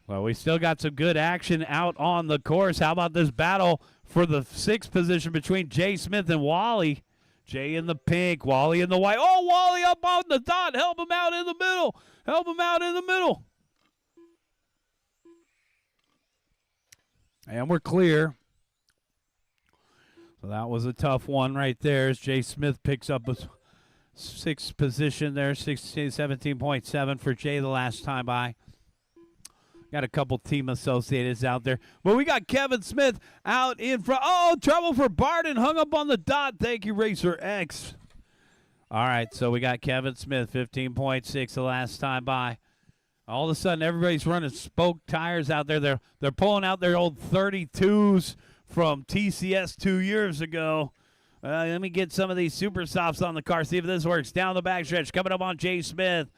Well, we still got some good action out on the course. How about this battle for the sixth position between Jay Smith and Wally? Jay in the pink, Wally in the white. Oh, Wally up on the dot. Help him out in the middle. Help him out in the middle. And we're clear. So that was a tough one right there as Jay Smith picks up a sixth position there, 17.7 for Jay the last time by. Got a couple team associates out there. But we got Kevin Smith out in front. Oh, trouble for Barton. Hung up on the dot. Thank you, Racer X. All right, so we got Kevin Smith, 15.6 the last time by. All of a sudden, everybody's running spoke tires out there. They're pulling out their old 32s from TCS 2 years ago. Let me get some of these super softs on the car, see if this works. Down the backstretch, coming up on Jay Smith.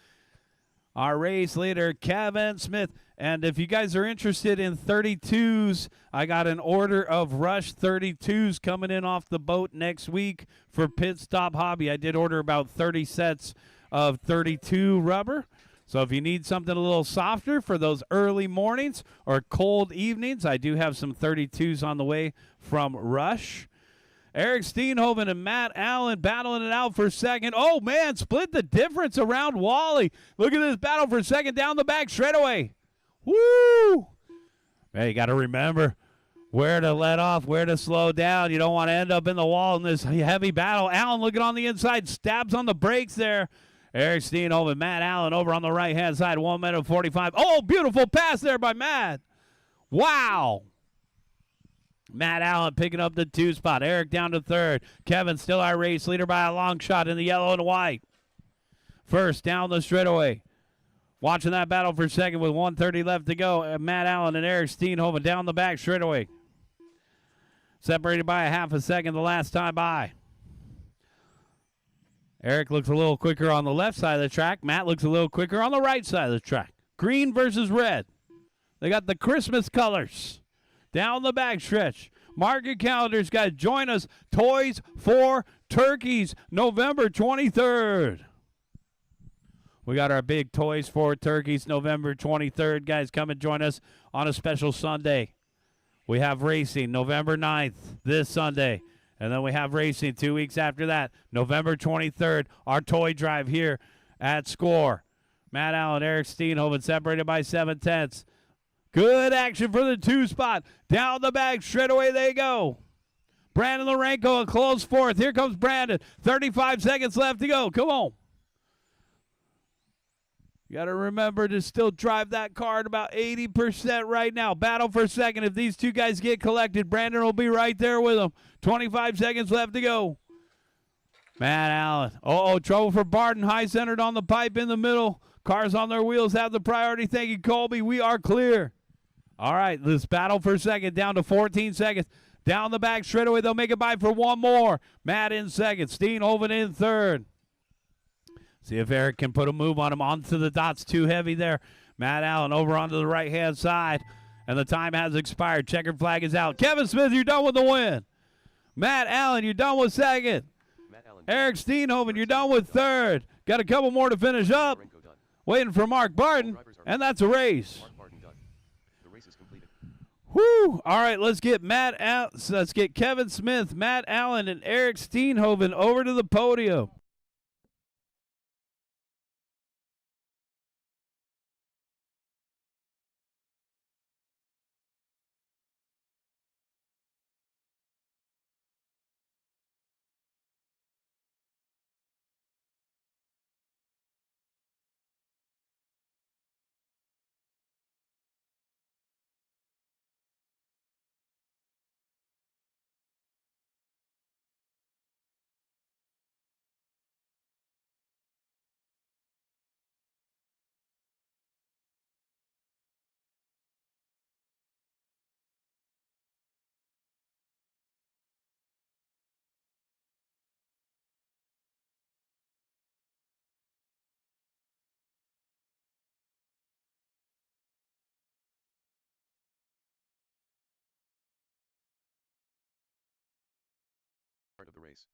Our race leader, Kevin Smith. And if you guys are interested in 32s, I got an order of Rush 32s coming in off the boat next week for Pit Stop Hobby. I did order about 30 sets of 32 rubber. So if you need something a little softer for those early mornings or cold evenings, I do have some 32s on the way from Rush. Eric Steenhoven and Matt Allen battling it out for second. Oh, man, split the difference around Wally. Look at this battle for second down the back straightaway. Woo! Man, you got to remember where to let off, where to slow down. You don't want to end up in the wall in this heavy battle. Allen looking on the inside, stabs on the brakes there. Eric Steenhoven, Matt Allen over on the right-hand side, 1 minute 45. Oh, beautiful pass there by Matt. Wow. Matt Allen picking up the 2 spot. Eric down to third. Kevin still our race leader by a long shot in the yellow and white. First down the straightaway. Watching that battle for second with 1:30 left to go. Matt Allen and Eric Steenhoven down the back straightaway. Separated by a half a second the last time by. Eric looks a little quicker on the left side of the track. Matt looks a little quicker on the right side of the track. Green versus red. They got the Christmas colors. Down the back stretch. Mark your calendars, guys. Join us. Toys for Turkeys, November 23rd. We got our big Toys for Turkeys, November 23rd. Guys, come and join us on a special Sunday. We have racing November 9th, this Sunday. And then we have racing 2 weeks after that, November 23rd, our toy drive here at SCOR. Matt Allen, Eric Steenhoven separated by 7/10. Good action for the 2 spot. Down the back, straight away they go. Brandon Lorenko, a close fourth. Here comes Brandon. 35 seconds left to go. Come on. You got to remember to still drive that car at about 80% right now. Battle for second. If these two guys get collected, Brandon will be right there with them. 25 seconds left to go. Matt Allen. Uh-oh, trouble for Barton. High centered on the pipe in the middle. Cars on their wheels have the priority. Thank you, Colby. We are clear. All right, this battle for second down to 14 seconds. Down the back straightaway, they'll make it by for one more. Matt in second. Steenhoven in third. See if Eric can put a move on him. Onto the dots, too heavy there. Matt Allen over onto the right-hand side. And the time has expired. Checkered flag is out. Kevin Smith, you're done with the win. Matt Allen, you're done with second. Eric Steenhoven, you're done with third. Got a couple more to finish up. Waiting for Mark Barton. And that's a race. Whew. All right, let's get Kevin Smith, Matt Allen, and Eric Steenhoven over to the podium. race.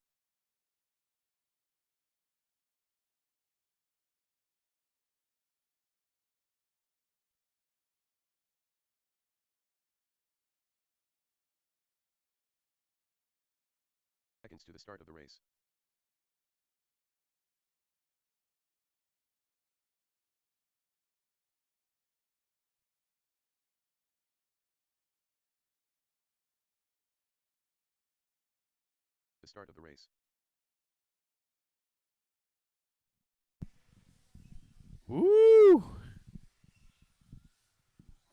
Seconds to the start of the race. The start of the race. Woo!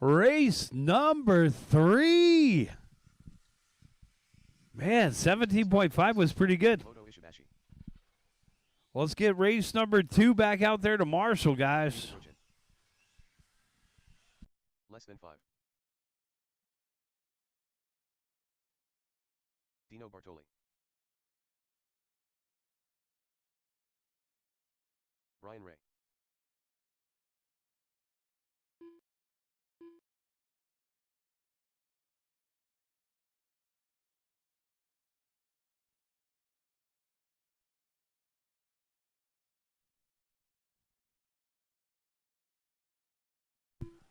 Race number 3. Man, 17.5 was pretty good. Moto Ishibashi. Let's get race number 2 back out there to Marshall, guys. Georgian. Less than 5. Dino Bartoli. Brian Ray.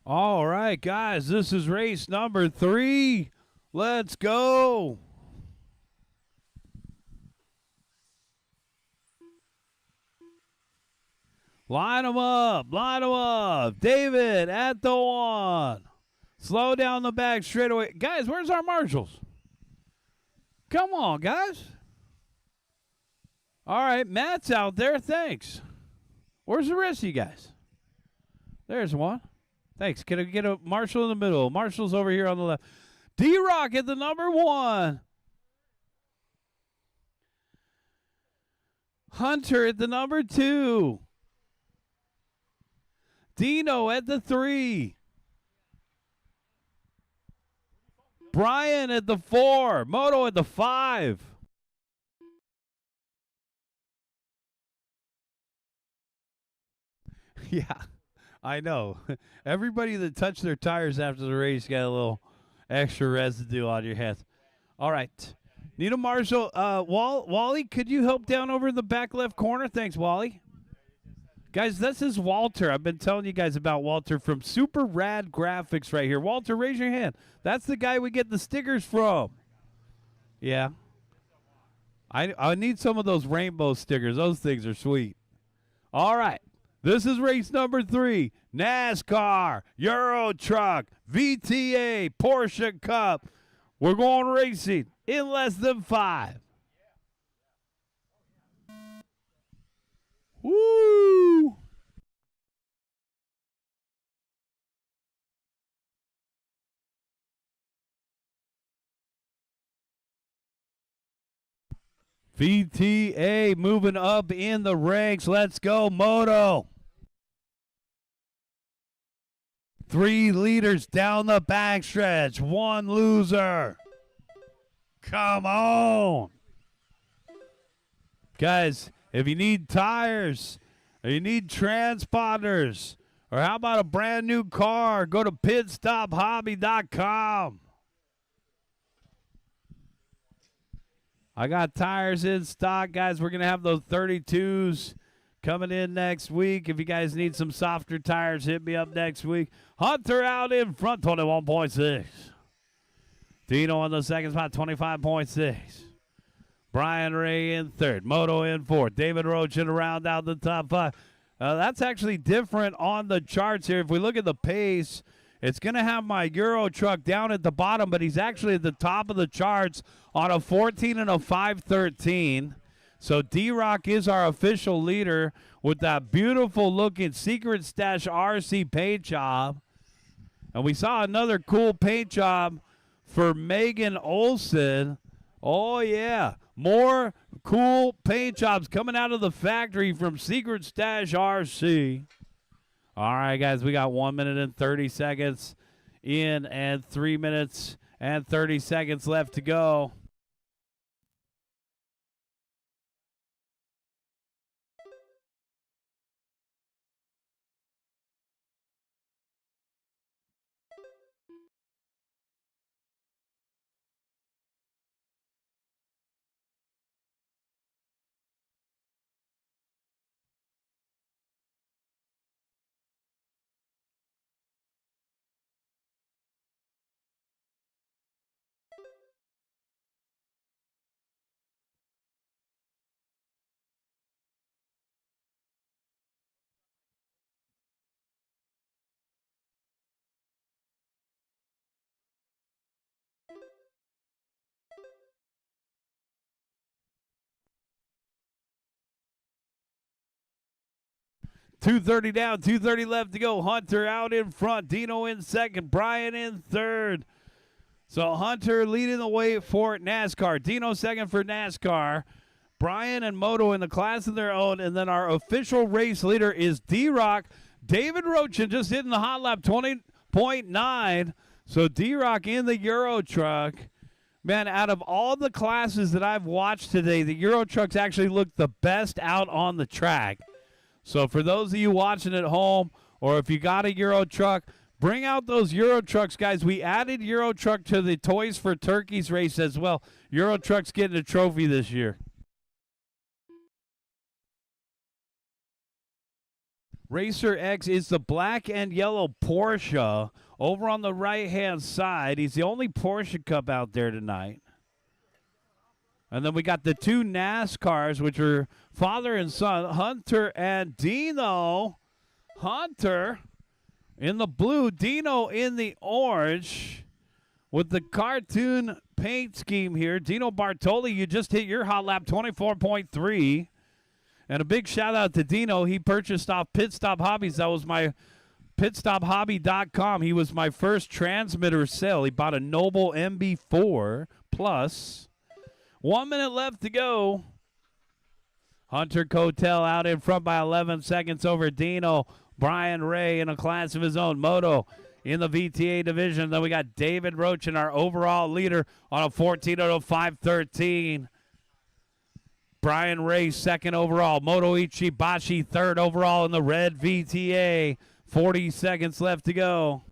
All right, guys, this is race number 3. Let's go. Line them up. Line them up. David at the 1. Slow down the back straightaway. Guys, where's our marshals? Come on, guys. All right, Matt's out there. Thanks. Where's the rest of you guys? There's one. Thanks. Can I get a Marshall in the middle? Marshall's over here on the left. D-Rock at the number 1. Hunter at the number 2. Dino at the 3. Brian at the 4. Moto at the 5. Yeah, I know. Everybody that touched their tires after the race got a little extra residue on your hands. All right. Need a Marshall. Wally, could you help down over in the back left corner? Thanks, Wally. Guys, this is Walter. I've been telling you guys about Walter from Super Rad Graphics right here. Walter, raise your hand. That's the guy we get the stickers from. Yeah. I need some of those rainbow stickers. Those things are sweet. All right. This is race number 3. NASCAR, Euro Truck, VTA, Porsche Cup. We're going racing in less than 5. Woo! VTA moving up in the ranks. Let's go, Moto. 3 leaders down the backstretch. 1 loser. Come on. Guys, if you need tires, or you need transponders, or how about a brand new car, go to pitstophobby.com. I got tires in stock, guys. We're going to have those 32s coming in next week. If you guys need some softer tires, hit me up next week. Hunter out in front, 21.6. Dino on the second spot, 25.6. Brian Ray in third. Moto in fourth. David Roach in around out the top 5. That's actually different on the charts here. If we look at the pace, it's going to have my Euro Truck down at the bottom, but he's actually at the top of the charts on a 14 and a 5:13. So D-Rock is our official leader with that beautiful-looking Secret Stash RC paint job. And we saw another cool paint job for Megan Olson. Oh, yeah. More cool paint jobs coming out of the factory from Secret Stash RC. All right, guys, we got 1 minute and 30 seconds in and 3 minutes and 30 seconds left to go. 2:30 down, 2:30 left to go. Hunter out in front, Dino in second, Brian in third. So Hunter leading the way for NASCAR. Dino second for NASCAR. Brian and Moto in the class of their own. And then our official race leader is D-Rock. David Rochin just hitting the hot lap 20.9. So D-Rock in the Euro truck. Man, out of all the classes that I've watched today, the Euro trucks actually look the best out on the track. So for those of you watching at home, or if you got a Euro truck, bring out those Euro trucks, guys. We added Euro truck to the Toys for Turkeys race as well. Euro truck's getting a trophy this year. Racer X is the black and yellow Porsche over on the right-hand side. He's the only Porsche Cup out there tonight. And then we got the two NASCARs, which are father and son, Hunter and Dino. Hunter in the blue, Dino in the orange with the cartoon paint scheme here. Dino Bartoli, you just hit your hot lap 24.3. And a big shout out to Dino. He purchased off Pit Stop Hobbies. That was my pitstophobby.com. He was my first transmitter sale. He bought a Noble MB4 Plus. 1 minute left to go. Hunter Cotel out in front by 11 seconds over Dino. Brian Ray in a class of his own. Moto in the VTA division. Then we got David Rochin, our overall leader, on a 14:05.13. Brian Ray second overall. Moto Ichibashi third overall in the red VTA. 40 seconds left to go.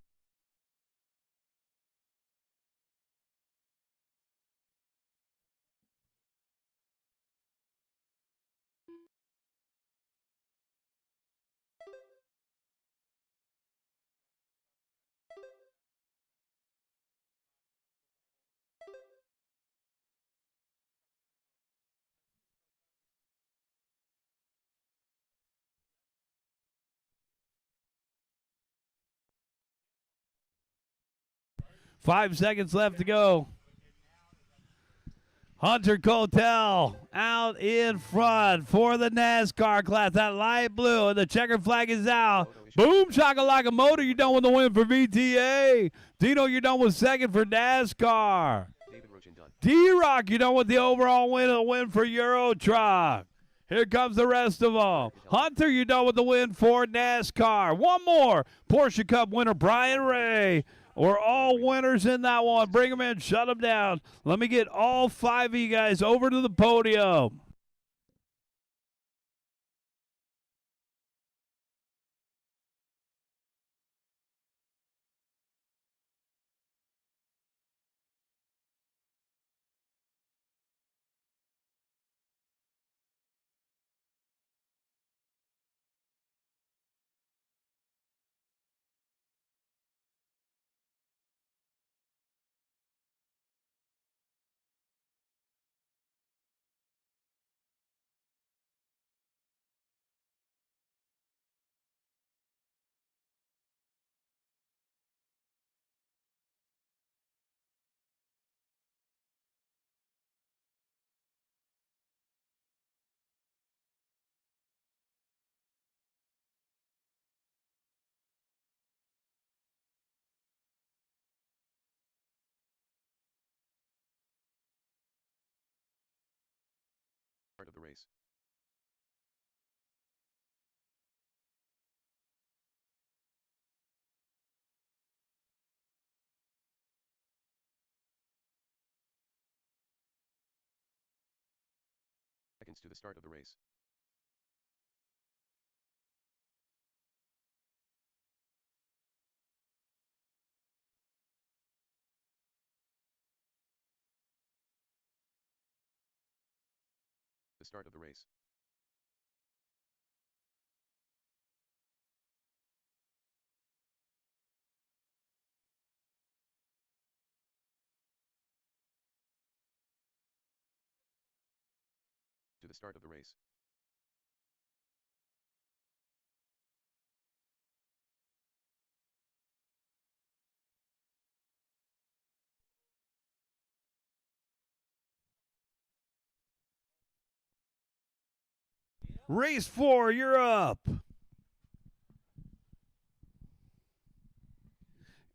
Five seconds left to go. Hunter Cotel out in front for the NASCAR class. That light blue and the checkered flag is out. Boom, shakalaka Motor, you're done with the win for VTA. Dino, you're done with second for NASCAR. D-Rock, you're done with the overall win for Euro Truck. Here comes the rest of them. Hunter, you're done with the win for NASCAR. One more. Porsche Cup winner, Brian Ray. We're all winners in that one. Bring them in. Shut them down. Let me get all five of you guys over to the podium. Start of the race. Seconds to the start of the race. The start of the race. To the start of the race. Race 4, you're up.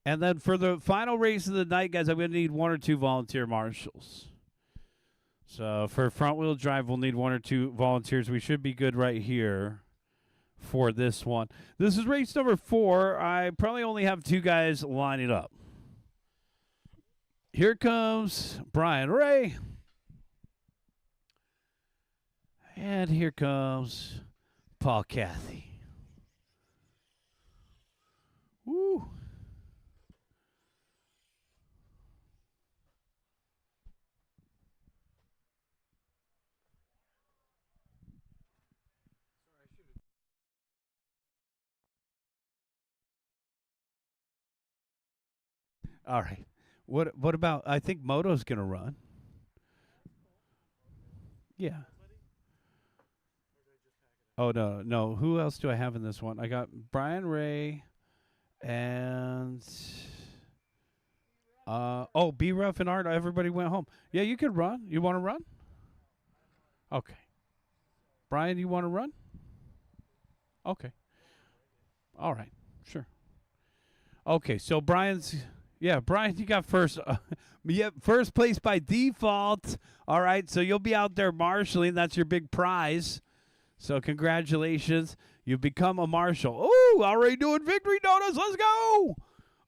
And then for the final race of the night, guys, I'm going to need 1 or 2 volunteer marshals. So for front wheel drive, we'll need 1 or 2 volunteers. We should be good right here for this one. This is race number 4. I probably only have 2 guys lining up. Here comes Brian Ray. And here comes Paul Cathy. Woo. All right. What about, I think Moto's going to run. Yeah. Oh, no. Who else do I have in this one? I got Brian Ray and B Rough and Art. Everybody went home. Yeah, you could run. You want to run? Okay. Brian, you want to run? Okay. All right. Sure. Okay, so Brian, you got first. First place by default. All right, so you'll be out there marshaling. That's your big prize. So congratulations. You've become a marshal. Ooh, already doing victory donuts. Let's go.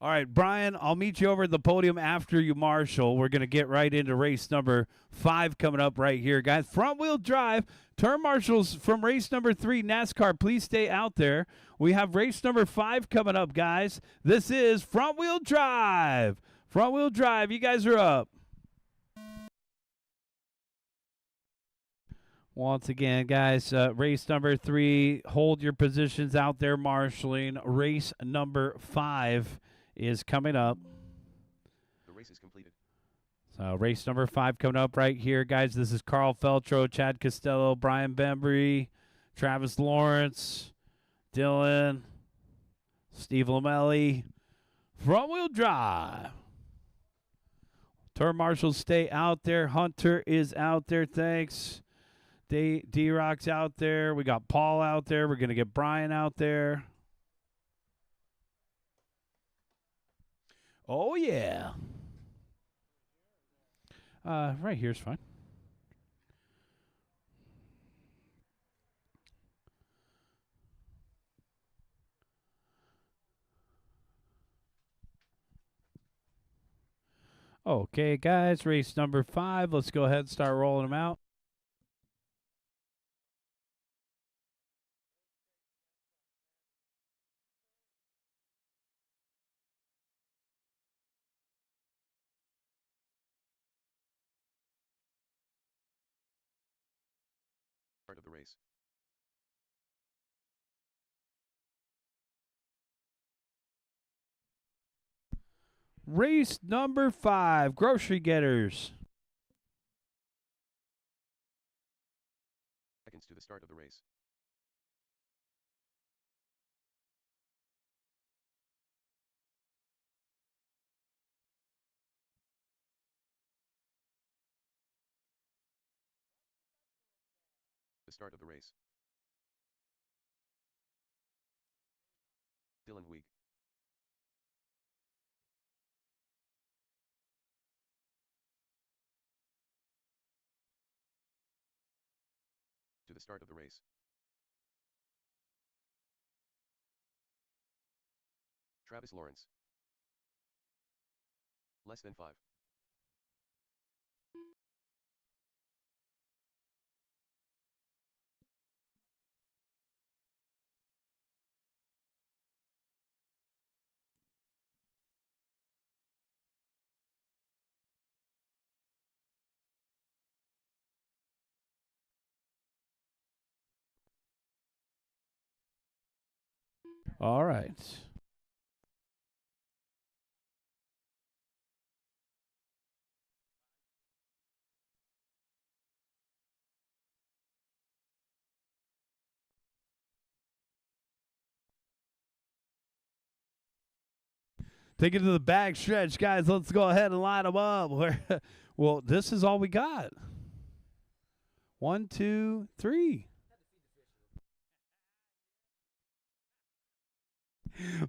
All right, Brian, I'll meet you over at the podium after you marshal. We're going to get right into race number 5 coming up right here, guys. Front wheel drive. Turn marshals from race number 3, NASCAR, please stay out there. We have race number 5 coming up, guys. This is front wheel drive. Front wheel drive, you guys are up. Once again, guys, race number 3, hold your positions out there marshaling. Race number 5 is coming up. The race is completed. So race number 5 coming up right here, guys. This is Carl Feltro, Chad Costello, Brian Bembry, Travis Lawrence, Dylan, Steve Lamelli. Front wheel drive. Turn marshals stay out there. Hunter is out there. Thanks. D-Rock's out there. We got Paul out there. We're going to get Brian out there. Oh, yeah. Right here's fine. Okay, guys, race number 5. Let's go ahead and start rolling them out. Start of the race. Race number 5, Grocery Getters. Seconds to the start of the race. The start of the race. Dylan Week. To the start of the race. Travis Lawrence. Less than 5. All right. Take it to the back stretch, guys. Let's go ahead and line them up. Well, this is all we got. 1, 2, 3.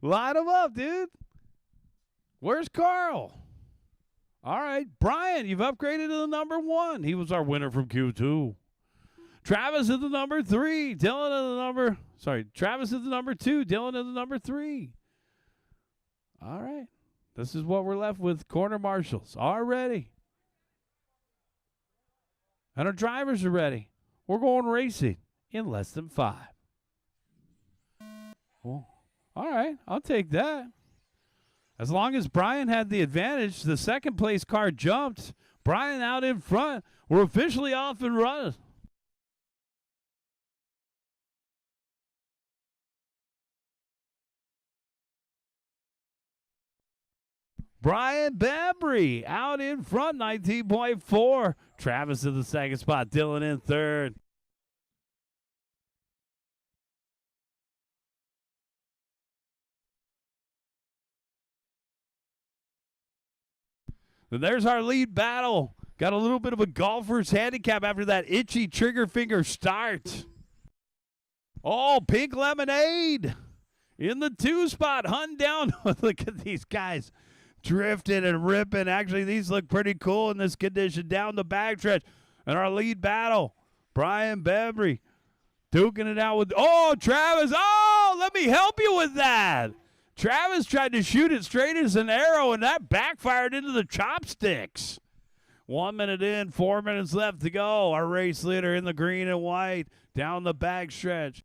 Line them up, dude. Where's Carl? All right, Brian, you've upgraded to the number 1. He was our winner from Q2. Travis is the number 3. Dylan is the number. Sorry, Travis is the number 2. Dylan is the number 3. All right. This is what we're left with. Corner marshals already. And our drivers are ready. We're going racing in less than 5. Well, all right. I'll take that. As long as Brian had the advantage, the second place car jumped. Brian out in front. We're officially off and running. Brian Bembry out in front, 19.4. Travis in the second spot. Dylan in third. And there's our lead battle. Got a little bit of a golfer's handicap after that itchy trigger finger start. Oh, Pink Lemonade in the 2 spot. Hun down. Look at these guys drifting and ripping. Actually, these look pretty cool in this condition. Down the backstretch. And our lead battle, Brian Bembry duking it out with, oh, Travis. Oh, let me help you with that. Travis tried to shoot it straight as an arrow, and that backfired into the chopsticks. 1 minute in, 4 minutes left to go. Our race leader in the green and white down the backstretch.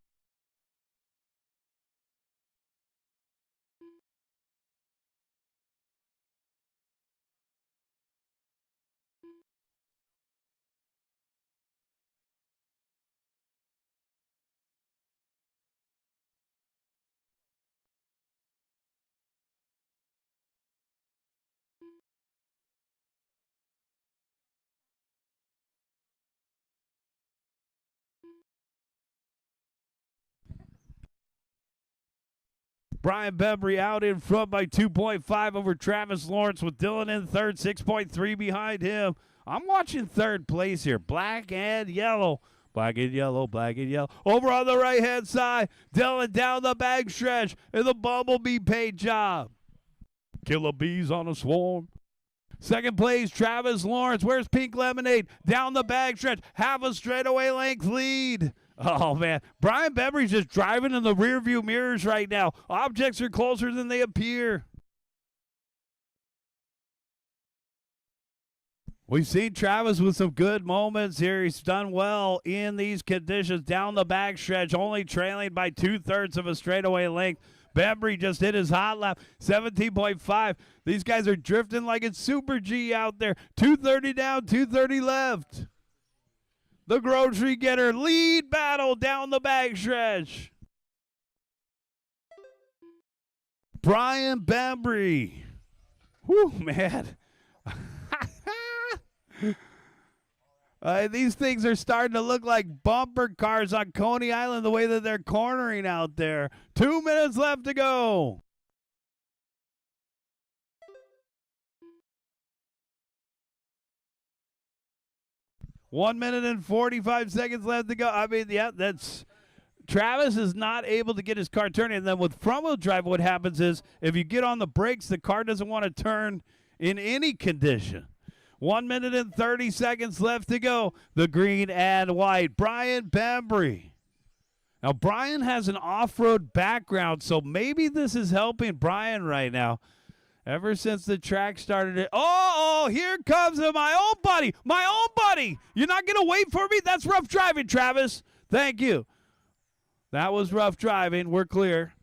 Brian Bembry out in front by 2.5 over Travis Lawrence with Dylan in third, 6.3 behind him. I'm watching third place here. Black and yellow. Black and yellow, black and yellow. Over on the right-hand side, Dylan down the backstretch in the Bumblebee paint job. Killer bees on a swarm. Second place, Travis Lawrence. Where's Pink Lemonade? Down the backstretch. Half a straightaway length lead. Oh, man. Brian Bembry's just driving in the rearview mirrors right now. Objects are closer than they appear. We've seen Travis with some good moments here. He's done well in these conditions. Down the backstretch, only trailing by 2/3 of a straightaway length. Bembry just hit his hot lap, 17.5. These guys are drifting like it's Super G out there. 230 down, 230 left. The grocery getter lead battle down the backstretch. Brian Bembry. Whew, man. These things are starting to look like bumper cars on Coney Island, the way that they're cornering out there. 2 minutes left to go. One minute and 45 seconds left to go. I mean, yeah, that's Travis is not able to get his car turning. And then with front-wheel drive, what happens is if you get on the brakes, the car doesn't want to turn in any condition. 1 minute and 30 seconds left to go. The green and white. Brian Bembry. Now, Brian has an off-road background, so maybe this is helping Brian right now. Ever since the track started it. Oh, here comes my own buddy. My own buddy. You're not going to wait for me? That's rough driving, Travis. Thank you. That was rough driving. We're clear.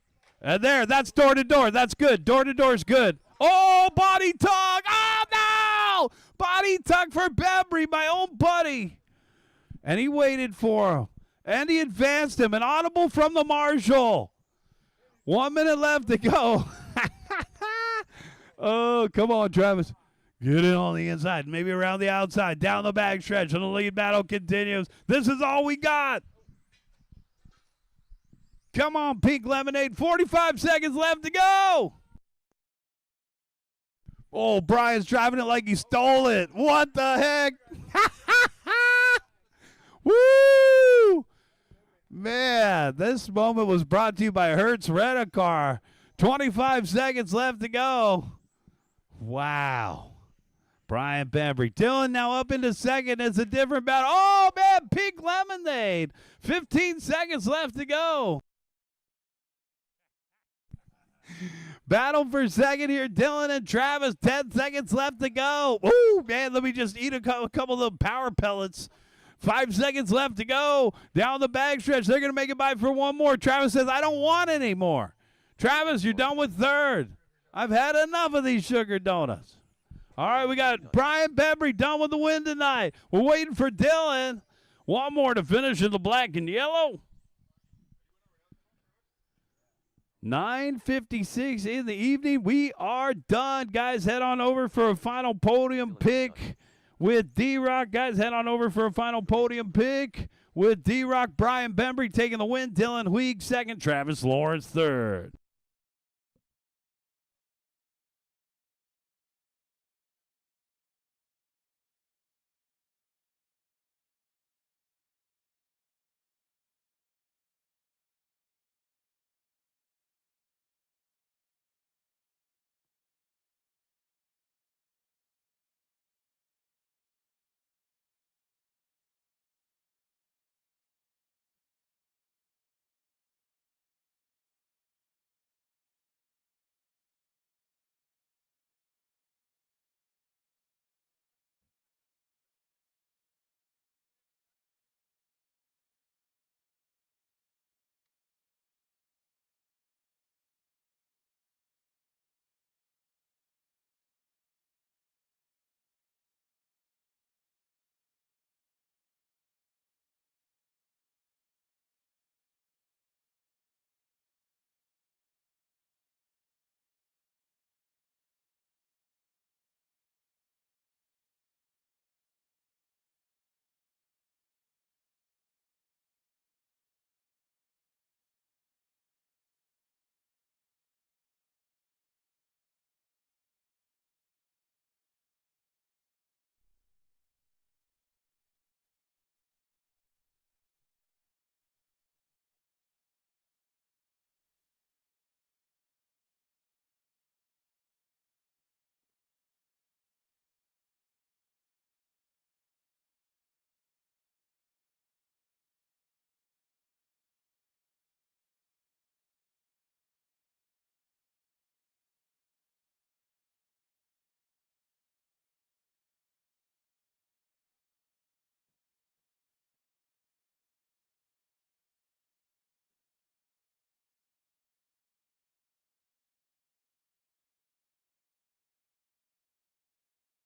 And there, that's door to door. That's good. Door to door is good. Oh, body tug. Oh, no. Body tug for Bembry, my own buddy. And he waited for him. And he advanced him. An audible from the marshal. 1 minute left to go. Oh, come on, Travis. Get in on the inside, maybe around the outside, down the backstretch, and the lead battle continues. This is all we got. Come on, Pink Lemonade. 45 seconds left to go. Oh, Brian's driving it like he stole it. What the heck? Woo! Man, this moment was brought to you by Hertz Rent-A-Car. 25 seconds left to go. Wow. Brian Bembry. Dylan now up into second. It's a different battle. Oh, man, Pink Lemonade. 15 seconds left to go. Battle for second here. Dylan and Travis. 10 seconds left to go. Ooh, man, let me just eat a couple of the power pellets. 5 seconds left to go. Down the backstretch. They're going to make it by for one more. Travis says, I don't want any more. Travis, you're done with third. I've had enough of these sugar donuts. All right, we got Brian Bembry done with the win tonight. We're waiting for Dylan. One more to finish in the black and yellow. 9:56 in the evening. We are done. Guys, head on over for a final podium pick with D-Rock. Guys, head on over for a final podium pick with D-Rock. Brian Bembry taking the win. Dylan Huig second. Travis Lawrence third.